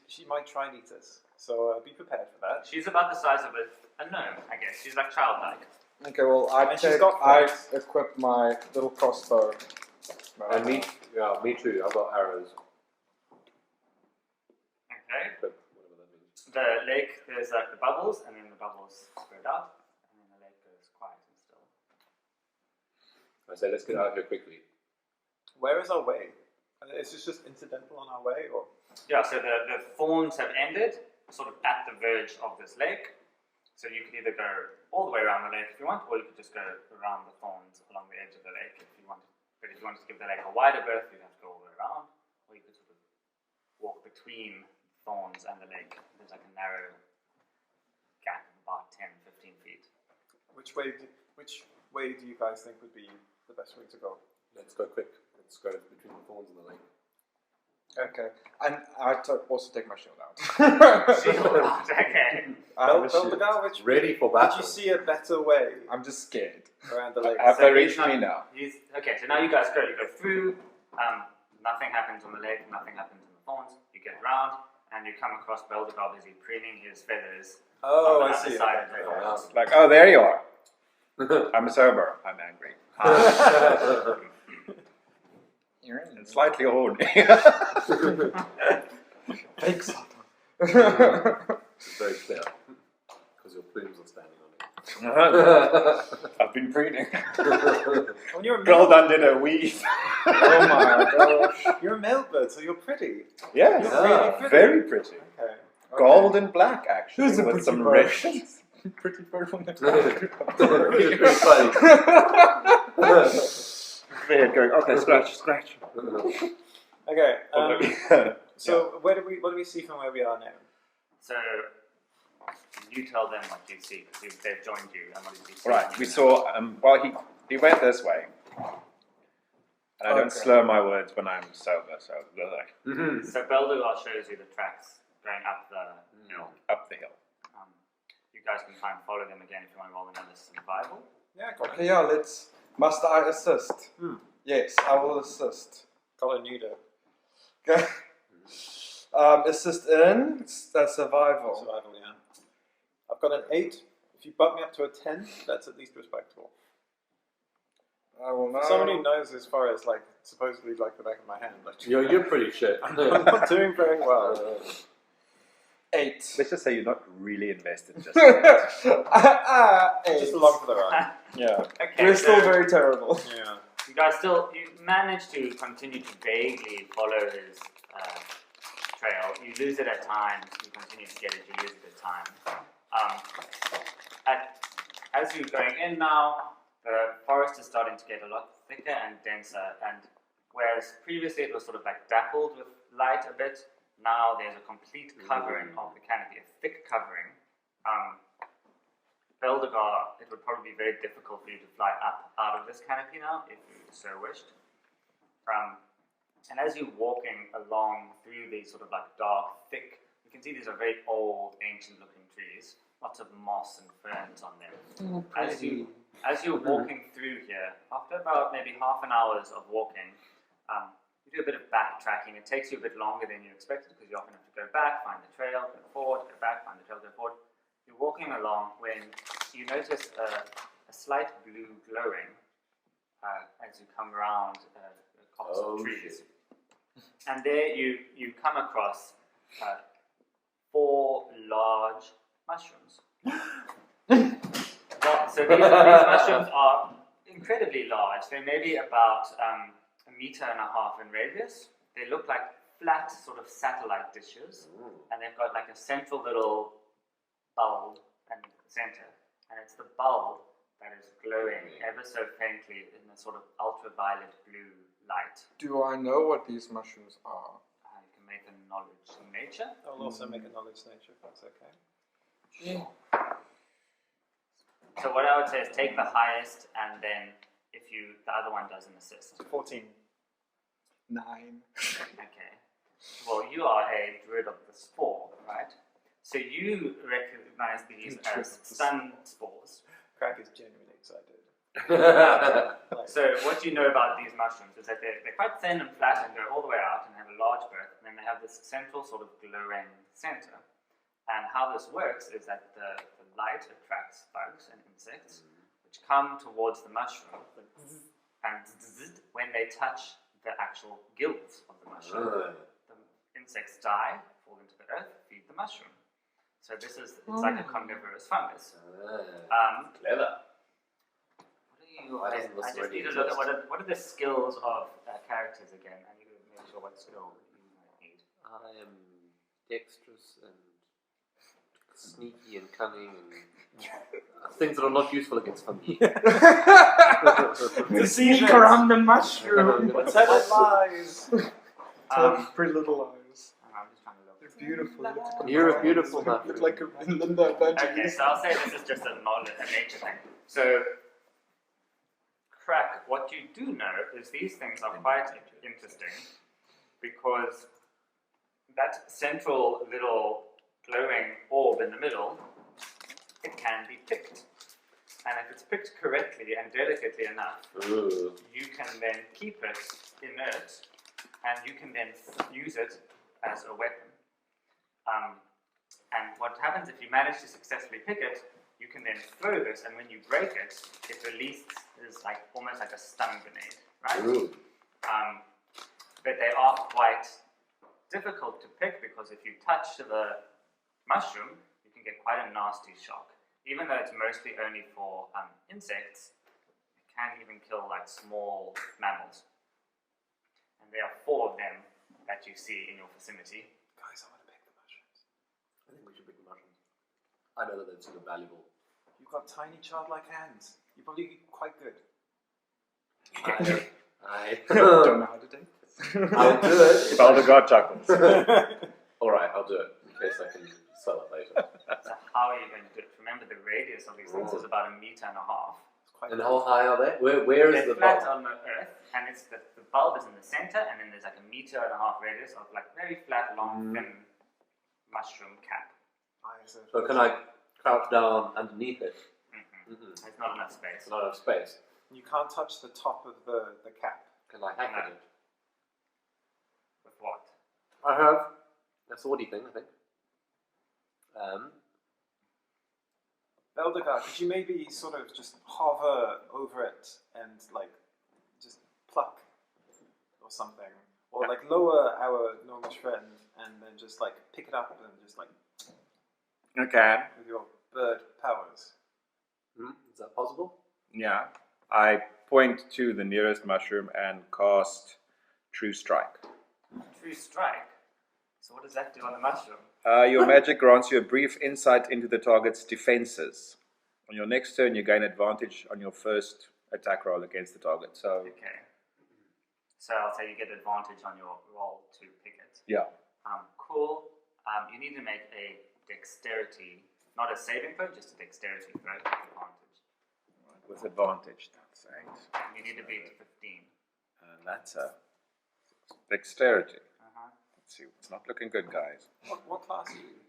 she might try and eat us, so be prepared for that. She's about the size of a gnome, I guess. She's like childlike. Okay, well, And she's got I flags. equip my little crossbow. And me too. I've got arrows. Okay. But whatever that means. the lake, there's like the bubbles, and then the bubbles spread out, and then the lake goes quiet and still. I say, let's get out of here quickly. Where is our way? Is this just incidental on our way, or? Yeah, so the thorns have ended, sort of at the verge of this lake. So you could either go all the way around the lake if you want, or you could just go around the thorns along the edge of the lake if you wanted. But if you wanted to give the lake a wider berth, you'd have to go all the way around, or you could sort of walk between thorns and the lake. There's like a narrow gap of about 10, 15 feet. Which way do you guys think would be the best way to go? Let's go quick. Let's go between the thorns and the lake. Okay, and I also take my shield out. Shield out, okay. I have a Build the shield. guy, which Ready for did battle. you see a better way I'm just scared. around the lake? Have So they he's reached not- me now? Okay, so now you guys go. You go through. Nothing happens on the lake. Nothing happens on the thorns. You get around, and you come across Beldegar busy preening his feathers Oh, on I the other see. side Okay. of the forest. Like, oh, there you are. I'm sober. I'm angry. And slightly horny. Fake Satan. It's very clear. Because your plumes are standing on it. I've been preening. When you're a Girl male, done did a weave. Oh my gosh. you're a male bird, so you're pretty. Yes, You're really pretty. very pretty. Okay. Gold and black, actually, Who's the with pretty some bird? red shades. Pretty bird from the It's pretty funny. Beard going, okay, scratch, scratch. Okay. So what do we see from where we are now? So you tell them what you see because they've joined you. And what did you see? Right, we saw, well, he went this way. And I don't Okay. slur my words when I'm sober, so like, So Beldegar shows you the tracks going up the hill. up the hill. You guys can try and follow them again if you want to roll another survival. Yeah, got Okay, yeah, let's. Must I assist? Hmm. Yes, I will assist. got a nudo. Okay. Assist in survival. Survival, yeah. I've got an 8. If you bump me up to a 10, that's at least respectable. I will now. Somebody who knows as far as like supposedly like the back of my hand. Like, You're pretty shit. I'm not doing very well. 8. Let's just say you're not really invested just 8. Just along for the ride. Yeah. Okay, We're still so very terrible. Yeah. you guys you manage to continue to vaguely follow his trail. You lose it at times. You continue to get it. You lose it at times. As you're going in now, the forest is starting to get a lot thicker and denser. And whereas previously it was sort of like dappled with light a bit, now there's a complete covering of the canopy, a thick covering. Beldegar, it would probably be very difficult for you to fly up out of this canopy now, if you so wished. And as you're walking along through these sort of like dark, thick, you can see these are very old, ancient-looking trees, lots of moss and ferns on them. As you're walking through here, after about maybe half an hour of walking, you do a bit of backtracking. It takes you a bit longer than you expected because you often have to go back, find the trail, go forward, go back, find the trail, go forward. You're walking along when you notice a slight blue glowing as you come around a copse of trees. And there you come across 4 large mushrooms. So these mushrooms are incredibly large. They're maybe about 1.5 meters in radius. They look like flat sort of satellite dishes, and they've got like a central little bulb in the center, and it's the bulb that is glowing ever so faintly in a sort of ultraviolet blue light. Do I know what these mushrooms are? You can make a knowledge nature. I'll also make a knowledge nature if that's okay. So what I would say is take the highest, and then if the other one does an assist. 14. 9. Okay. Well, you are a druid of the spore, right? So you recognize these as stun spores. Crack is genuinely excited. So what you know about these mushrooms is that they're quite thin and flat and go all the way out and have a large birth, and then they have this central sort of glowing center. And how this works is that the light attracts bugs and insects, which come towards the mushroom, and when they touch the actual gills of the mushroom, the insects die, fall into the earth, feed the mushroom. So this is, it's like a carnivorous fungus. Clever. I just need to look at what are the skills of characters again. I need to make sure what skill you might need. I am dexterous and sneaky and cunning and things that are not useful against fungi. The sneak around the mushroom. Tell it lies. Tell pretty little lies. I'm just trying to look. They're beautiful. You're a beautiful Look mushroom. like a Linda Okay, Evangelist. so I'll say this is just a nature thing. So, Crack, what you do know is these things are quite interesting because that central little glowing orb in the middle, it can be picked. And if it's picked correctly and delicately enough, you can then keep it inert and you can then use it as a weapon. And what happens if you manage to successfully pick it, you can then throw this, and when you break it, it releases like almost like a stun grenade, right? But they are quite difficult to pick because if you touch the mushroom, you can get quite a nasty shock. Even though it's mostly only for insects, it can even kill like small mammals. And there are 4 of them that you see in your vicinity. Guys, I want to pick the mushrooms. I think we should pick the mushrooms. I know that they're sort of valuable. You've got tiny childlike hands. You're probably quite good. I Don't know how to take this. I'll do it. If all the god chuckles. Alright, I'll do it in case I can sell it later. So how are you going to do it? Remember the radius of these things is about 1.5 meters. It's quite And how high are they? Where is They're the flat bulb? on the earth, and it's the bulb is in the center, and then there's like 1.5 meters radius of like very flat, long, thin mushroom cap. So can I crouch down underneath it? There's not enough space. There's not enough space. You can't touch the top of the cap. Can I hack at it? With what? I have a swordy thing, I think. Eldegard, could you maybe sort of just hover over it and like just pluck or something? Or like lower our gnomish friend and then just like pick it up and just like Okay. with your bird powers. Is that possible? Yeah. I point to the nearest mushroom and cast True Strike. True strike. So what does that do on the mushroom? Your magic grants you a brief insight into the target's defenses. On your next turn, you gain advantage on your first attack roll against the target. So, Okay. So I'll say you get advantage on your roll to pick it. yeah. Cool. You need to make a dexterity, not a saving throw, just a dexterity throw with advantage. With advantage, that's 8. And you need to beat 15. And that's a dexterity. Uh-huh. Let's see, it's not looking good, guys. What class are you?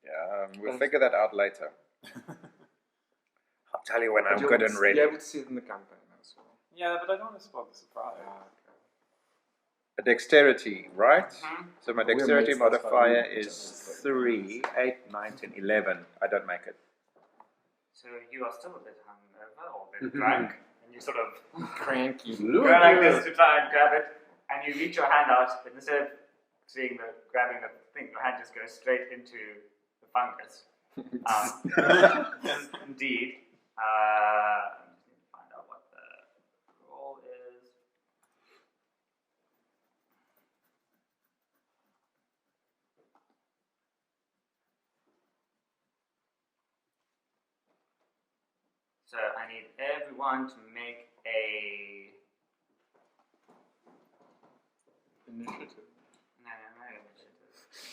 Yeah, we'll figure that out later. I'll tell you when I'm good and ready. You're able to see it in the campaign as well. Yeah, but I don't want to spoil the surprise. A dexterity, right? Mhm. So my We're dexterity mates, that's modifier fine. is 3, 8, 9, 10, 11. I don't make it. So you are still a bit hungover or a bit drunk, and you sort of Cranky. go like this to try and grab it, and you reach your hand out, but instead of grabbing the thing, your hand just goes straight into the fungus. Indeed. I just need to find out what the roll is. So I need everyone to make a Initiative. no initiative.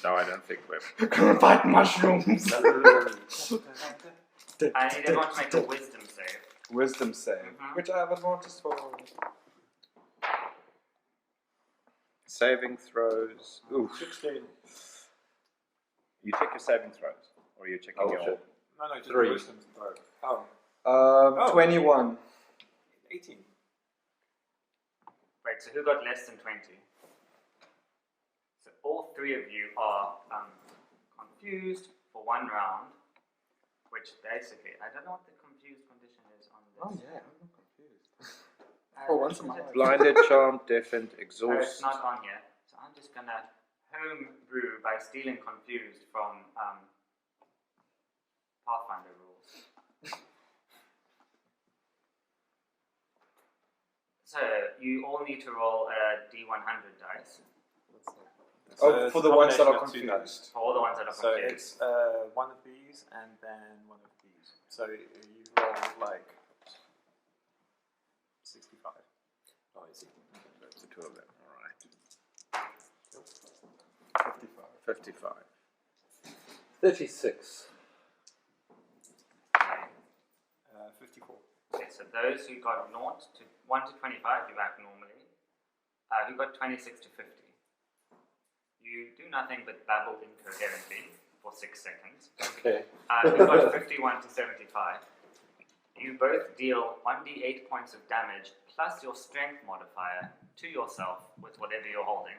No, I don't think we're. Come fight mushrooms. I need everyone to make a wisdom save. Wisdom save, which I have advantage for. Saving throws. Ooh. 16. You check your saving throws, or are you checking Oh, your? shit. No, just 3. wisdom throw. Oh, 21. 18. Right, so who got less than 20? So all 3 of you are confused for 1 round, which basically, I don't know what the confused condition is on this. Oh yeah, I'm not confused. For once in my life. Blinded, charmed, deafened, No, it's exhaust. not on here. So I'm just gonna home brew by stealing confused from Pathfinder rules. So you all need to roll a D100 dice. Oh, for the ones that are combination of two dice. confused. For all the ones that are So confused. it's one of these and then one of these. So you roll like 65. Oh, I see. That's the two of them. All right. 55. 36. 54. Okay, so those who got 1 to 25, you act normally. Who got 26 to 50? You do nothing but babble incoherently for 6 seconds. Okay. Who got 51 to 75? You both deal 1d8 points of damage plus your strength modifier to yourself with whatever you're holding.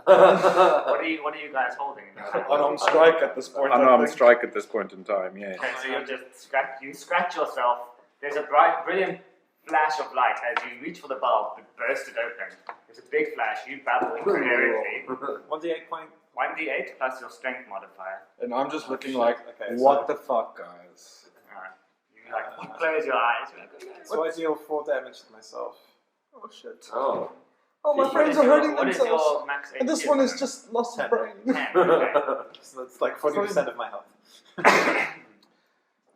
What are you guys holding? Unarmed strike at this point. Unarmed strike at this point in time, yeah. Okay, so you scratch yourself. There's a brilliant flash of light as you reach for the bulb but burst it open. There's a big flash. You babble incoherently. 1d8 point. 1d8 plus your strength modifier. And I'm just looking like, Okay, what the fuck, guys? You close your eyes. You're like, okay. So I deal 4 damage to myself. Oh shit. Oh. Oh, my What friends is are your- hurting what is themselves. your max And this HP one at is the just lost his 10. brain. moment? 10, okay. So that's like 40% of my health.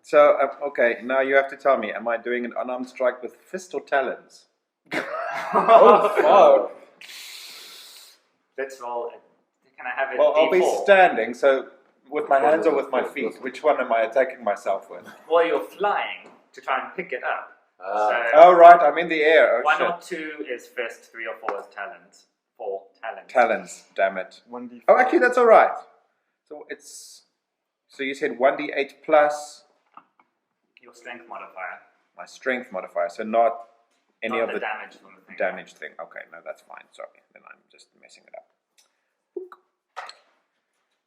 So, okay, now you have to tell me, am I doing an unarmed strike with fist or talons? Oh, fuck. Let's roll it. Can I have it? Well, I'll be D4? standing, so with my hands or with my feet? Which one am I attacking myself with? Well, you're flying to try and pick it up. So Oh, right, I'm in the air. Oh, 1 shit. or 2 is fist, 3 or 4 is talons. 4 talons. Talons, damn it. 1d4. Oh, actually, that's all right. So you said 1d8 plus Your strength modifier. my strength modifier, so not any Not of the damage from the thing. damage thing. Okay, no, that's fine. Sorry, then I'm just messing it up. Book.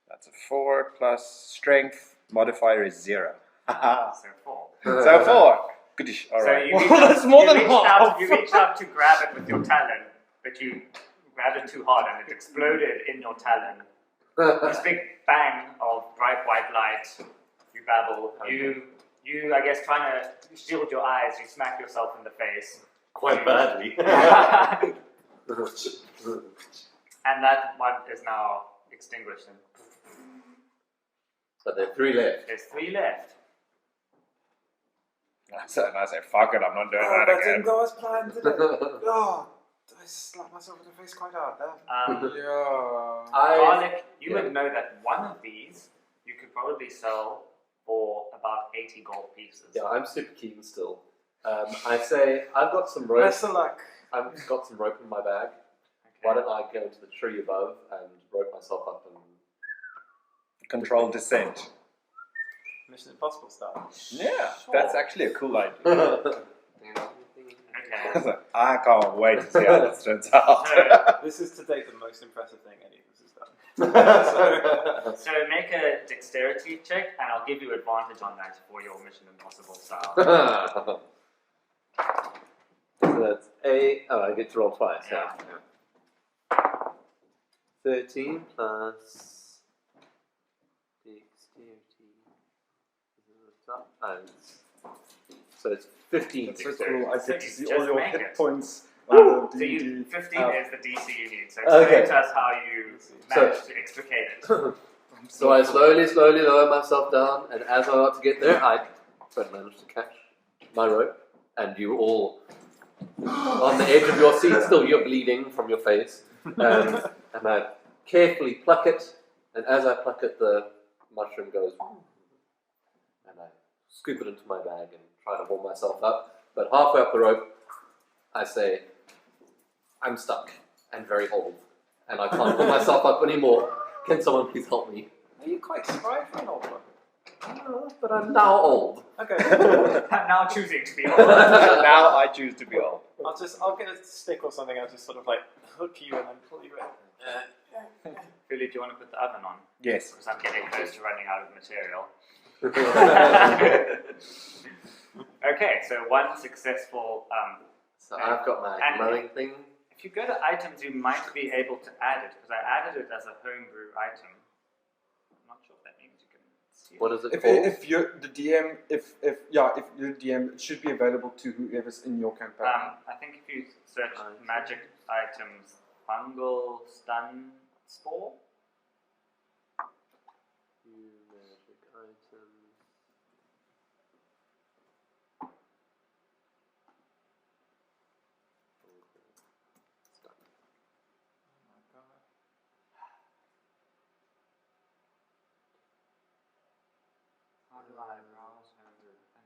That's a 4 plus strength modifier is 0. Haha. So 4. So 4. Goodish. All So right. you reach Well, out- that's more you than reached half. out- You reached out to grab it with your talon, but you grabbed it too hard and it exploded in your talon. This big bang of bright white light. You babble. You, I guess, trying to shield your eyes. You smack yourself in the face. Quite badly. And that one is now extinguished. And But there are 3 left. there's 3 left. And I say, fuck it, I'm not doing Oh, that that didn't again. go as planned, did it? Oh, I slapped myself in the face quite hard there. Yeah. Garlic, you yeah. would know that one of these you could probably sell for about 80 gold pieces. Yeah, I'm super keen still. I say, I've got some rope. Best of luck. I've got some rope in my bag. Why don't I go to the tree above and rope myself up and... Controlled descent. Mission Impossible style. Yeah, that's actually a cool idea. Okay. I can't wait to see how this turns out. This is to date the most impressive thing any of us has done. So make a dexterity check, and I'll give you advantage on that for your Mission Impossible style. So that's I get to roll twice. Yeah. 13 plus dexterity. So it's 15 That's so dexterity. cool. I get to see Just all your make hit it. points Woo! on the So you, D&D 15 app. is the DC you need. So explain Okay. to us how you managed to extricate it. So I slowly lower myself down, and as I'm about to get there, I manage to catch my rope, and you all on the edge of your seat, still you're bleeding from your face, and I carefully pluck it, and as I pluck it, the mushroom goes, and I scoop it into my bag and try to haul myself up, but halfway up the rope, I say, I'm stuck and very old, and I can't pull myself up anymore. Can someone please help me? Are you quite spry for an old one? But I'm now old. Okay. I'm now choosing to be old. Now I choose to be old. I'll get a stick or something. I'll just sort of like hook you and then pull you in. Philly, do you want to put the oven on? Yes. Because I'm getting close to running out of material. Okay, so one successful. So I've got my And- glowing thing. If you go to items, you might be able to add it because I added it as a homebrew item. I'm not sure if that means you can What is it If called? if you're the DM, if you're the DM, it should be available to whoever's in your campaign. I think if you search magic items, fungal stun spore. Magic items. How do I browse? I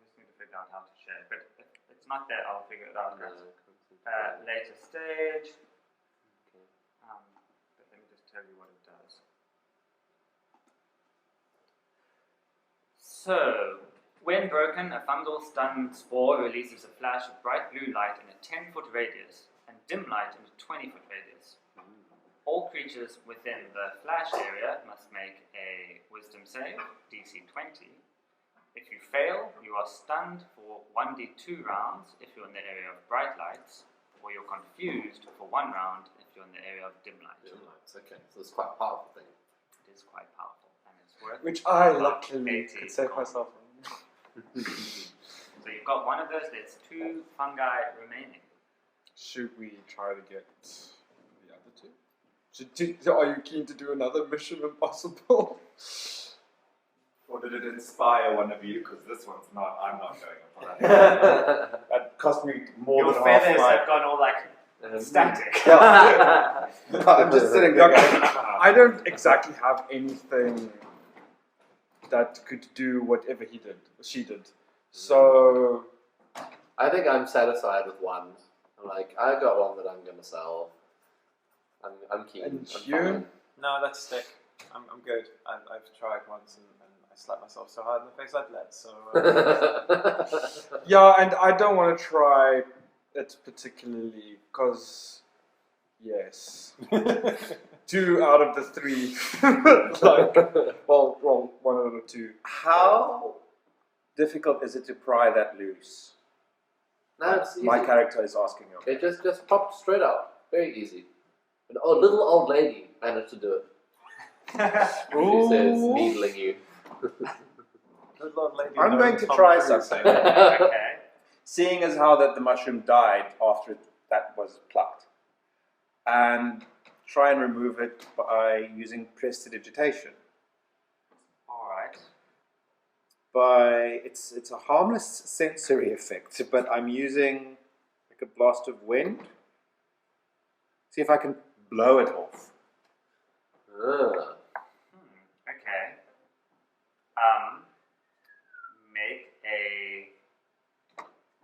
just need to figure out how to share. But if it's not there, I'll figure it out. Later stage. Okay. But let me just tell you what it does. So, when broken, a fungal stun spore releases a flash of bright blue light in a 10-foot radius and dim light in a 20-foot radius. All creatures within the flash area must make a wisdom save, DC 20. If you fail, you are stunned for 1d2 rounds if you're in the area of bright lights, or you're confused for 1 round if you're in the area of dim light. Dim lights, okay. So it's quite a powerful thing. It is quite powerful, and it's worth Which I about luckily 80 could save gold. myself on. So you've got one of those, there's 2 fungi remaining. Should we try to get the other two? Are you keen to do another Mission Impossible? Or did it inspire one of you? Because this one's not. I'm not going up on that. That cost me more Your than half feathers my. have gone all like static. I'm just sitting there. Going, I don't exactly have anything that could do whatever she did. So I think I'm satisfied with one. I'm like, I got one that I'm going to sell. I'm keen. And I'm you? fine. No, that's stick. I'm good. I've tried once and I slapped myself so hard in the face I bled. So yeah, and I don't want to try it particularly because yes, 2 out of the 3, well, 1 out of 2. how difficult is it to pry that loose? No, it's easy. My character is asking you. It just popped straight out. Very easy. An little old lady managed to do it. She says, needling you. good Lord lady. I'm no going to Tom try Cruise. something. Okay. Seeing as how that the mushroom died after that was plucked, and try and remove it by using prestidigitation. Alright. It's a harmless sensory effect, but I'm using like a blast of wind. See if I can blow it off. Ah. Okay. Make a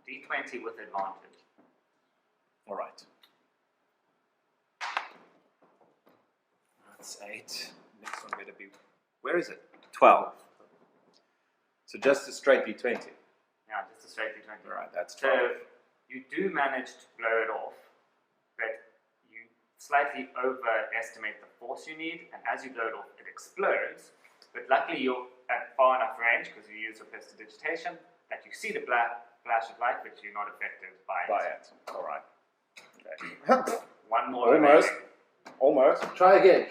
d20 with advantage. All right. That's 8. Next one better be. Where is it? 12. So just a straight d20. Yeah, just a straight d20. All right, that's So 12. you do manage to blow it off, but you slightly overestimate the force you need, and as you blow it off, it explodes. But luckily, you're at far enough range because you use your prestidigitation that you see the flash of light, but you're not affected by it. All right. Okay. One more. Almost. remaining. Almost. Try again.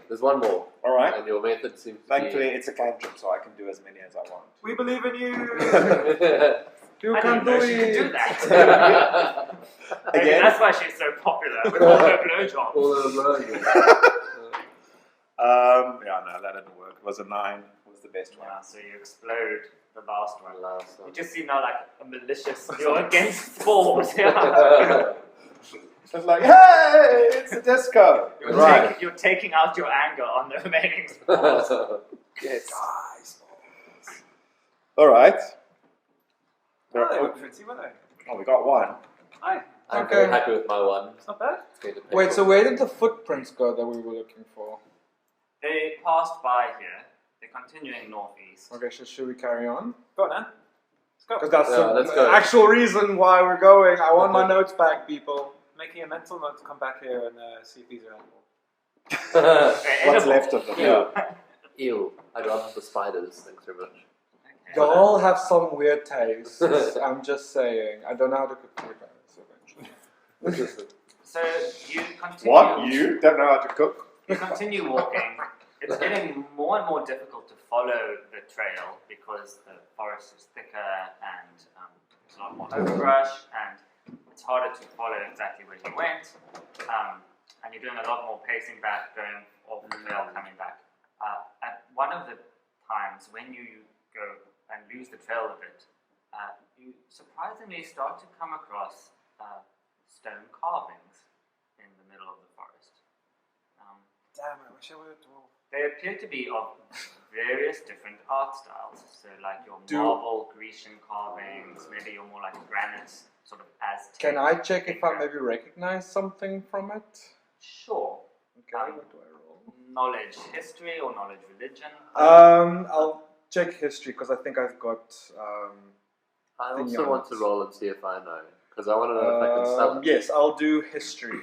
There's one more. All right. And your method seems to Thankfully, it's a cantrip, so I can do as many as I want. We believe in you. be... You I can didn't know do she could do it. that. Maybe Again? that's why she's so popular with all her blowjobs. Yeah, no, that didn't work. It was a 9. Was the best one. Yeah, so you explode the last one. Last one. You just seem now like a malicious. You're against spores. Yeah. It's like, hey, it's a disco. You're taking out your anger on the remaining spores. Yes. All right. Oh, they were pretty, weren't they? Oh, we got one. Hi. I'm Okay. very happy with my one. It's not bad. It's going to pay Wait, for so it. where did the footprints go that we were looking for? They passed by here. They're continuing northeast. Okay, so should we carry on? Go on, then. Let's go. Because that's Yeah, let's the go. actual reason why we're going. I want my notes back, people. Making a mental note to come back here and see if these are edible. They're What's edible. left of them? Yeah. Ew. I'd rather have the spiders. Thanks very much. Okay. Y'all have some weird tastes. I'm just saying. I don't know how to cook potatoes eventually. So you continue. What? You don't know how to cook? You continue walking. It's getting more and more difficult to follow the trail because the forest is thicker and there's a lot more overbrush, and it's harder to follow exactly where he went. And you're doing a lot more pacing back, going off the trail, coming back. At one of the times when you go and lose the trail a bit, you surprisingly start to come across stone carvings in the middle of the forest. Damn, I wish I would have dwarf. They appear to be of various different art styles. So like your marble Grecian carvings, maybe your more like granite, sort of Aztec. Can I check if I maybe recognize something from it? Sure. Okay, what do I roll? Knowledge history or knowledge religion? I'll check history because I think I've got. I thingy also on want it. to roll and see if I know, because I want to know if I can sell it. Yes, I'll do history.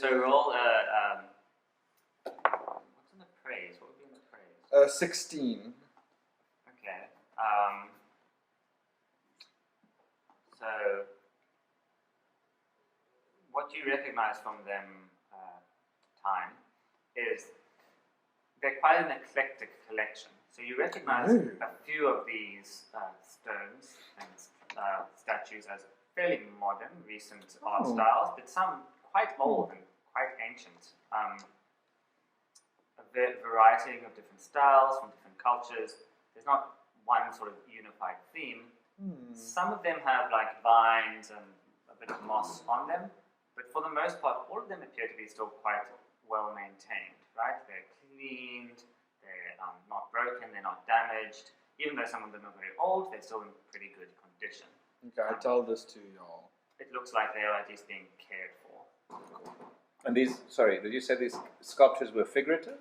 So roll what's in the praise? What would be in the praise? 16. Okay. So what you recognize from them time is they're quite an eclectic collection. So you recognize a few of these stones and statues as fairly modern, recent art styles, but some quite old and quite ancient. A variety of different styles from different cultures. There's not one sort of unified theme. Some of them have like vines and a bit of moss on them, but for the most part, all of them appear to be still quite well maintained, right? They're cleaned, they're not broken, they're not damaged. Even though some of them are very old, they're still in pretty good condition. Okay, I tell this to y'all. It looks like they are at least being cared for. And these, sorry, did you say these sculptures were figurative?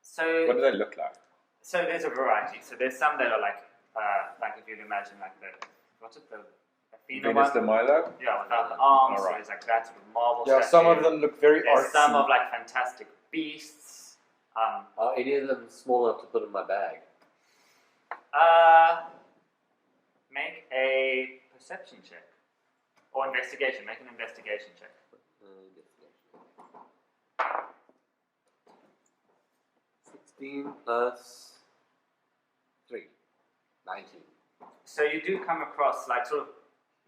So What do they look like? So there's a variety. So there's some that are like if you'd imagine like what's it, the Athena Venus de one? Milo? Yeah, without the arms. All right. So there's like that sort of marble Yeah, statue. some of them look very There's artsy. some of like fantastic beasts. Are any of them small enough to put in my bag? Make a perception check. Or investigation. Make an investigation check. 16 plus 3. 19. So you do come across like sort of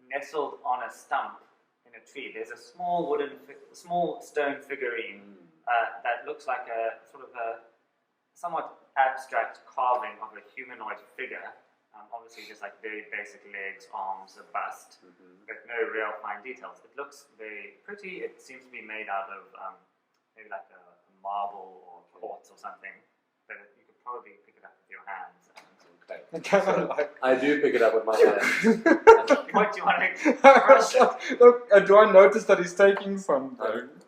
nestled on a stump in a tree. There's a small stone figurine that looks like a sort of a somewhat abstract carving of a humanoid figure. Obviously, just like very basic legs, arms, a bust, but no real fine details. It looks very pretty. It seems to be made out of maybe like a marble or quartz or something. But you could probably pick it up with your hands. Okay. I do pick it up with my hands. What do you want to crush it? Look, do I notice that he's taking something?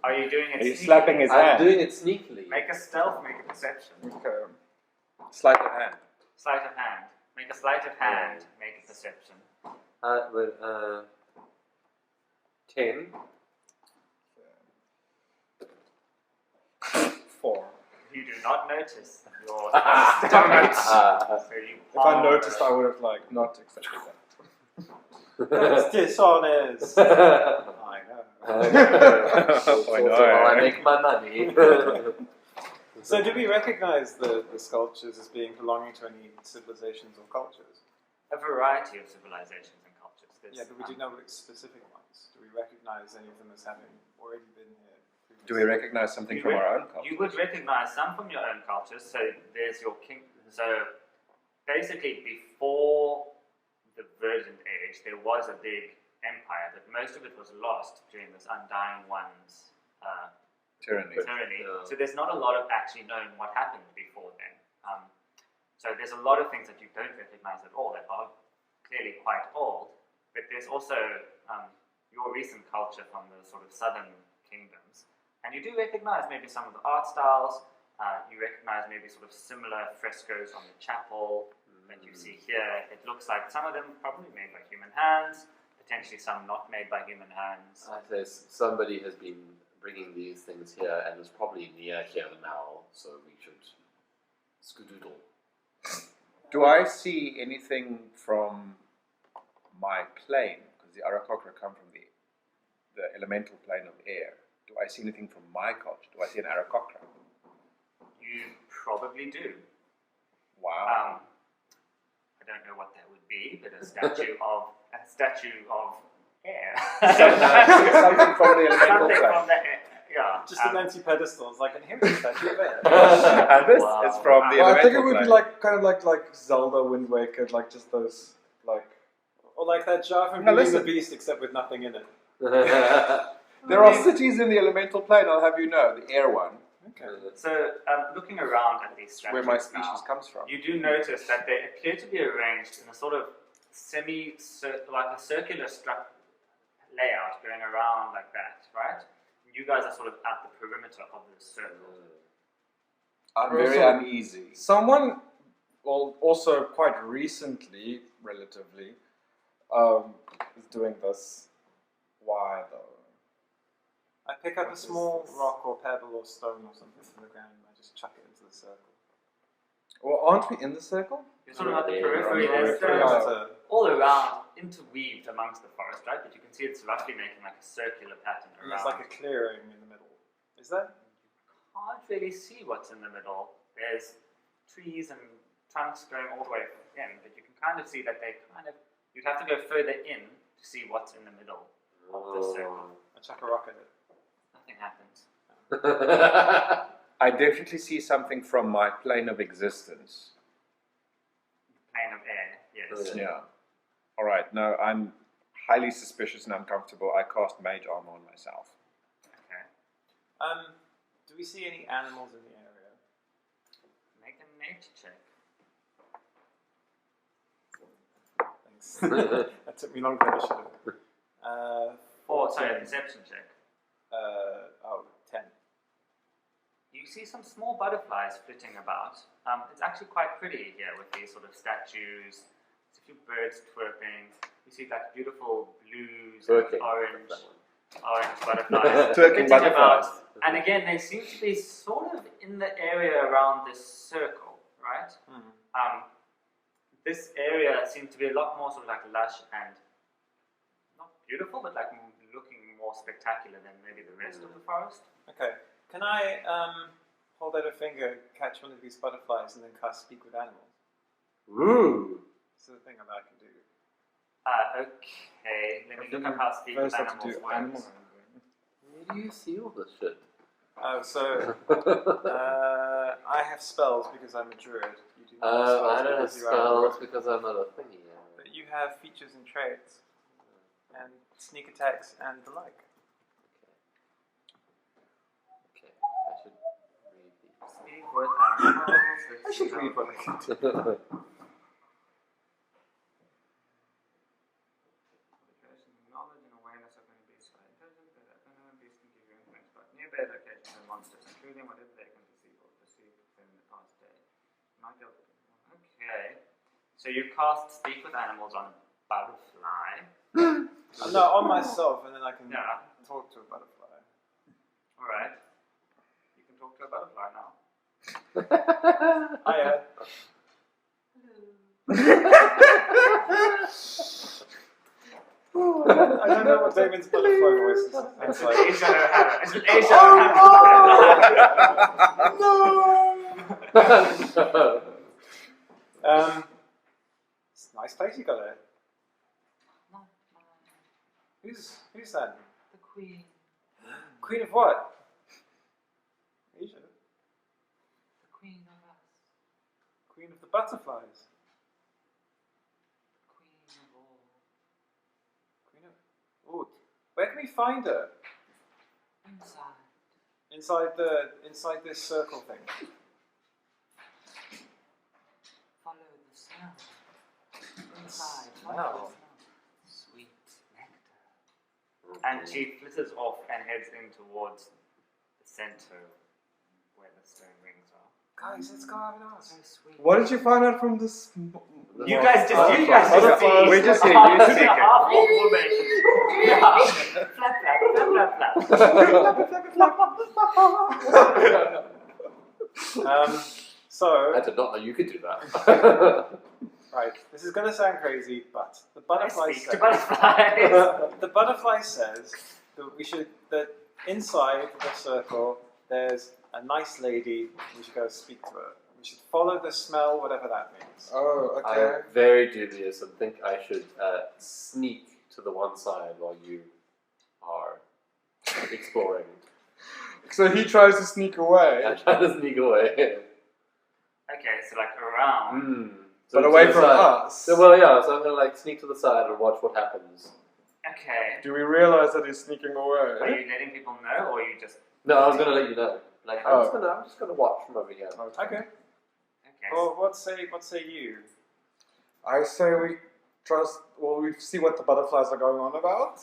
Are you doing it? He's sneakily? slapping his I'm hand. doing it sneakily. Make a stealth. Make a perception. Okay. Sleight of hand. Sleight of hand. Make a sleight of hand. Make a perception. 10. 4. You do not notice your stomach. So you If I noticed, I would have like not accepted that. That's dishonest. I know. I know. While I make my money. So do we recognize the sculptures as being belonging to any civilizations or cultures? A variety of civilizations and cultures. There's, Yeah, but we do know which specific ones. Do we recognize any of them as having already been here previously? Do we recognize something from our own culture? You would recognize some from your own cultures. So there's your king. So basically, before the Virgin Age, there was a big empire, but most of it was lost during this Undying One's Tyranny. Yeah. So there's not a lot of actually knowing what happened before then. So there's a lot of things that you don't recognize at all that are clearly quite old, but there's also your recent culture from the sort of southern kingdoms. And you do recognize maybe some of the art styles. You recognize maybe sort of similar frescoes on the chapel that you see here. It looks like some of them probably made by human hands, potentially some not made by human hands. I say somebody has been bringing these things here and is probably near here now, so we should skedoodle. Do I see anything from my plane? Because the Arakokra come from the elemental plane of air. Do I see anything from my culture? Do I see an Aarakocra? You probably do. Wow. I don't know what that would be, but a statue of air. Something from the elemental Something plane. from the air. Yeah. Just an empty pedestal. It's like, and here's a statue of it. And this Wow. is from the Well, I elemental think it would plane. be like kind of like Zelda, Wind Waker, like just those like. Or like that jar from No, Beauty and the listen. Beast, except with nothing in it. There are cities in the elemental plane, I'll have you know, the air one, Okay. So, looking around at these statues where my species now, comes from. you do notice that they appear to be arranged in a sort of like a circular layout going around like that, right? You guys are sort of at the perimeter of this circle. I'm very Also- uneasy. Someone, well, also quite recently, relatively, is doing this. Why though? I pick up a small rock or pebble or stone or something from the ground and I just chuck it into the circle. Well, aren't we in the circle? You're sort of at the Yeah, periphery. There's Yeah. stones all around, interweaved amongst the forest, right? But you can see it's roughly making like a circular pattern And around. there's like a clearing in the middle. Is there? Can't really see what's in the middle. There's trees and trunks going all the way in, but you can kind of see that they you'd have to go further in to see what's in the middle of the circle. I chuck a rock at it. Nothing happens. I definitely see something from my plane of existence. Plane of air, yes. Yeah. Alright, no, I'm highly suspicious and uncomfortable. I cast Mage Armor on myself. Okay. Do we see any animals in the area? Make a nature check. Thanks. That took me longer than it should have. Sorry, a perception check. 10. You see some small butterflies flitting about. It's actually quite pretty here with these sort of statues. There's a few birds twerping. You see like beautiful blues Twerking. and orange butterflies. Twerking flitting butterflies. about. And again, they seem to be sort of in the area around this circle, right? This area seems to be a lot more sort of like lush and not beautiful, but like looking more spectacular than maybe the rest of the forest. Okay. Can I hold out a finger, catch one of these butterflies, and then cast Speak with Animals? Ooh. It's the thing that I can do. Okay, let me look up how Speak with First have to Animals do works. animal Where do you see all this shit? Oh, so I have spells because I'm a druid. You do not have spells I don't have because you are a spells dwarf. because I'm not a thingy. But you have features and traits, and sneak attacks and the like. Okay, I should read these. Speak with Animals. I should read what I can do. Knowledge and awareness of any beast are intelligent, but unknown beasts can give you information about nearby locations and monsters, including whatever they can perceive or perceive within the past day. You might be able to. Okay. So you cast Speak with Animals on a butterfly. No, on myself, and then I can Yeah. talk to a butterfly. Alright. You can talk to a butterfly now. Hiya. I don't know what Damon's butterfly voice is. It's like, Asia O'Hara. It's an Asia O'Hara. it's a nice place you got there. Who's that? The Queen. Queen of what? Asia. The Queen of us. Queen of the butterflies. Queen of all. Queen of. Ooh, where can we find her? Inside. Inside this circle thing. Follow the smell. Inside. Smell. Follow the smell. Sweet nectar. And she flitters off and heads in towards the center where the stone rings are. Guys, let's go have an ask. So sweet. What did you find out from this? You guys just see. We just hear you speaking. Half of woman. Yeah. Flap, flap, flap, flap, flap. So, I did not know you could do that. right, this is going to sound crazy, but the I butterfly speak to says, butterflies. the butterfly says that inside the circle, there's a nice lady. We should go speak to her. We should follow the smell, whatever that means. Oh, okay. I'm very dubious and think I should sneak to the one side while you are exploring. So he tries to sneak away. I try to sneak away. Okay, so like around. So But to away the from side. us. So, well, yeah, so I'm going to like sneak to the side and watch what happens. Okay. Do we realize that he's sneaking Are away? you letting people know, or are you just... No, I was going to let you know. Like, Oh. I'm just going to watch from over here. Okay. Okay. Well, what say you? I say we trust. Well, we see what the butterflies are going on about.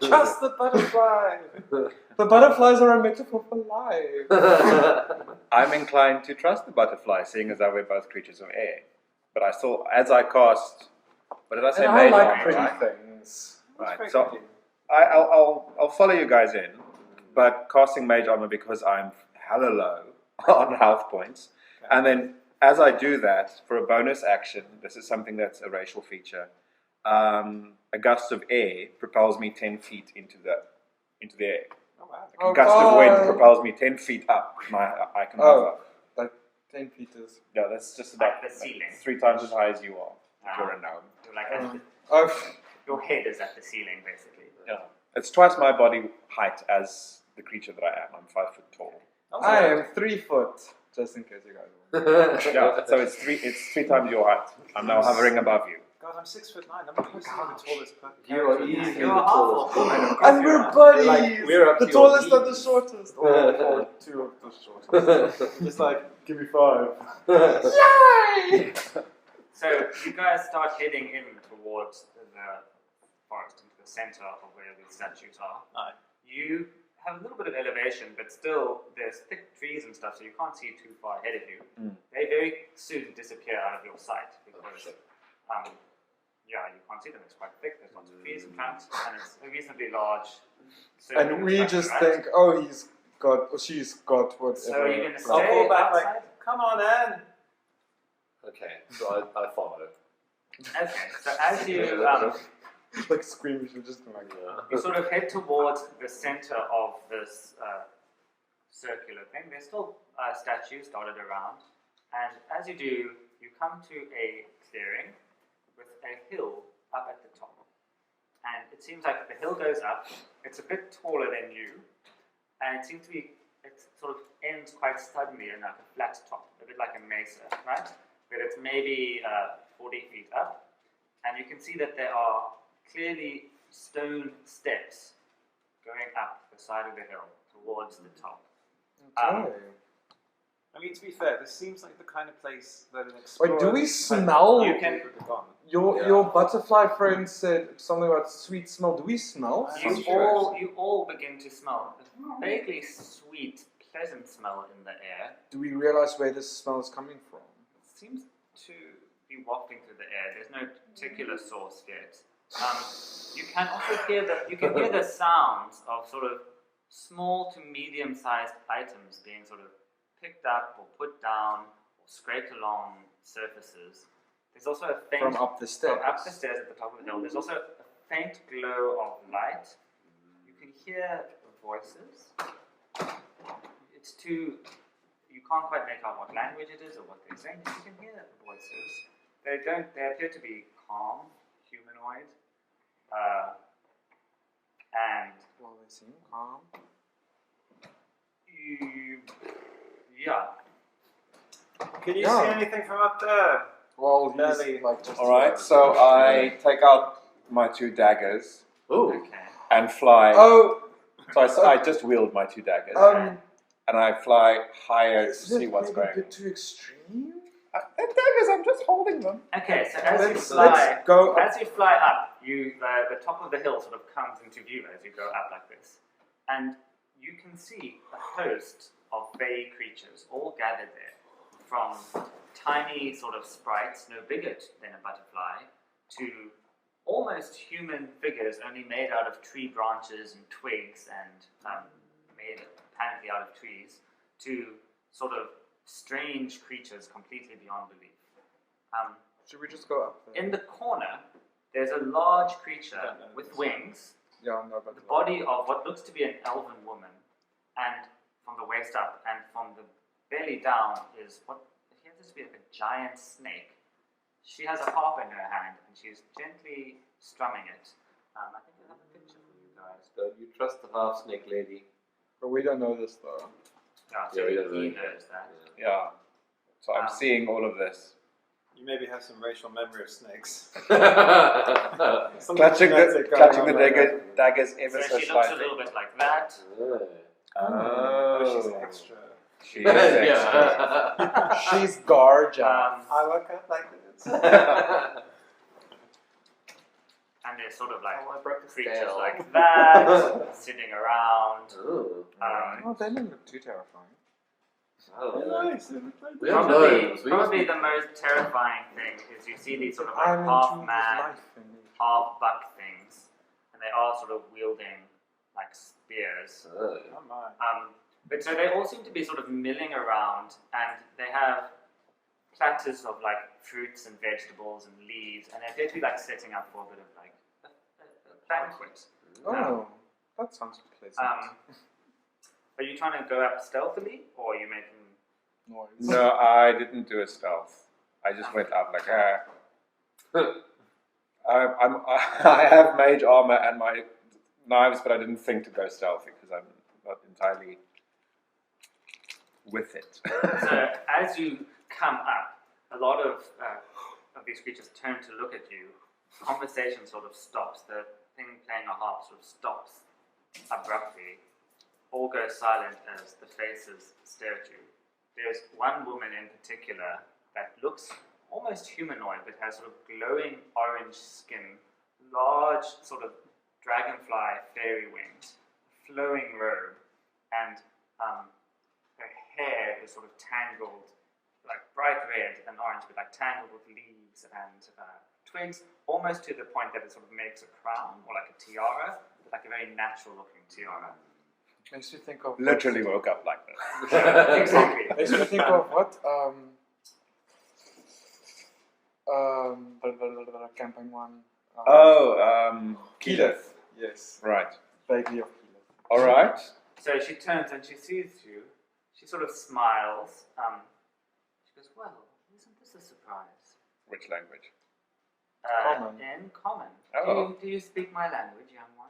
Trust the butterfly. The butterflies are a metaphor for life. I'm inclined to trust the butterfly, seeing as we're both creatures of air. But I still, as I cast, what did I say? And I Mage like armor, pretty right? things. Right. That's So very good. I'll follow you guys in, but casting mage armor because I'm hella low on health points, and then as I do that for a bonus action, this is something that's a racial feature. A gust of air propels me 10 feet into the air. Oh, wow. Oh, A gust of wind God. propels me 10 feet up. I can Oh. hover. Like 10 feet is. Yeah, that's just about Like the ceiling. 3 times as high as you are. If you're a gnome. You're like at the, Oh, your head is at the ceiling, basically. Yeah. It's twice my body height as the creature that I am. I'm 5 foot tall. I am 3 foot. Just in case you guys want. Yeah, so it's three times your height. I'm now hovering above you. God, I'm 6'9". I'm not used to being the tallest person. You are easily You're the half tallest. orc. And we're buddies! Like, we're up the to your tallest and the knees. shortest. Or 2 of the shortest. Just like, give me 5. Yay! So you guys start heading in towards the forest, into the center of where the statues are. Aye. You have a little bit of elevation, but still there's thick trees and stuff, so you can't see too far ahead of you. They very soon disappear out of your sight because, yeah, you can't see them. It's quite thick. There's lots of trees and trunks, and it's a reasonably large. And we structure, just right? think, oh, he's got, or she's got whatever. So you're going to I'll stay call back outside? like, come on, Anne. Okay, so I follow. Okay, so as you like scream, we just like. you sort of head towards the center of this circular thing. There's still statues dotted around, and as you do, you come to a clearing with a hill up at the top. And it seems like the hill goes up, it's a bit taller than you, and it seems to be, it sort of ends quite suddenly in like a flat top, a bit like a mesa, right? But it's maybe 40 feet up, and you can see that there are clearly stone steps going up the side of the hill towards the top. Okay. I mean, to be fair, this seems like the kind of place that an Wait, explorer... do we smell? You can... Gone. Your butterfly friend said something about sweet smell. Do we smell? You all begin to smell a vaguely sweet, pleasant smell in the air. Do we realize where this smell is coming from? It seems to be wafting through the air. There's no particular source yet. You can also hear the sounds of sort of small to medium-sized items being sort of picked up or put down or scraped along surfaces. There's also a faint From up the stairs. From up the stairs at the top of the hill. There's also a faint glow of light. You can hear voices. It's too. You can't quite make out what language it is or what they're saying. You can hear the voices. They appear to be calm, humanoid, and Well, they seem calm. yeah. Can you Yeah. see anything from up there? Well, he's Barely. like just. Alright, so I take out my 2 daggers Ooh. Okay. and fly. Oh, So I just wield my 2 daggers and I fly higher to isn't see it what's maybe going a on. bit too extreme? They're daggers, I'm just holding them. Okay. So as you Let's fly, go up. as you fly up, the top of the hill sort of comes into view as you go up like this, and you can see a host of bay creatures all gathered there, from tiny sort of sprites, no bigger than a butterfly, to almost human figures, only made out of tree branches and twigs and made apparently out of trees, to sort of strange creatures completely beyond belief. Should we just go up there? In the corner, there's a large creature with wings, Yeah, no, but the body of what looks to be an elven woman, and from the waist up and from the belly down is what appears to be like a giant snake. She has a harp in her hand and she's gently strumming it. I think I have a picture for you guys. So you trust the half snake lady? But we don't know this though. Yeah, so Yeah, we he don't really knows that. Yeah. So I'm seeing all of this. You maybe have some racial memory of snakes. Something Clutching genetic going the on there. daggers ever So so she looks a slightly. little bit like that. Oh, she's Oh. extra. She is extra. Yeah. She's gorgeous. I work out like this. And they're sort of like Oh, I broke a creatures scale. like that, sitting around. Ooh. Oh, they didn't look too terrifying. I don't They're know. nice. We have Probably, gnomes. We probably used the most terrifying thing is you see these sort of like I'm half into man, life in nature. half buck things, and they are sort of wielding like spears. to- Oh my. But so they all seem to be sort of milling around, and they have platters of like fruits and vegetables and leaves, and they appear to be like setting up for a bit of like a banquet. Oh, that sounds pleasant. Are you trying to go up stealthily, or are you making? Noise. No, I didn't do a stealth. I just went up like, I have mage armor and my knives, but I didn't think to go stealthy because I'm not entirely with it. So as you come up, a lot of these creatures turn to look at you. Conversation sort of stops. The thing playing a harp sort of stops abruptly. All go silent as the faces stare at you. There's one woman in particular that looks almost humanoid, but has sort of glowing orange skin, large sort of dragonfly fairy wings, flowing robe, and her hair is sort of tangled, like bright red and orange, but like tangled with leaves and twigs, almost to the point that it sort of makes a crown or like a tiara, but like a very natural looking tiara. Makes you think of Literally woke up like this. Exactly. Makes me think of what? Camping one. Keyleth. Yes. Right. Vaguely of Keyleth. All right. So she turns and she sees you. She sort of smiles. She goes, "Well, isn't this a surprise?" Which language? Common. In common. Oh. Do you speak my language, young one?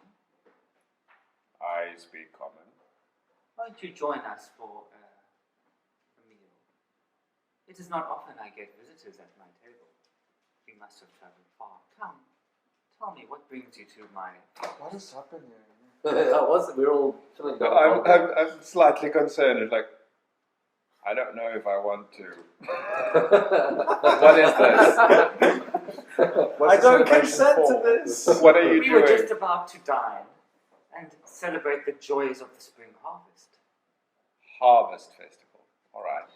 I speak common. Why don't you join us for a meal? It is not often I get visitors at my table. You must have traveled far. Come, tell me what brings you to my... What is happening? That was we're all chilling So down. I'm slightly concerned. It's like, I don't know if I want to. What is this? I don't consent to this. What are you We doing? were just about to dine and celebrate the joys of the spring harvest. Harvest festival. All right.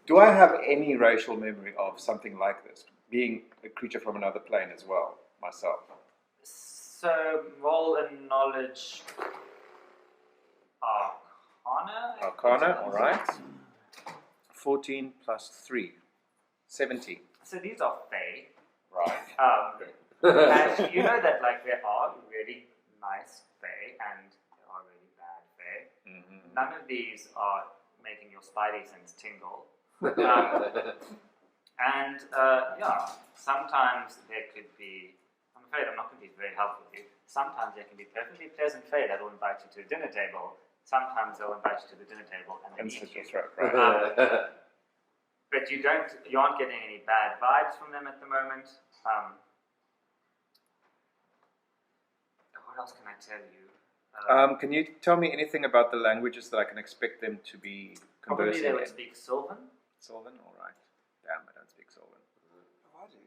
Do I have any racial memory of something like this? Being a creature from another plane as well, myself. So, roll a knowledge arcana. Arcana, all right. 14 plus 3. 17. So these are fae. Right. And you know that like there are really nice fae and there are really bad fae. Mm-hmm. None of these are making your spidey sense tingle. And yeah, sometimes there could be, I'm afraid I'm not going to be very helpful with you. Sometimes there can be perfectly pleasant fae that will invite you to a dinner table. Sometimes they'll invite you to the dinner table and then And eat slit your you. throat, right. But you aren't getting any bad vibes from them at the moment. What else can I tell you? Can you tell me anything about the languages that I can expect them to be Probably conversing they would in? speak Sylvan. Sylvan? All right. Damn, I don't speak Sylvan. I do.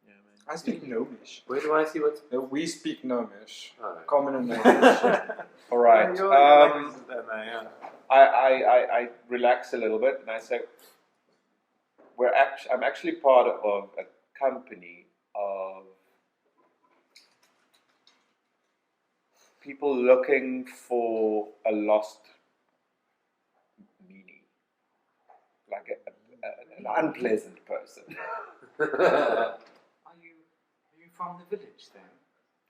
Yeah, man. I speak Gnomish. Where do I see what's? No, we speak Gnomish. Oh. Common and Gnomish. All right. Yeah. I relax a little bit and I say, I'm actually part of a company of people looking for a lost meaning, like an unpleasant person. Are you from the village then?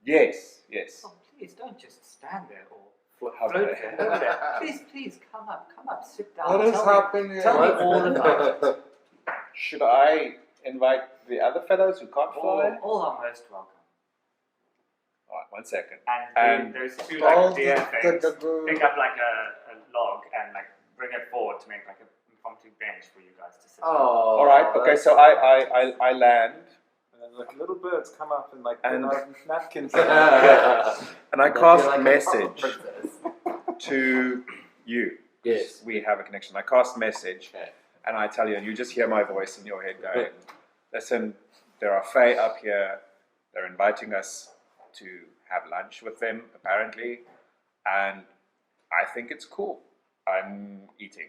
Yes, yes. Oh, please don't just stand there or float Hover. there. Over there. Please, come up, sit down. What is Tell me- happening? Tell me all about it. Should I invite the other fellows who can't fly? All are most welcome. All right, 1 second. And those two All like deer the- things the- pick up like a log and like bring it forward to make like an impromptu bench for you guys to sit on. Oh. All right. Okay. So I land And then like little birds come up and like And- put out napkins. and I That'd be cast like a a message princess. to you. Yes. We have a connection. I cast message. Okay. And I tell you, and you just hear my voice in your head going, listen, there are Fae up here. They're inviting us to have lunch with them, apparently. And I think it's cool. I'm eating.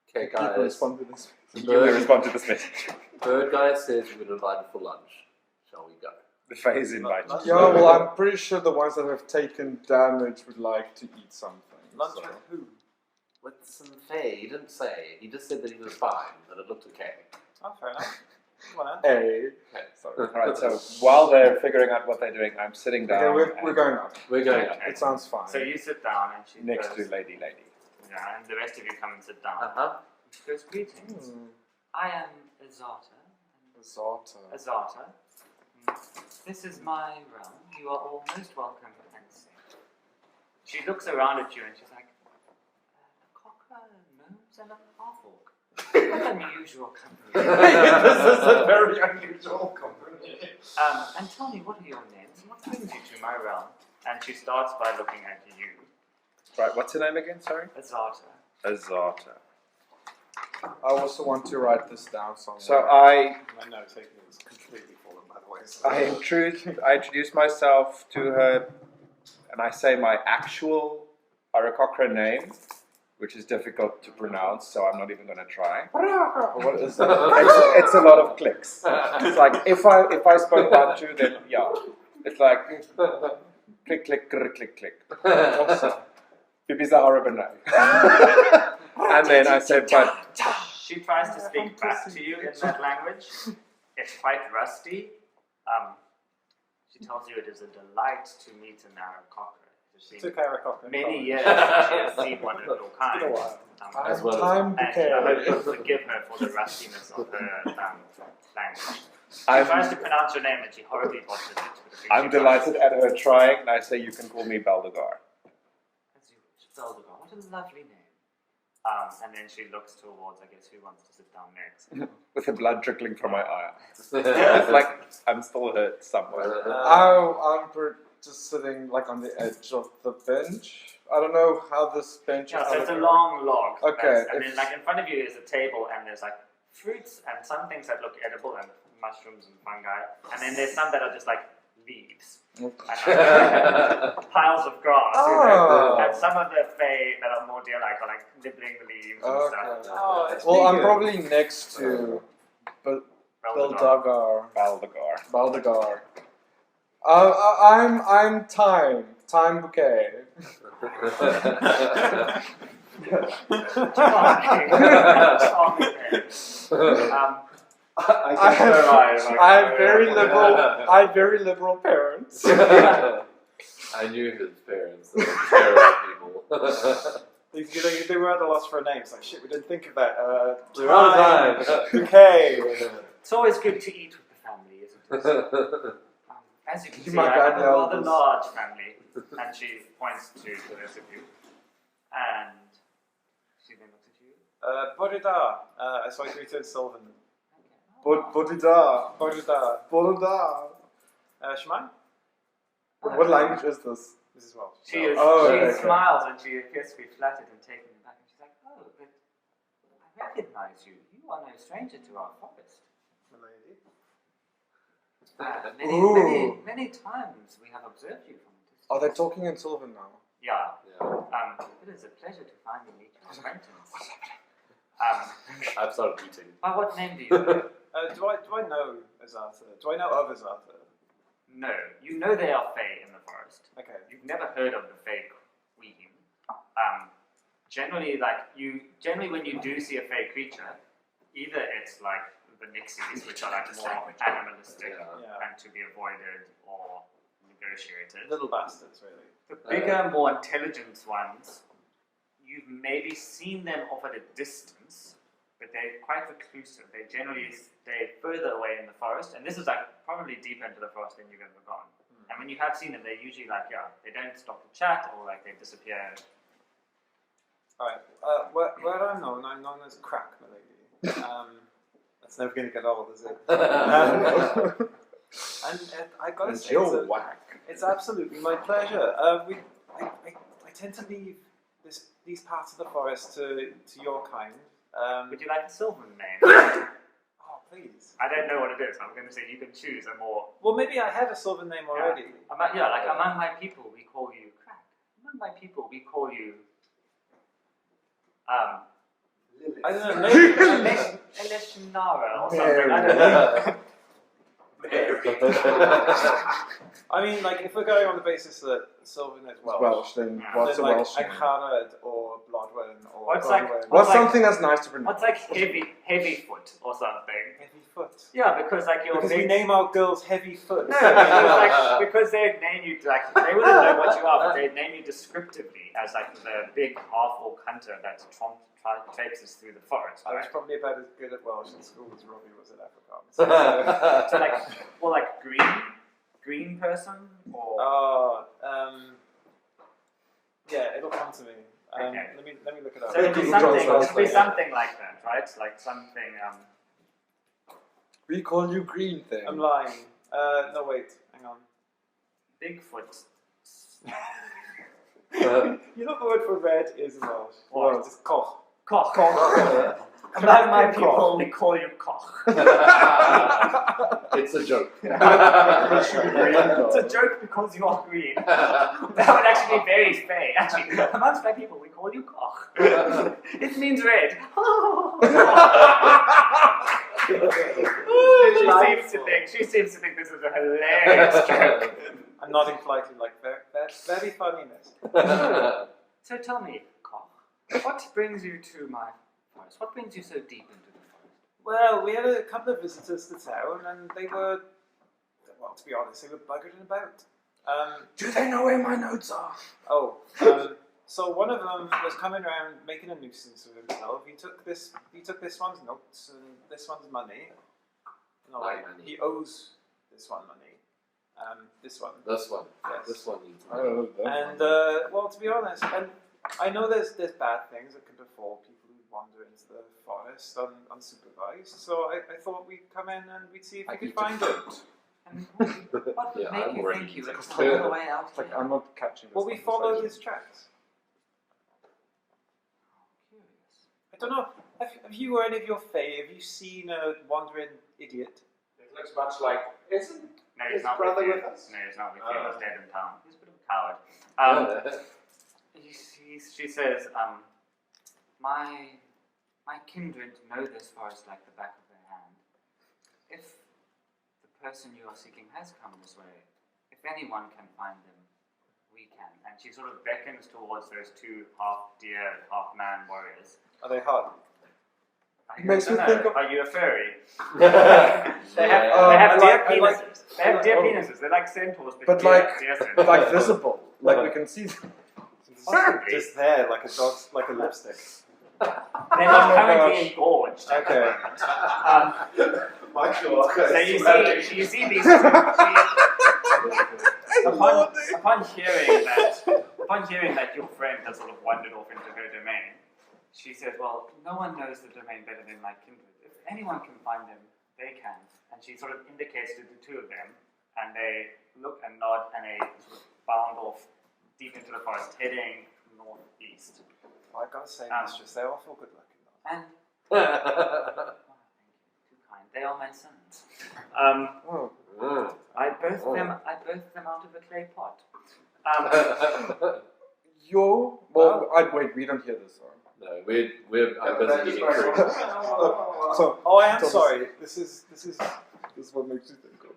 Okay, People guys. respond to this. You may respond to this message. Bird guy says we've been invited for lunch. Shall we go? The Fae is inviting. Yeah, well, I'm pretty sure the ones that have taken damage would like to eat something. Lunch so. with who? With some Fae. He didn't say. He just said that he was fine, that it looked okay. Oh, fair enough. Come on, Hey. Okay. Sorry. All right, so while they're figuring out what they're doing, I'm sitting down Okay, we're and going up. We're going up. It sounds fine. So you sit down and she next goes, to Lady. yeah, and the rest of you come and sit down. Uh-huh. She goes, greetings. Hmm. I am Azata. Zata. Azata. This is my realm. You are all most welcome and safe. She looks around at you and she's like, a cocker, gnomes, and a half-orc. What unusual company. This is a very unusual company. And tell me, what are your names and what brings you to my realm? And she starts by looking at you, Right, what's her name again? Sorry? Azata. Azata. I also want to write this down somewhere. So I My note taking is completely fallen by the way. So. I introduce myself to her and I say my actual Arakokra name, which is difficult to pronounce, so I'm not even going to try. What is that? It's a lot of clicks. It's like if I spoke about you, then yeah, it's like click click click click click. Awesome. Bibi's a horrible name. And then I said, but She tries to speak back to you in that language. It's quite rusty. She tells you it is a delight to meet an Aarakocra. Took Eric off. Many years she has seen one of your kind. It's been a while. As well as- Time And I hope you'll bouquet. forgive her for the rustiness of her language. She I'm- tries to pronounce your name and she horribly botches it. I'm delighted at her trying, and I say you can call me Baldagar. Zeldagar, what a lovely name. And then she looks towards, I guess, who wants to sit down next. With the blood trickling from my eye. It's like I'm still hurt somewhere. I'm just sitting like on the edge of the bench. I don't know how this bench Yeah, is. so it's a long log. Okay, And then, if- like, in front of you is a table, and there's, like, fruits and some things that look edible, and mushrooms and fungi. And then there's some that are just, like, leaves. And, like, piles of grass. You know? Oh. And some of the fae that are more deer-like are, like, nibbling the leaves and Okay. stuff. Oh, it's Well, I'm vegan. probably next to Beldagar. Baldagar. Baldagar. Baldagar. I'm Time bouquet. Charming. I have very liberal parents. I knew his parents. They were terrible people. They were at a loss for a name. It's like, shit, we didn't think of that. We're out of time. Okay. It's always good to eat with the family, isn't it? As you can You see, might I have add a rather elbows. large family. And she points to the rest of you. And she then looks at you. Bodida. So I greeted Sylvan. Bodida. Bodida. Bodida. Shemai? What language is this? This is Welsh. She okay. smiles and she appears to be flattered and taken aback. And she's like, oh, but I recognize you. You are no stranger to our forest. Milady. Many times we have observed you from a distance. Are they talking in Sylvan now? Yeah. Yeah. It is a pleasure to finally meet your acquaintance. I've started eating. By what name do you know? Do I know Azata? Do I know of Azata? No. You know they are Fae in the forest. Okay. You've never heard of the Fae Queen. Generally when you do see a Fae creature, either it's like the Nixies, which are like more animalistic Yeah. and to be avoided, or negotiated. Little bastards, really. The bigger, more intelligent ones, you've maybe seen them off at a distance, but they're quite reclusive. They generally stay further away in the forest, and this is like probably deeper into the forest than you've ever gone. And when you have seen them, they're usually like, they don't stop to chat, or like they disappear. Alright, where I'm known as Crack, my lady. That's never going to get old, is it? And I gotta say, it's absolutely my pleasure. I tend to leave these parts of the forest to your kind. Would you like a Sylvan name? Oh, please. I don't know what it is. I'm going to say you can choose a more... Well, maybe I have a Sylvan name already. Among my people, we call you Crack. Among my people, we call you... I don't know, maybe... Eleshinara or something. I don't know. I mean, like, if we're going on the basis that Sylvan is Welsh, then what's a like Welsh name? Angharad or Blodwen or What's like- Bronwen. What's something that's nice to pronounce? What's like heavy foot or something? Heavy Foot. Yeah, because like your Because we name our girls Heavy Foot. No, because they name you like they wouldn't know what you are, but they name you descriptively as like the big half-orc hunter that traipses through the forest. I was Right? probably about as good at Welsh in school as Robbie was at Afrikaans. So like green person or yeah, it'll come to me. Okay. Let me look it up. so it'll be something like that, right? Like something. We call you Green Thing. I'm lying. No, wait. Hang on. Bigfoot. You know the word for red is in Welsh. What? It's just koch. Koch. Among my people, they call you Koch. It's a joke. It's a joke because you are green. That would actually be very fair. Actually, amongst my people, we call you Koch. It means red. She seems to think this is a hilarious joke. I'm nodding politely, like very funny, miss. So tell me, Koch, what brings you to my forest? What brings you so deep into the forest? Well, we had a couple of visitors to town, and they were, well, to be honest, they were buggered about. Do they know where my notes are? So one of them was coming around making a nuisance of himself. He took this one's notes and this one's money. No, My like, money. he owes this one money. This one. This one. Yes. This one needs I don't know. And well, to be honest, and I know there's bad things that can befall people who wander into the forest unsupervised. So I thought we'd come in and we'd see if we could find it. And what would Yeah, make I'm you worried. think you would It's come all the way out It's like here? I'm not catching this. Well, we followed conversation. his tracks. Curious. I don't know. Have you or any of your fae? Have you seen a wandering idiot? It looks much like, isn't No, his he's not brother with you. with us? No, he's not with you. He's dead in town. He's a bit of a coward. She says, my kindred know this forest like the back of their hand. If the person you are seeking has come this way, if anyone can find them, we can. And she sort of beckons towards those two half-deer, half-man warriors. Are they hard? I Makes don't me know. think of- Are you a furry? Yeah. They have I deer like- I like- penises. They have deer penises. They're like centaurs, But deer, like- deer centaurs. like visible, like we can see. Possibly. Just there, like a dog's, like a lipstick. They're Oh not my currently gosh. engorged. Okay. Michael. So you see these. Upon hearing that your friend has sort of wandered off into her domain, she says, "Well, no one knows the domain better than my kindred. If anyone can find them, they can." And she sort of indicates to the two of them, and they look and nod, and they sort of bound off deep into the forest, heading northeast. Well, I gotta say, mistress, they're awful good looking. And oh, thank you, too kind. They are my sons. I birthed them out of a clay pot. Wait, we don't hear this song. No, I'm busy eating fruit. So, Oh, I am Thomas. sorry. This is. this is what makes you think of.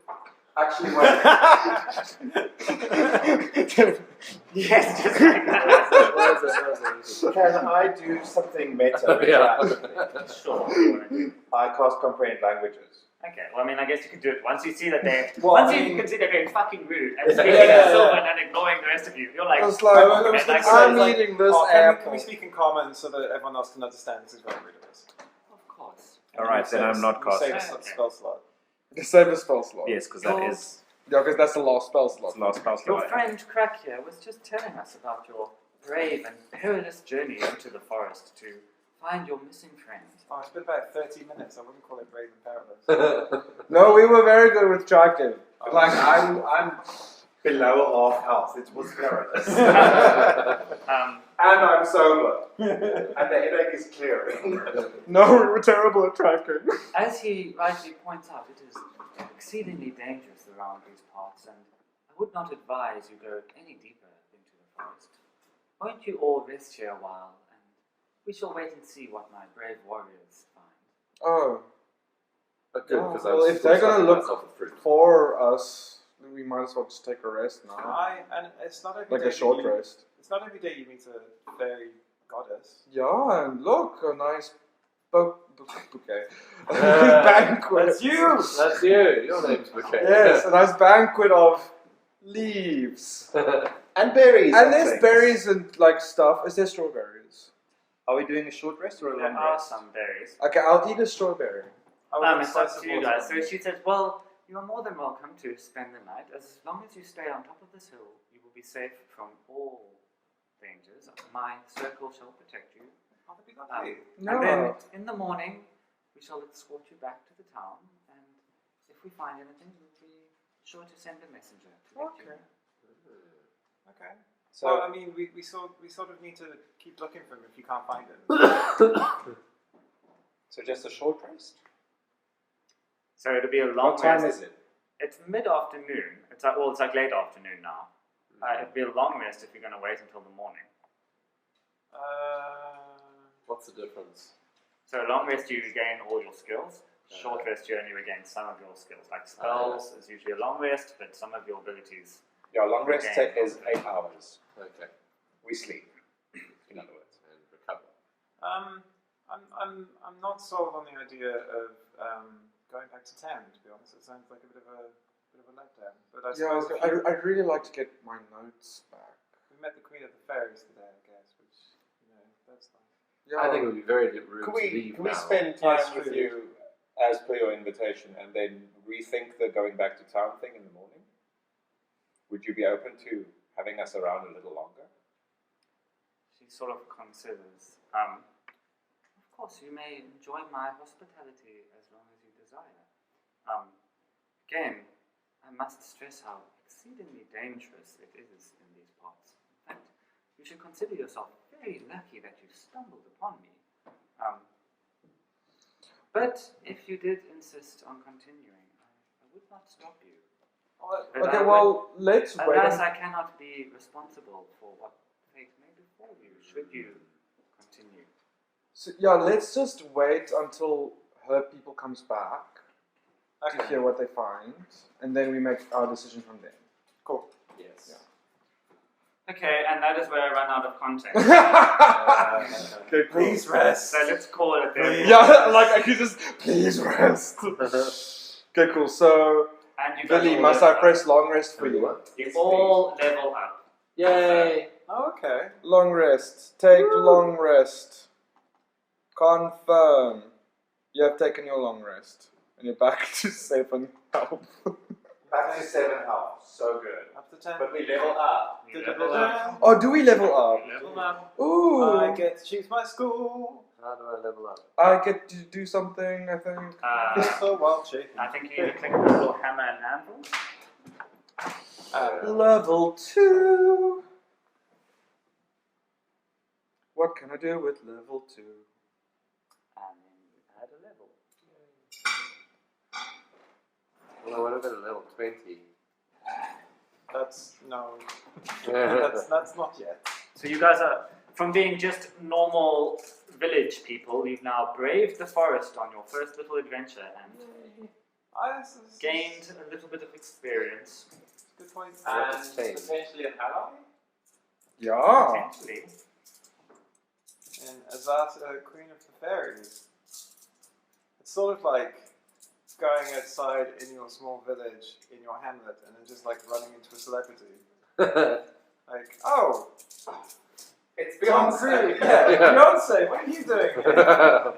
Actually, Yes, just like that. Can I do something meta? Yeah. Sure. I cast comprehend languages. Okay, well, I mean, I guess you can do it once you see that they're... Well, once I you mean- can see they're being fucking rude and speaking Yeah. in Sylvan and ignoring the rest of you. You're like... It's like, I was gonna say, I'm like, eating this can apple. we speak in common so that everyone else can understand this is very rude of us? Of course. All right, then I'm not Save casting. a spell slot. Save a spell slot. Yes, because that is Yeah, because that's the last spell slot. the last spell Your slot. friend Crack here was just telling us about your brave and perilous journey into the forest to find your missing friend. Oh, it's been about 30 minutes. I wouldn't call it brave and perilous. No, we were very good with tracking. Like I'm below half health. It was perilous. And I'm sober. And the headache is clearing. No, we were terrible at tracking. As he rightly points out, it is exceedingly dangerous around these parts, and I would not advise you go any deeper into the forest. Won't you all rest here a while, and we shall wait and see what my brave warriors find. Oh, But good, Oh, because well, I'm if they're gonna look myself with fruit. for us, then we might as well just take a rest now. And it's not every Like day a short that you, rest. It's not every day you meet a fairy goddess. Yeah, and look, a nice bouquet. Banquet. That's you! That's you. Your name's Bouquet. Yes, a nice banquet of leaves. And berries. And there's berries and like stuff. Is there strawberries? Are we doing a short rest or a There long are rest? some berries. Okay, I'll eat a strawberry. It's up to you guys. So she says, well, you are more than welcome to spend the night. As long as you stay on top of this hill, you will be safe from all dangers. My circle shall protect you. Oh, that'd be lovely. No. And then in the morning, we shall escort you back to the town. And if we find anything, we'll be sure to send a messenger to let you Okay. know. Okay. So Well, I mean, we sort of need to keep looking for him if you can't find him. so just a short rest. So it'll be a long What time rest. is it? It's mid-afternoon. It's like late afternoon now. It'll be a long rest if you're going to wait until the morning. What's the difference? So a long rest, you regain all your skills. Short rest, you only regain some of your skills. Like spells is usually a long rest, but some of your abilities. Yeah, long rest Okay. is 8 hours. Okay. We sleep. In other words. And recover. I'm not sold on the idea of going back to town. To be honest, it sounds like a bit of a letdown. But I Yeah, suppose if you- I'd really like to get my notes back. we met the Queen of the Fairies today, I guess, which that's nice. Yeah. I think it would be very rude Can to we, leave can we now. spend time Yes, with please. you as per your invitation and then rethink the going back to town thing in the morning? Would you be open to having us around a little longer? She sort of considers. Of course, you may enjoy my hospitality as long as you desire. Again, I must stress how exceedingly dangerous it is in these parts. In fact, you should consider yourself very lucky that you stumbled upon me. But if you did insist on continuing, I would not stop you. But Okay, I well, let's would, wait. alas, I cannot be responsible for what fate may befall you should you continue. So, yeah, let's just wait until her people comes back to Okay. hear what they find, and then we make our decision from there. Cool. Yes. Okay, and that is where I run out of context. Okay, Please rest. So let's call it there. Yeah, like I could just please rest. Okay, cool. So, And you guys Billy, all must I level press up. long rest for you? What? You all level up. Yay! Oh, okay. Long rest. Take long rest. Confirm. You have taken your long rest, and you're back to 7 health. Back to 7 health. So good. Up to 10. But we level up. You level up. Oh, do we level up? Level up. Ooh. I get to choose my school. How do I level up? I get to do something, I think. So wild shaking. I think you need to click the little hammer and anvil. Level 2. What can I do with level 2? And then you add a level. Well, I want to go to level 20. That's no. Yeah. That's not yet. So you guys are, from being just normal village people, you've now braved the forest on your first little adventure and This is gained a little bit of experience. good point. What And has changed? potentially an ally. Yeah. Potentially. And Azat, Queen of the Fairies. It's sort of like going outside in your small village, in your hamlet, and then just like running into a celebrity. Like, oh, It's Beyonce. Beyonce. Yeah, Beyonce, what are you doing here?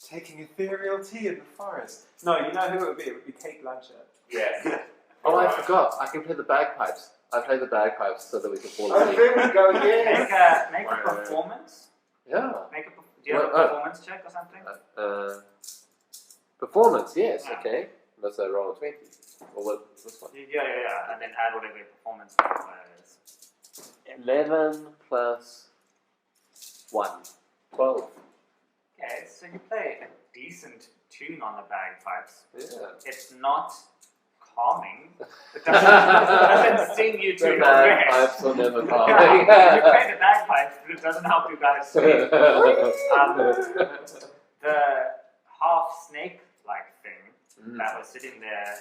Taking ethereal tea in the forest. No, you know who it would be? It would be Kate Blanchett. Yes. Oh, I forgot. I can play the bagpipes. I play the bagpipes so that we can fall Oh, asleep. there we go. Yes. Make a performance. Yeah. Do you have a performance check or something? Performance, yes, Yeah. okay. Unless I roll a 20. Or what, this one? Yeah. And then add whatever your performance modifier is. 11 plus 1. 12. Okay, so you play a decent tune on the bagpipes. Yeah. It's not calming. It doesn't sing you to The your rest. bagpipes will never Yeah, calm. you play the bagpipes, but it doesn't help you guys sleep. The half snake-like thing that was sitting there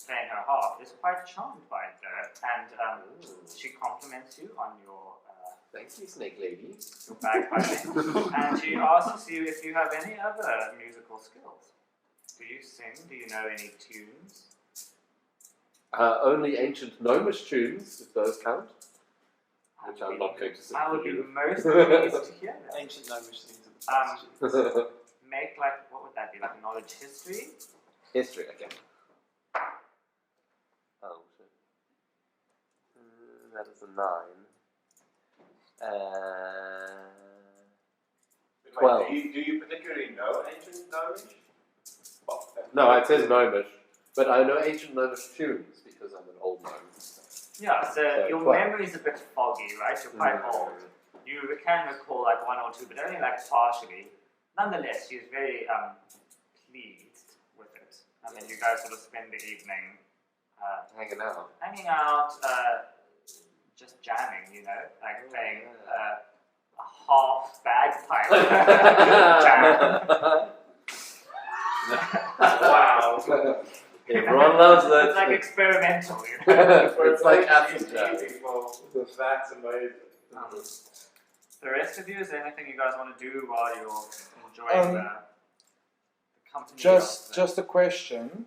playing her harp is quite charmed by it, and she compliments you on your Thank you, Snake Lady. bagpiping, and she asks you if you have any other musical skills. Do you sing? Do you know any tunes? Only ancient gnomish tunes, if those count. Which I'm not going to sing I would for be you. most pleased to hear that. Ancient gnomish things of the past. Make what would that be? Like knowledge history? History, okay. Oh, shit. That is a 9. 12. Do you particularly know ancient Gnomish? No, it says gnomish, but I know ancient gnomish tunes because I'm an old gnome. Yeah, so your 12. memory is a bit foggy, right? You're quite old. You can recall like one or two, but only like partially. Nonetheless, she is very pleased with it. I mean, you guys sort of spend the evening Hanging out. Just jamming, you know, like playing a half bagpipe jam. Wow. Everyone loves it. It's like experimental, you know. It's like acid jazz. That's amazing. The rest of you, is there anything you guys want to do while you're enjoying the company? Just a question.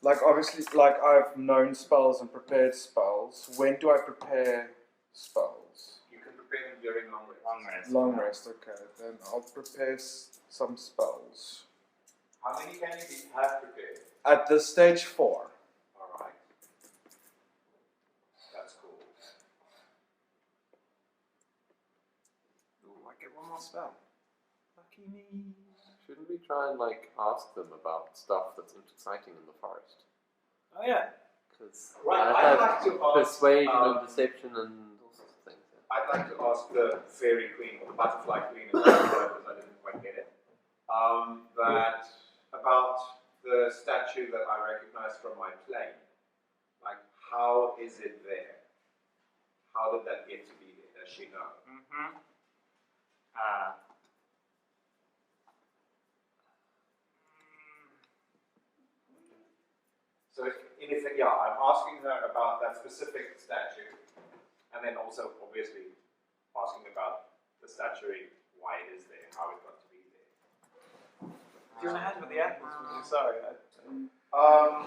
Like obviously, like I've known spells and prepared spells. When do I prepare spells? You can prepare them during long rest. Long rest. Long rest, okay. Then I'll prepare some spells. How many can you have prepared? At this stage 4. Alright. That's cool. Ooh, I get one more spell. Lucky me. Shouldn't we try and ask them about stuff that's exciting in the forest? Oh yeah. Because Right, I I'd have like to ask, persuasion and deception and all sorts of things. I'd like to ask the fairy queen, or the butterfly queen, as well, because I didn't quite get it, that about the statue that I recognize from my plane. Like, how is it there? How did that get to be there? Does she know? Mm-hmm. So, in effect, yeah, I'm asking her about that specific statue, and then also, obviously, asking about the statuary, why it is there, how it got to be there. Do you want to hand with the apples? Sorry.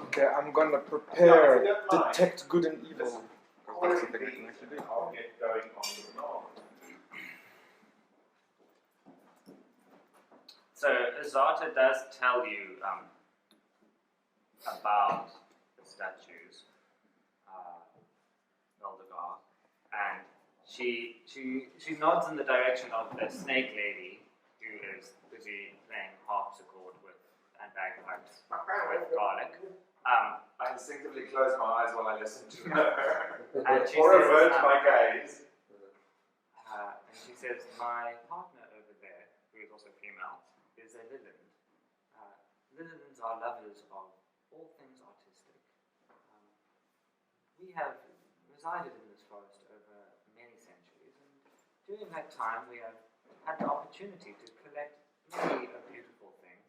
Okay, I'm gonna No, prepare if you don't mind. detect good and evil. Listen. That's something I can actually do. I'll get going on the knob. So Azata does tell you about the statues, Eldegar, and she nods in the direction of the snake lady who is busy playing harpsichord and bagpipes with garlic. I instinctively close my eyes while I listen to her, And she or says, avert my gaze. and she says, my partner over there, who is also female, is a Lilland. Lillands are lovers of all things artistic. We have resided in this forest over many centuries, and during that time we have had the opportunity to collect many a beautiful thing.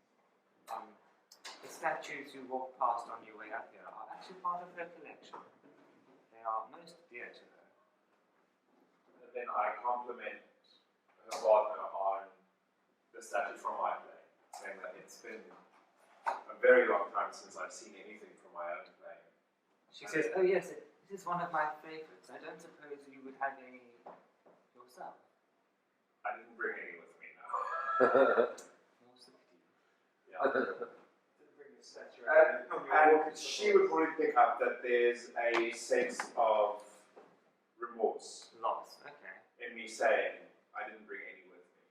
The statues you walk past on your way up here are actually part of her collection. They are most dear to her. And then I compliment her partner on the statue from my play, saying that it's been a very long time since I've seen anything from my own play. She says, "Oh yes, it is one of my favorites. I don't suppose you would have any yourself." I didn't bring any with me now. Yeah. And she would probably pick up that there's a sense of remorse Loss. Okay. in me saying I didn't bring any with me.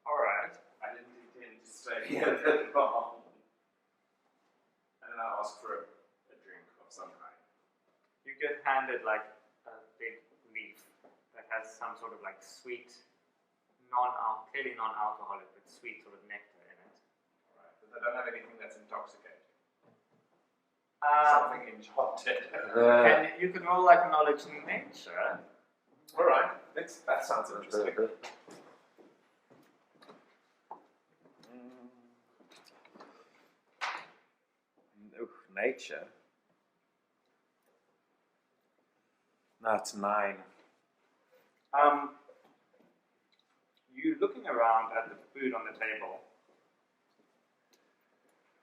All right. I didn't intend to stay here that long. And then I asked for a drink of some kind. You get handed like a big leaf that has some sort of like sweet, clearly non-alcoholic, but sweet sort of nectar in it. Alright, but I don't have anything that's intoxicating. Um, Something enchanted. and you can roll like knowledge in nature. Alright, that sounds interesting. Nature. That's 9. You looking around at the food on the table.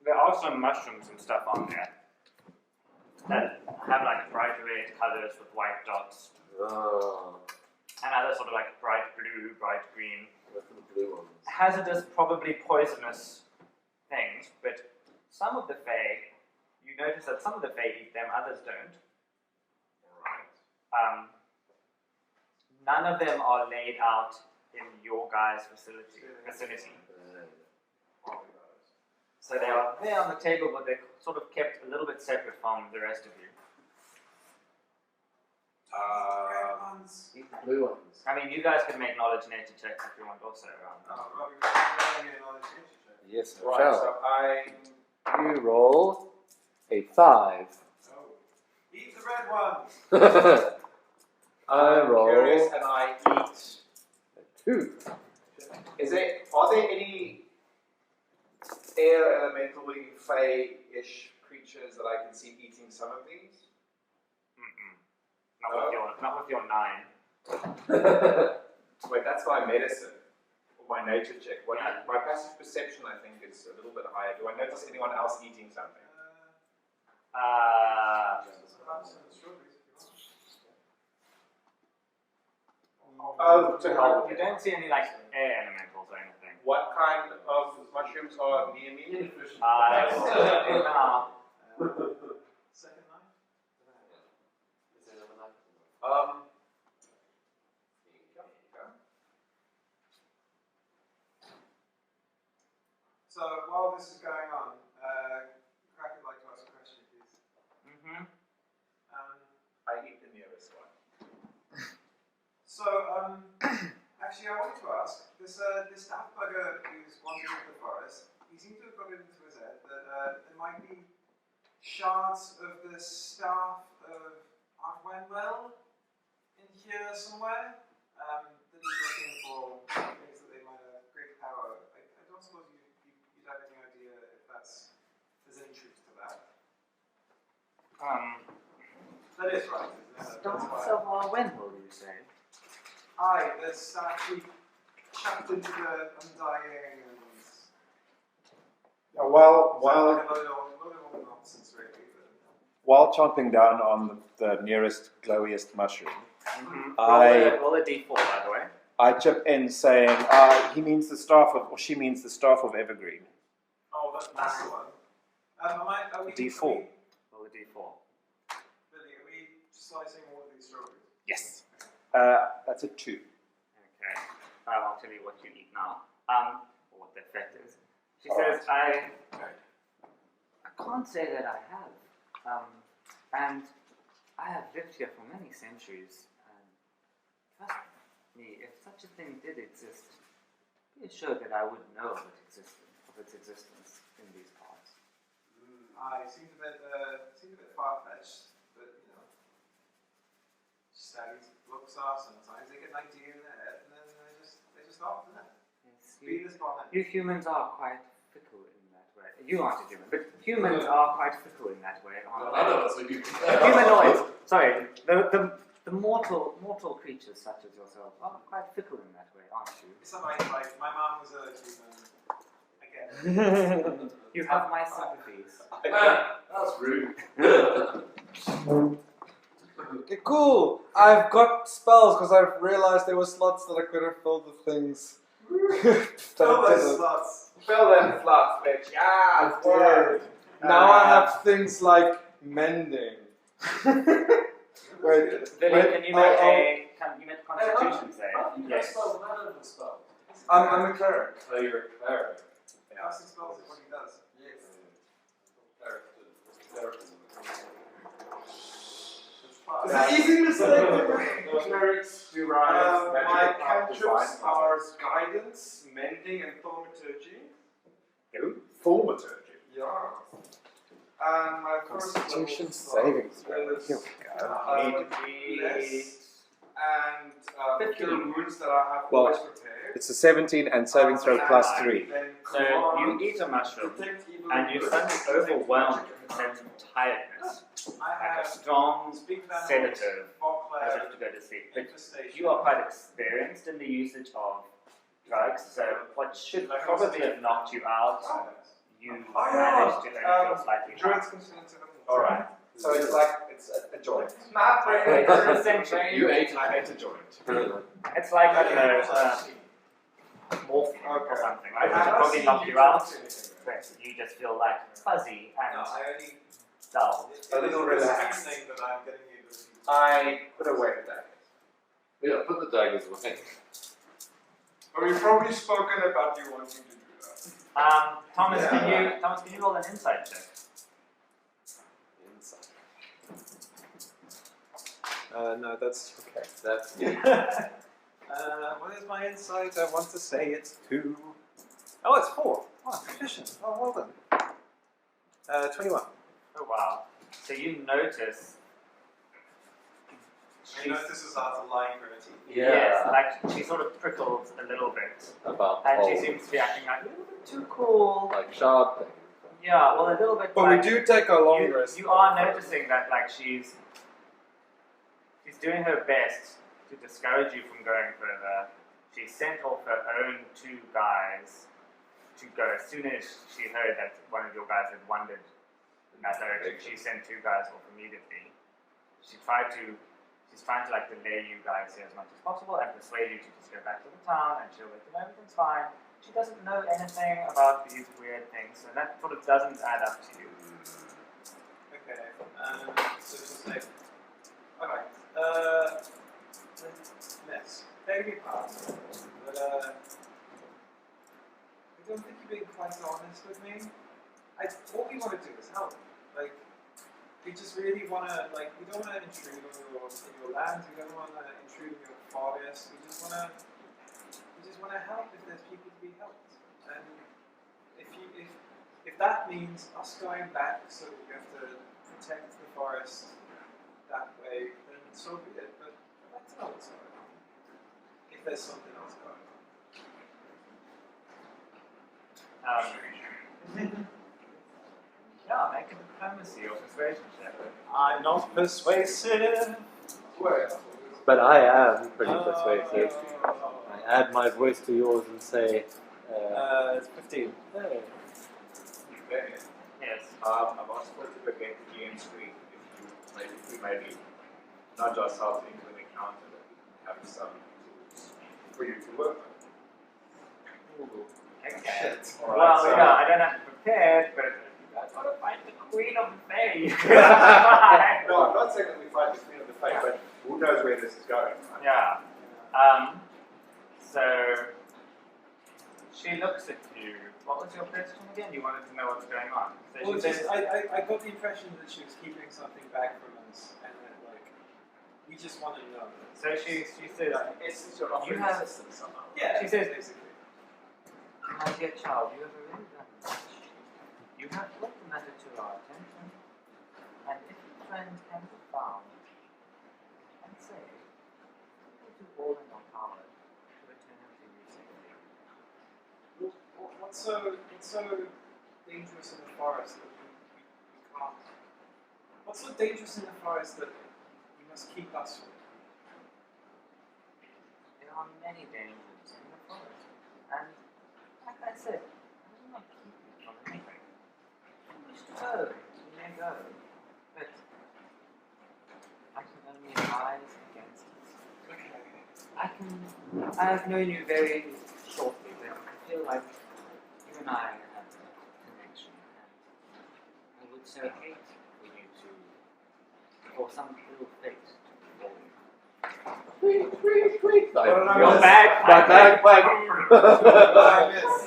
There are some mushrooms and stuff on there that have like bright red colors with white dots, and other sort of like bright blue, bright green. That's the blue ones. Hazardous, probably poisonous things, but some of the Fae, you notice that some of the Fae eat them, others don't. Alright. None of them are laid out in your guys' vicinity. So they are there on the table, but they're sort of kept a little bit separate from the rest of you. Eat the blue ones. I mean, you guys can make knowledge nature checks if you want also around. Yes, I Right, shall. so I... You roll a 5. Eat the red ones! I I'm roll curious and I eat. a 2. Are there any air elementally Fey-ish creatures that I can see eating some of these? Not with your 9. Wait, that's my medicine or my nature check. Yeah. My passive perception, I think, is a little bit higher. Do I notice anyone else eating something? Oh, to help. You don't see any like air elementals or anything. What kind of mushrooms are near me? No. Second knife? Is there another knife? Here you go. So while this is going on, Crack would like to ask a question, please. I eat the nearest one. So, actually, I wanted to ask this staff bugger who's wandering into the forest. He seemed to have got it into his head that there might be shards of the staff of Archival in here somewhere. That he's looking for things that they might have great power. I don't suppose you'd have any idea if there's any truth to that. That is right, isn't it? Staffs of Archival, you say? Aye, the staff we chucked into the Undying and While like a load of nonsense, really. while chomping down on the nearest glowiest mushroom, Roll a d4, by the way. I chip in saying, he means the staff of, or she means the staff of Evergreen. Oh, that's the one. Are we, D4. Roll a d4. Billy, are we slicing all of these strawberries? Yes. That's a 2. Okay. I'll tell you what you eat now. Or what the effect is. She says, I can't say that I have. And I have lived here for many centuries. Trust me, if such a thing did exist, be assured that I would know of its existence in these parts. Aye, seems a bit far-fetched, but you know, studies looks are sometimes they get an idea in their head and then they just off, isn't it? Yes, Beat this bonnet. you humans are quite fickle in that way. You aren't a human, but humans are quite fickle in that way, aren't None of us are they? Humanoids. Sorry, the the mortal creatures such as yourself are quite fickle in that way, aren't you? It's not like my mom was a human. Again. You have my sympathies. That's rude. Okay, cool. I've got spells because I've realized there were slots that I could have filled with things. Fill those slots. Fill them slots, bitch. Yeah, it's word. Now I have things like mending. Wait, Billy, can you make a constitution save? Yes. Yes. I'm a cleric. So you're a cleric. Casting spells is what he does. Yes. It's an easy mistake. Clerics derive My magical power cantrips design. are guidance, mending, and thaumaturgy. Thaumaturgy. Yeah. And my first Constitution level saving spell throw. is, Here we go. bless and cure wounds that I have Well, always prepared. It's a 17 and saving throw plus 3. Then So you eat a mushroom protect evil and you suddenly overwhelmed with a sense of tiredness, I like a have strong speak sedative, as if to go to sleep. But you are quite experienced in the usage of drugs, so what should probably have knocked you out, you managed to only feel slightly Druids consider it Alright. So it's like, it's a joint. Not very Essentially, You ate I ate a joint. it's like, I don't know, morphine or something, right? Which would probably knock you out, but you just feel like fuzzy No, and I only. dull. A little relaxed. Thing that I'm getting you to. I put away the dagger. Yeah, put the daggers away. But we've probably spoken about you wanting to do that. Thomas, can you roll an insight check? Inside. No, that's okay. That's What is my insight? I want to say it's 2. Oh, it's 4. Oh, proficient. Oh, well done. 21. Oh wow. So you notice You know this is after lying for it. yes, like she sort of prickles a little bit. about the And she whole, seems to be acting like a little bit too cool. like shard thing. Yeah, well a little bit But like we do take our long you, rest. you are noticing that like she's doing her best to discourage you from going further. She sent off her own 2 guys to go. As soon as she heard that one of your guys had wandered in that direction, she sent 2 guys off immediately. She's trying to like delay you guys here as much as possible and persuade you to just go back to the town and she'll let you know everything's fine. She doesn't know anything about these weird things, so that sort of doesn't add up to you. Okay. So just like. Alright. Yes. Maybe pass. But I don't think you're being quite honest with me. All we want to do is help. Like, we just really want to, like, we don't want to intrude on your lands. We don't want to intrude in your forest. We just want to help if there's people to be helped. And if that means us going back, so we have to protect the forest that way, then so be it. But I'd like to know what's going on. If there's something else going on. Yeah, make a diplomacy or persuasion check. I'm not persuasive. But I am pretty persuasive. I add my voice to yours and say, It's 15. hey. Yes. I'm also going to begin the game screen if we maybe nudge ourselves into an encounter that we can have some tools for you to work with. Okay. Alright, Well, so- yeah, I don't have it prepared, but you guys want to fight the Queen of the Fae. No, I'm not saying that we fight the Queen of the Fae, but who knows where this is going, right? Yeah. So she looks at you. What was your question again? You wanted to know what's going on. So Well, she just, says, I got the impression that she was keeping something back from us, and that, like, we just want to know. so she says, It's your You offering have- assistance somehow. Yeah, She says- basically. my dear child, you have already done much. You have brought the matter to our attention, and if your friend can be found, and say, you will do all in your power to return him to you safely. What's so dangerous in the forest that we can't? What's so dangerous in the forest that you must keep us from? are many dangers in the forest. And like I said, I will not keep you from anything. If you wish to go, you may go. But I can only advise against it. I have known you very shortly, but I feel like you and I have a connection, and I would so hate for you to, for some ill fate to befall you. Tweet. Your bag, My bagpipe. I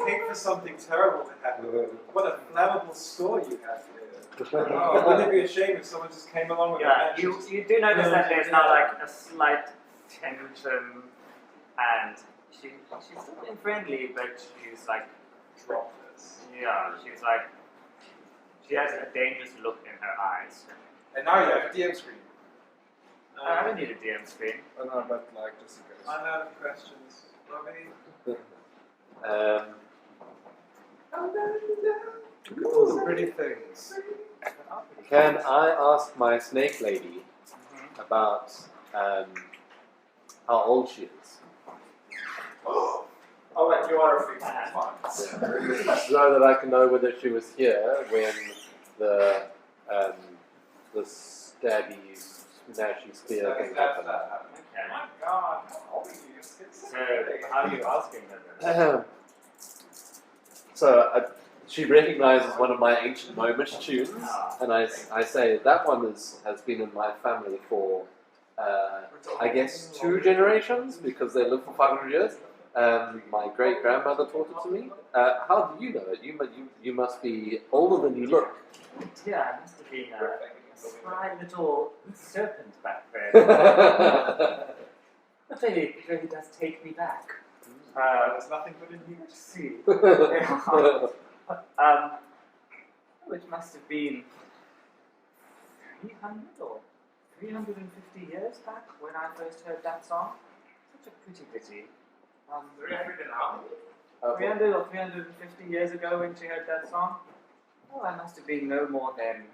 hate for something terrible to happen. What a flammable store you have here. Oh, wouldn't it be a shame if someone just came along with Yeah, a you match? do notice that there's now like a slight tension, and she's still being friendly, but she's like, Drop this. yeah, she's like, she has a dangerous look in her eyes. And now you have a DM screen. I don't need a DM screen. Oh no, but like just in case. I'm out of questions. Robbie? Look at all the pretty things. Can I ask my snake lady about how old she is? Oh, wait, you are a freak. Fine. So that I can know whether she was here when the stabby, snatchy spear thing happened. Okay. My God, how old are you? So, how are you asking her this? She recognizes one of my ancient gnomish tunes, and I say that one has been in my family for I guess 2 generations because they lived for 500 years. My great grandmother taught it to me. How do you know it? You must be older than you look. Yeah, I must have been a sly little serpent back then. But it really does take me back. There's nothing but in here. Let's see. Which must have been 300 or 350 years back when I first heard that song. Such a pretty ditty. 300 and how many? 300 or 350 years ago when she heard that song. Oh, I must have been no more than.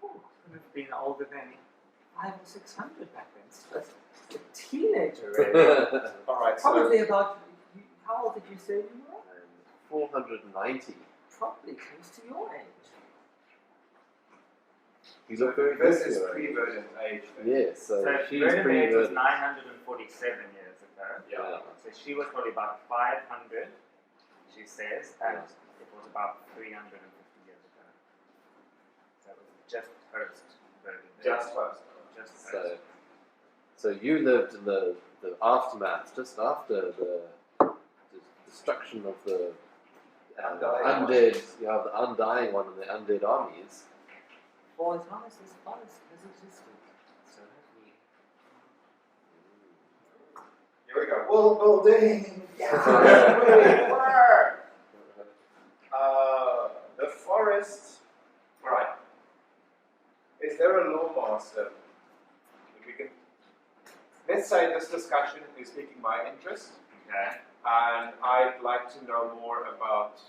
Oh, I could have been older than 500 or 600 back then. Just a teenager, really. Alright, Probably about. How old did you say you were? 490. Probably close to your age. You look very this good is for her. pre-Verdant age. then. Yes, so she's Verdant pretty age was good. 947 years ago. Yeah. So she was probably about 500, she says, and it was about 350 years ago. So it was just post Verdant age. Just first. Just post. So you lived in the aftermath, just after the destruction of the undead, you have the undying one and the undead armies. For as long as this forest has existed, so have we. Here we go. Wall building! Yeah! The forest. Right. Is there a law master that we can. Let's say this discussion is piquing my interest, Okay. and I'd like to know more about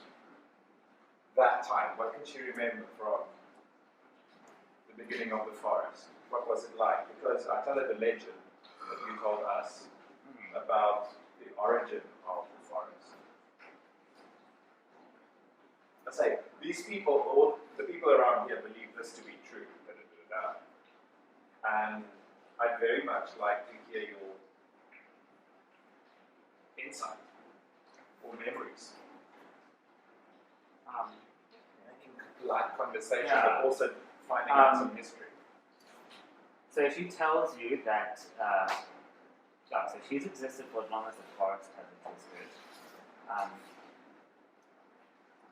that time. What can she remember from the beginning of the forest? What was it like? Because I tell her the legend that you told us about the origin of the forest. I say, these people, all the people around here believe this to be true. And I'd very much like to hear your insight or memories. Like conversation, Yeah. but also finding out some history. So she tells you that, so she's existed for as long as the forest has existed.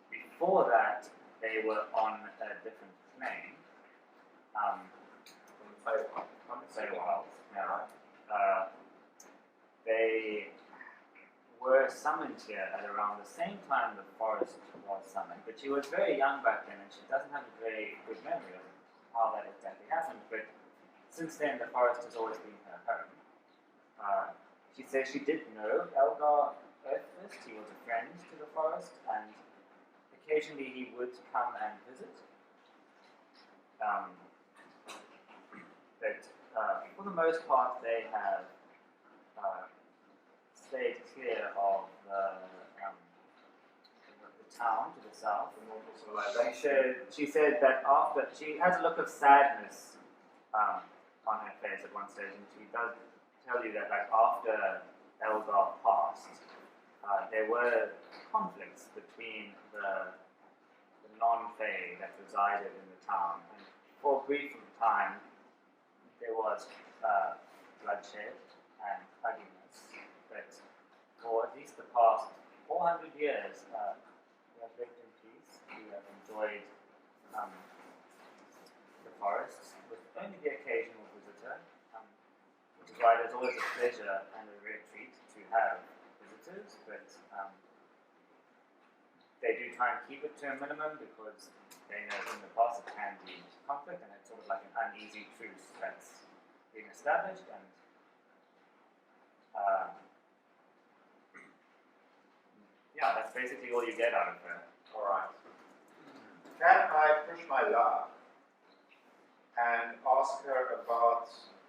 Before that, they were on a different plane. On the Feywild. Yeah. They were summoned here at around the same time the forest was summoned, but she was very young back then and she doesn't have a very good memory of how that exactly happened, but since then the forest has always been her home. She says she did know Elgar Earthfist, he was a friend to the forest, and occasionally he would come and visit. But for the most part they have stayed clear of the town to the south. She said that after, she has a look of sadness on her face at one stage, and she does tell you that like after Elgar passed, there were conflicts between the non-Fae that resided in the town, and for a brief time there was bloodshed and ugliness, but for at least the past 400 years we have lived in peace. We have enjoyed the forests with only the occasional visitor, which is why there's always a pleasure and a rare treat to have visitors, but they do try and keep it to a minimum because they know in the past it can be conflict, and it's sort of like an uneasy truce that's being established, and yeah, that's basically all you get out of her. Alright. Can I push my luck and ask her about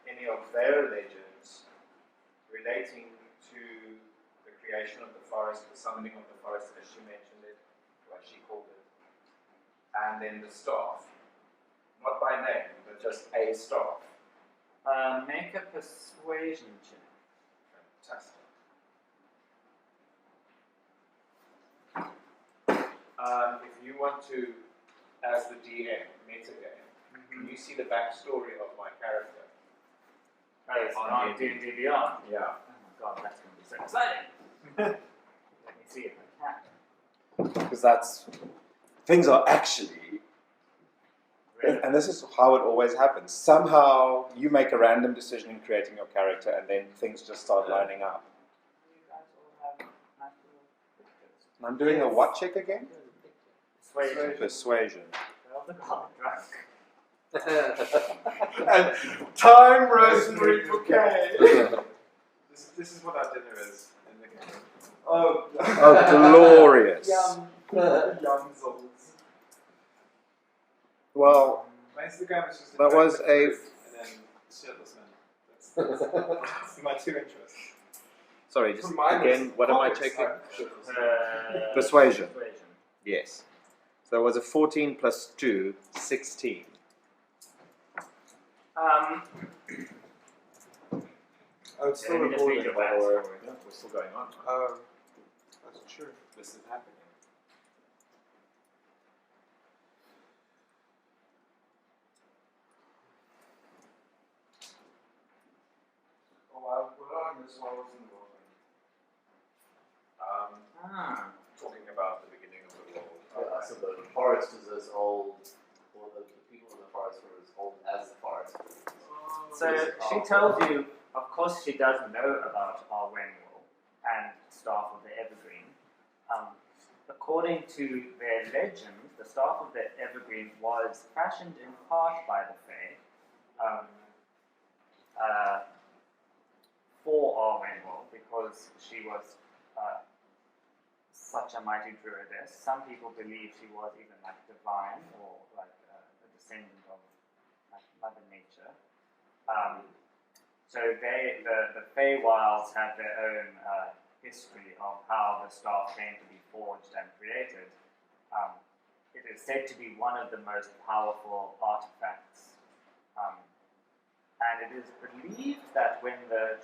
any of their legends relating to the creation of the forest, the summoning of the forest as she mentioned it, what she called it, and then the staff? Not by name, but just a staff. Make a persuasion check. Fantastic. If you want to, as the DM, metagame, can you see the backstory of my character? Oh, it's on D&D Beyond. Yeah. Oh my god, that's going to be so exciting. Let me see if I can. Because that's, things are actually, Really? and this is how it always happens. Somehow you make a random decision in creating your character and then things just start lining up. You guys all have natural pictures. And I'm doing a what check again? Persuasion. Persuasion. Well, the god drunk. And time rosemary bouquet. This is what our dinner is in the game. Oh, Oh, glorious. Yum. Yumzels. Well, Instagram is just that was attractive a- fruit and then shirtless men. That's my two interests. sorry, just Mine was again, what am I comics, checking? Persuasion. Persuasion. Yes. So it was a 14 plus 2, 16. Oh, it's still Yeah, let me just read recording, your by the way. backstory. Yeah, we're still going on. Oh, that's true. This is happening. Oh, what did I miss while I was in the world? Talking about the beginning of the world. Yeah, so the forest is as old, or the people in the forest were as old as the forest. So she tells you, of course she does know about our Wenwell and Staff of the Evergreen. According to their legend, the Staff of the Evergreen was fashioned in part by the Fae for our Wenwell because she was such a mighty druidess. Some people believe she was even like divine or like a descendant of like Mother Nature. So the Feywilds have their own history of how the staff came to be forged and created. It is said to be one of the most powerful artifacts, and it is believed that when the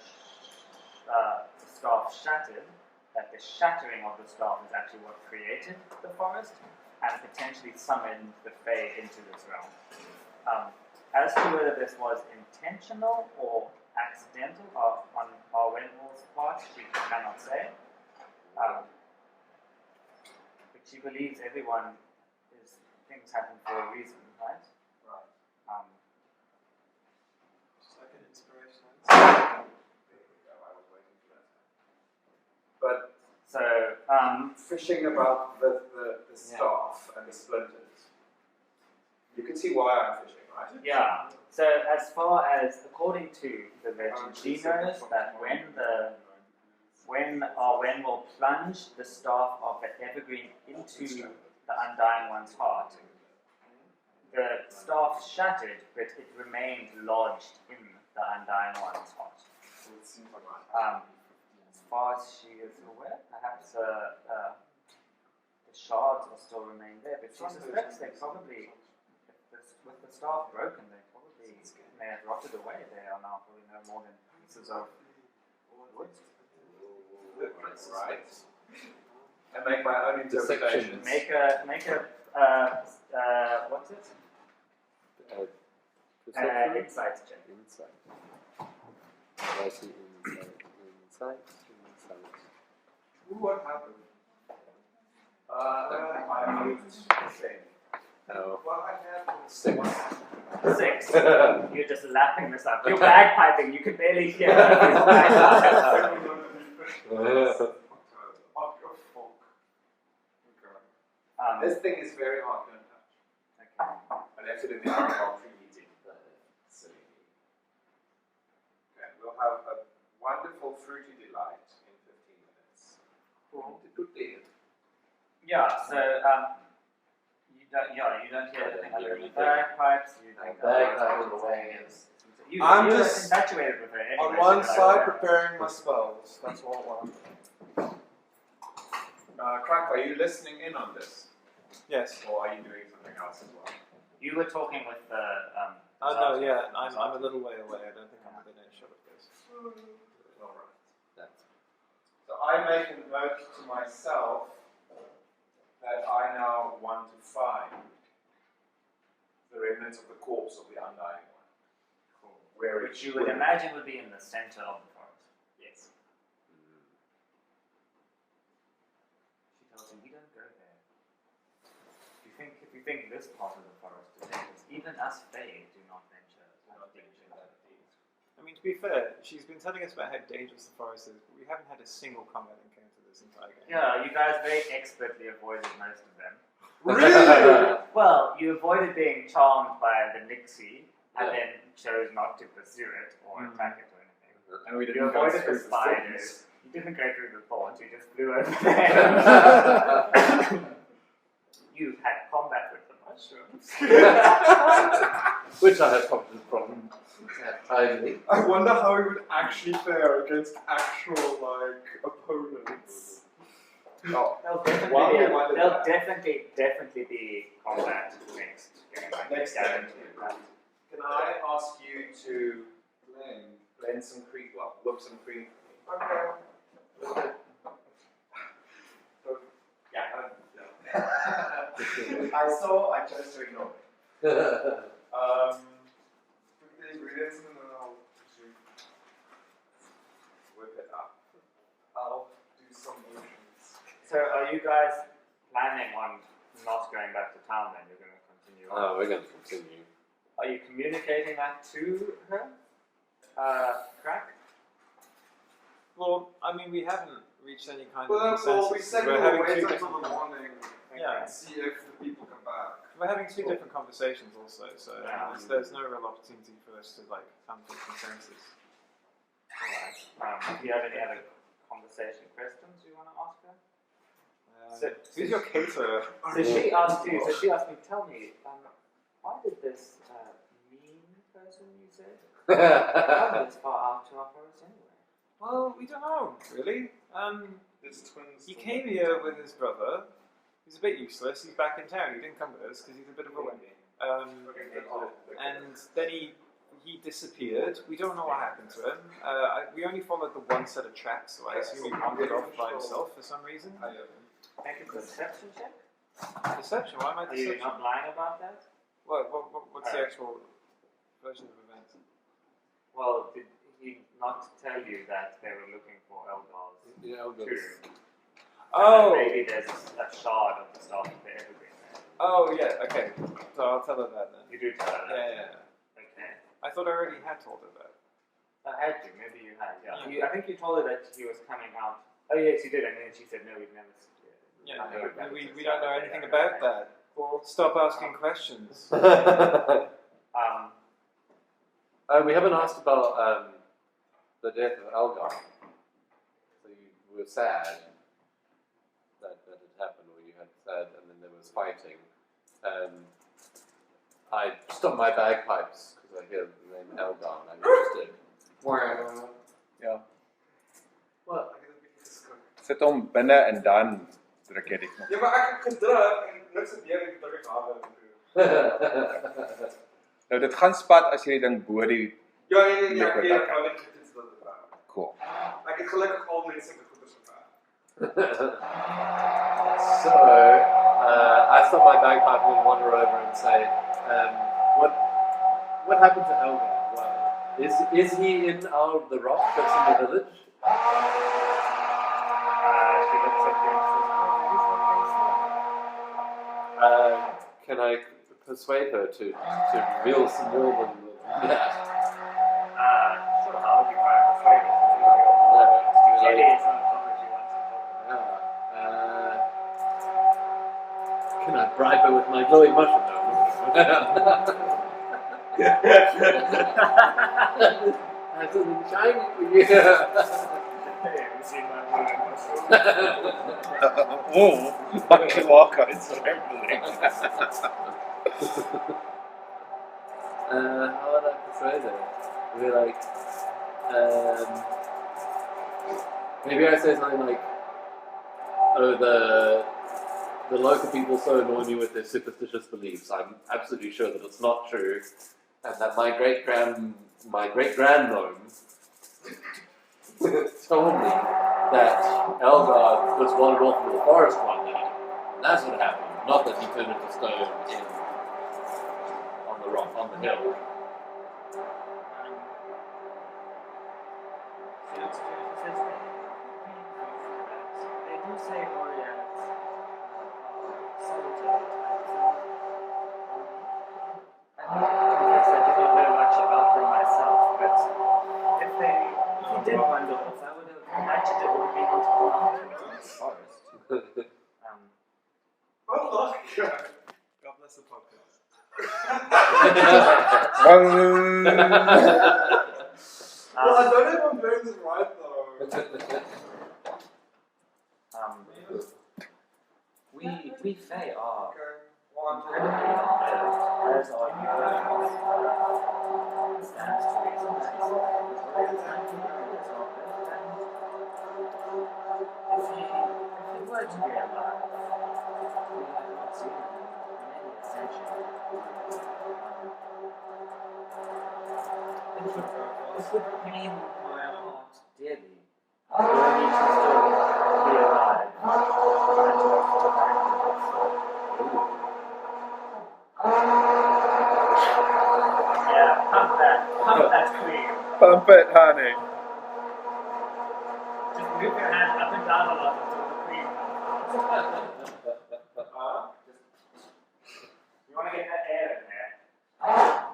staff shattered, that the shattering of the staff is actually what created the forest and potentially summoned the Fae into this realm. As to whether this was intentional or accidental on Wenwell's part, she cannot say. But she believes things happen for a reason, right? Right. Just like an inspiration. There we go, I was waiting for that. But So, fishing about the staff and the splinters, you can see why I'm fishing, right? yeah. So as far as, according to the legend, she knows that when Wenwell plunged the staff of the Evergreen into the Undying One's heart, the staff shattered, but it remained lodged in the Undying One's heart. far as she is aware. Perhaps the shards will still remain there, but she suspects they probably, with the staff broken, they probably may have rotted away. They are now probably no more than pieces of wood. Right. And make my own interpretations. Make a what's it? Insights check. Insight. I see insight. What happened? I moved the same. Oh. Well, I have 6. 6. You're just lapping this up. You're bagpiping. You can barely hear. It. This thing is very hard to touch. Okay. I left it in the Archival preheating. Silly. Okay, we'll have a wonderful fruity delight in 15 minutes. Cool. Good day. Yeah. So you don't hear anything other than bagpipes. You think Bagpipes. I'm you're just infatuated with her. Anyway, on so one you're side like, preparing my spells. That's all I'm. Crack, are you listening in on this? Yes. Or are you doing something else as well? You were talking with the. Oh no, yeah, I'm a little way away. I don't think I'm within a shot of this. Alright. So I make a note to myself that I now want to find the remnants of the corpse of the undying one. Cool. Where Which you would imagine would be in the center of the forest. Yes. She tells him, "You don't go there. If you think this part of the forest is dangerous, even us Fae do not venture that danger." I mean, to be fair, she's been telling us about how dangerous the forest is, but we haven't had a single combat encounter this entire game. Yeah, you guys very expertly avoided most of them. Really? Well, you avoided being charmed by the Nixie, and Yeah. then chose not to pursue it or attack it or anything. And we You didn't go avoided through the spiders. thorns. You didn't go through the thorns. You just flew over them. You had combat with the mushrooms. Which I have problems from timely. I wonder how he would actually fare against actual opponents. Oh, There'll definitely, Why be, we wanted there'll that. definitely be combat next game. Next I game. guarantee that. can I ask you to blend some cream, whip some cream? Okay. I chose to ignore it. Put the ingredients in and then I'll Whip it up. do some motions. So, are you guys planning on not going back to town then? You're going to continue on? Oh, we're going to continue. Are you communicating that to her? Crack? Well, I mean, we haven't reached any kind Well, of consensus. we said we We're will having wait two until different the morning Yeah. and see if the people come back. We're having two different conversations also, so Yeah. there's no real opportunity for us to come to a consensus. Alright. Do you have any other conversation questions you want to ask her? Who's your caterer? So she asked you, tell me, why did this mean person you said come this far out to our forest anyway? Well, we don't know, really. There's twins. He came here with his brother. He's a bit useless. He's back in town. He didn't come with us because he's a bit of a wimpy. And then he disappeared. We don't know what happened to him. We only followed the one set of tracks, so I assume he wandered off by himself for some reason. Make a perception check. Deception? Why am I Are you deception? not lying about that? What's the actual version of events? Well, did he not tell you that they were looking for Eldars Yeah, I'll go. too? Oh! Maybe there's a shard of the staff of the evergreen there. Oh, yeah, okay. So I'll tell her that then. You do tell her that? Yeah. Okay. I thought I already had told her that. I had to. Maybe you had, yeah. Yeah. I think you told her that he was coming out. Oh, yes, you did. And then she said, no, we've never. Yeah, we don't know anything about that. Cool. Stop asking questions. We haven't asked about the death of Algar. So you were sad that had happened, or you had said, and then there was fighting. I stopped my bagpipes because I hear the name Algar and I'm interested. Wow. Yeah. What? Sit hom binne en dan druk jy die knop. Ja, maar ek het gedruk en niks gebeur en druk ek harder. Nou dit gaan spat as jy die ding bo die Ja, ek weet liquid nou net getoets wat dit werk. cool. Ek het gelukkig al met sulke goeders gewerk. So, I stop my bagpipe and wander over and say, what happened to Elgar? Well, is he in the rock that's in the village? She looks at you and says, "Oh, Can I persuade her to reveal some more than that? sure, how would you try to persuade her to do your work? Clearly, it's not a topic she wants to talk about. Can I bribe her with my glowing mushroom? That's something shiny for you. Hey, have you seen my glowing mushroom? Oh, my walker is trembling. How would I persuade her? Maybe like, maybe I say something like, "Oh, the local people so annoy me with their superstitious beliefs. I'm absolutely sure that it's not true, and that my great grand gnome told me that Elgar just wandered off into the forest one day, and that's what happened. Not that he turned into stone on the rock, on the hill." They do say Orients are solitary types. I guess I do not know much about them myself, but if he did wander off, I would have imagined it would be into the mountains and the forest. Oh, look. God bless the podcast. Well, I don't know if I'm doing this right though. We Fae are Okay. Well, I'm incredibly long-lived, as are humans. Stands to reason that it's long-lived, and if he were to be alive, we have not seen him in any ascension. It would pain my heart dearly were he to still be alive and to find him. Yeah, pump that cream. Pump it, honey. Just move your hand up and down a lot until the cream comes. You want to get that air in there.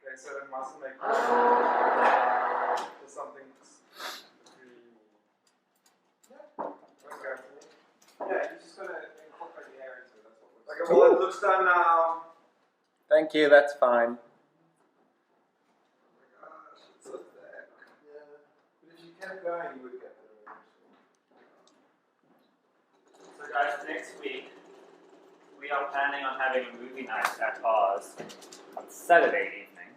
Okay, so it must make something. Okay. Yeah, you just gotta incorporate the air into it. That's what we're Okay, well, it looks done now. Thank you, that's fine. Gosh, it's so thick. Yeah. But if you kept going, you would get there eventually. So guys, next week we are planning on having a movie night at ours on Saturday evening.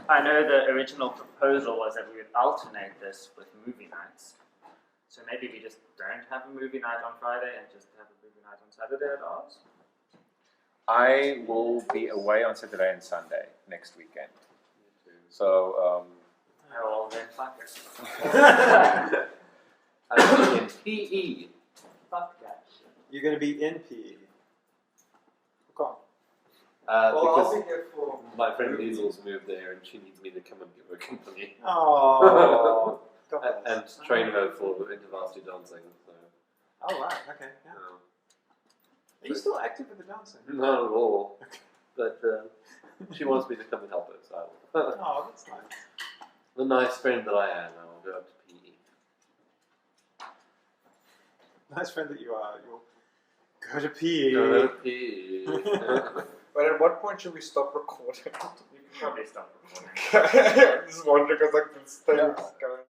I know the original proposal was that we would alternate this with movie nights. So maybe we just don't have a movie night on Friday and just have a movie night on Saturday at ours? I will be away on Saturday and Sunday next weekend. So, Oh, well then fuck it. I'm in PE. Fuck that shit. You're going to be in PE. Okay. Well, I'll Because be here for. my friend Liesel's moved there and she needs me to come and give her company. Oh. And train her for InterVarsity dancing. So, Oh, right. Okay. Yeah. Are you still active with the dancing? not at all. but she wants me to come and help her, so I will. Oh, that's nice. The nice friend that I am, I will go up to PE. Nice friend that you are. You'll go to PE. Go to PE. But at what point should we stop recording? You can probably stop recording. I'm just wondering because like this thing's going.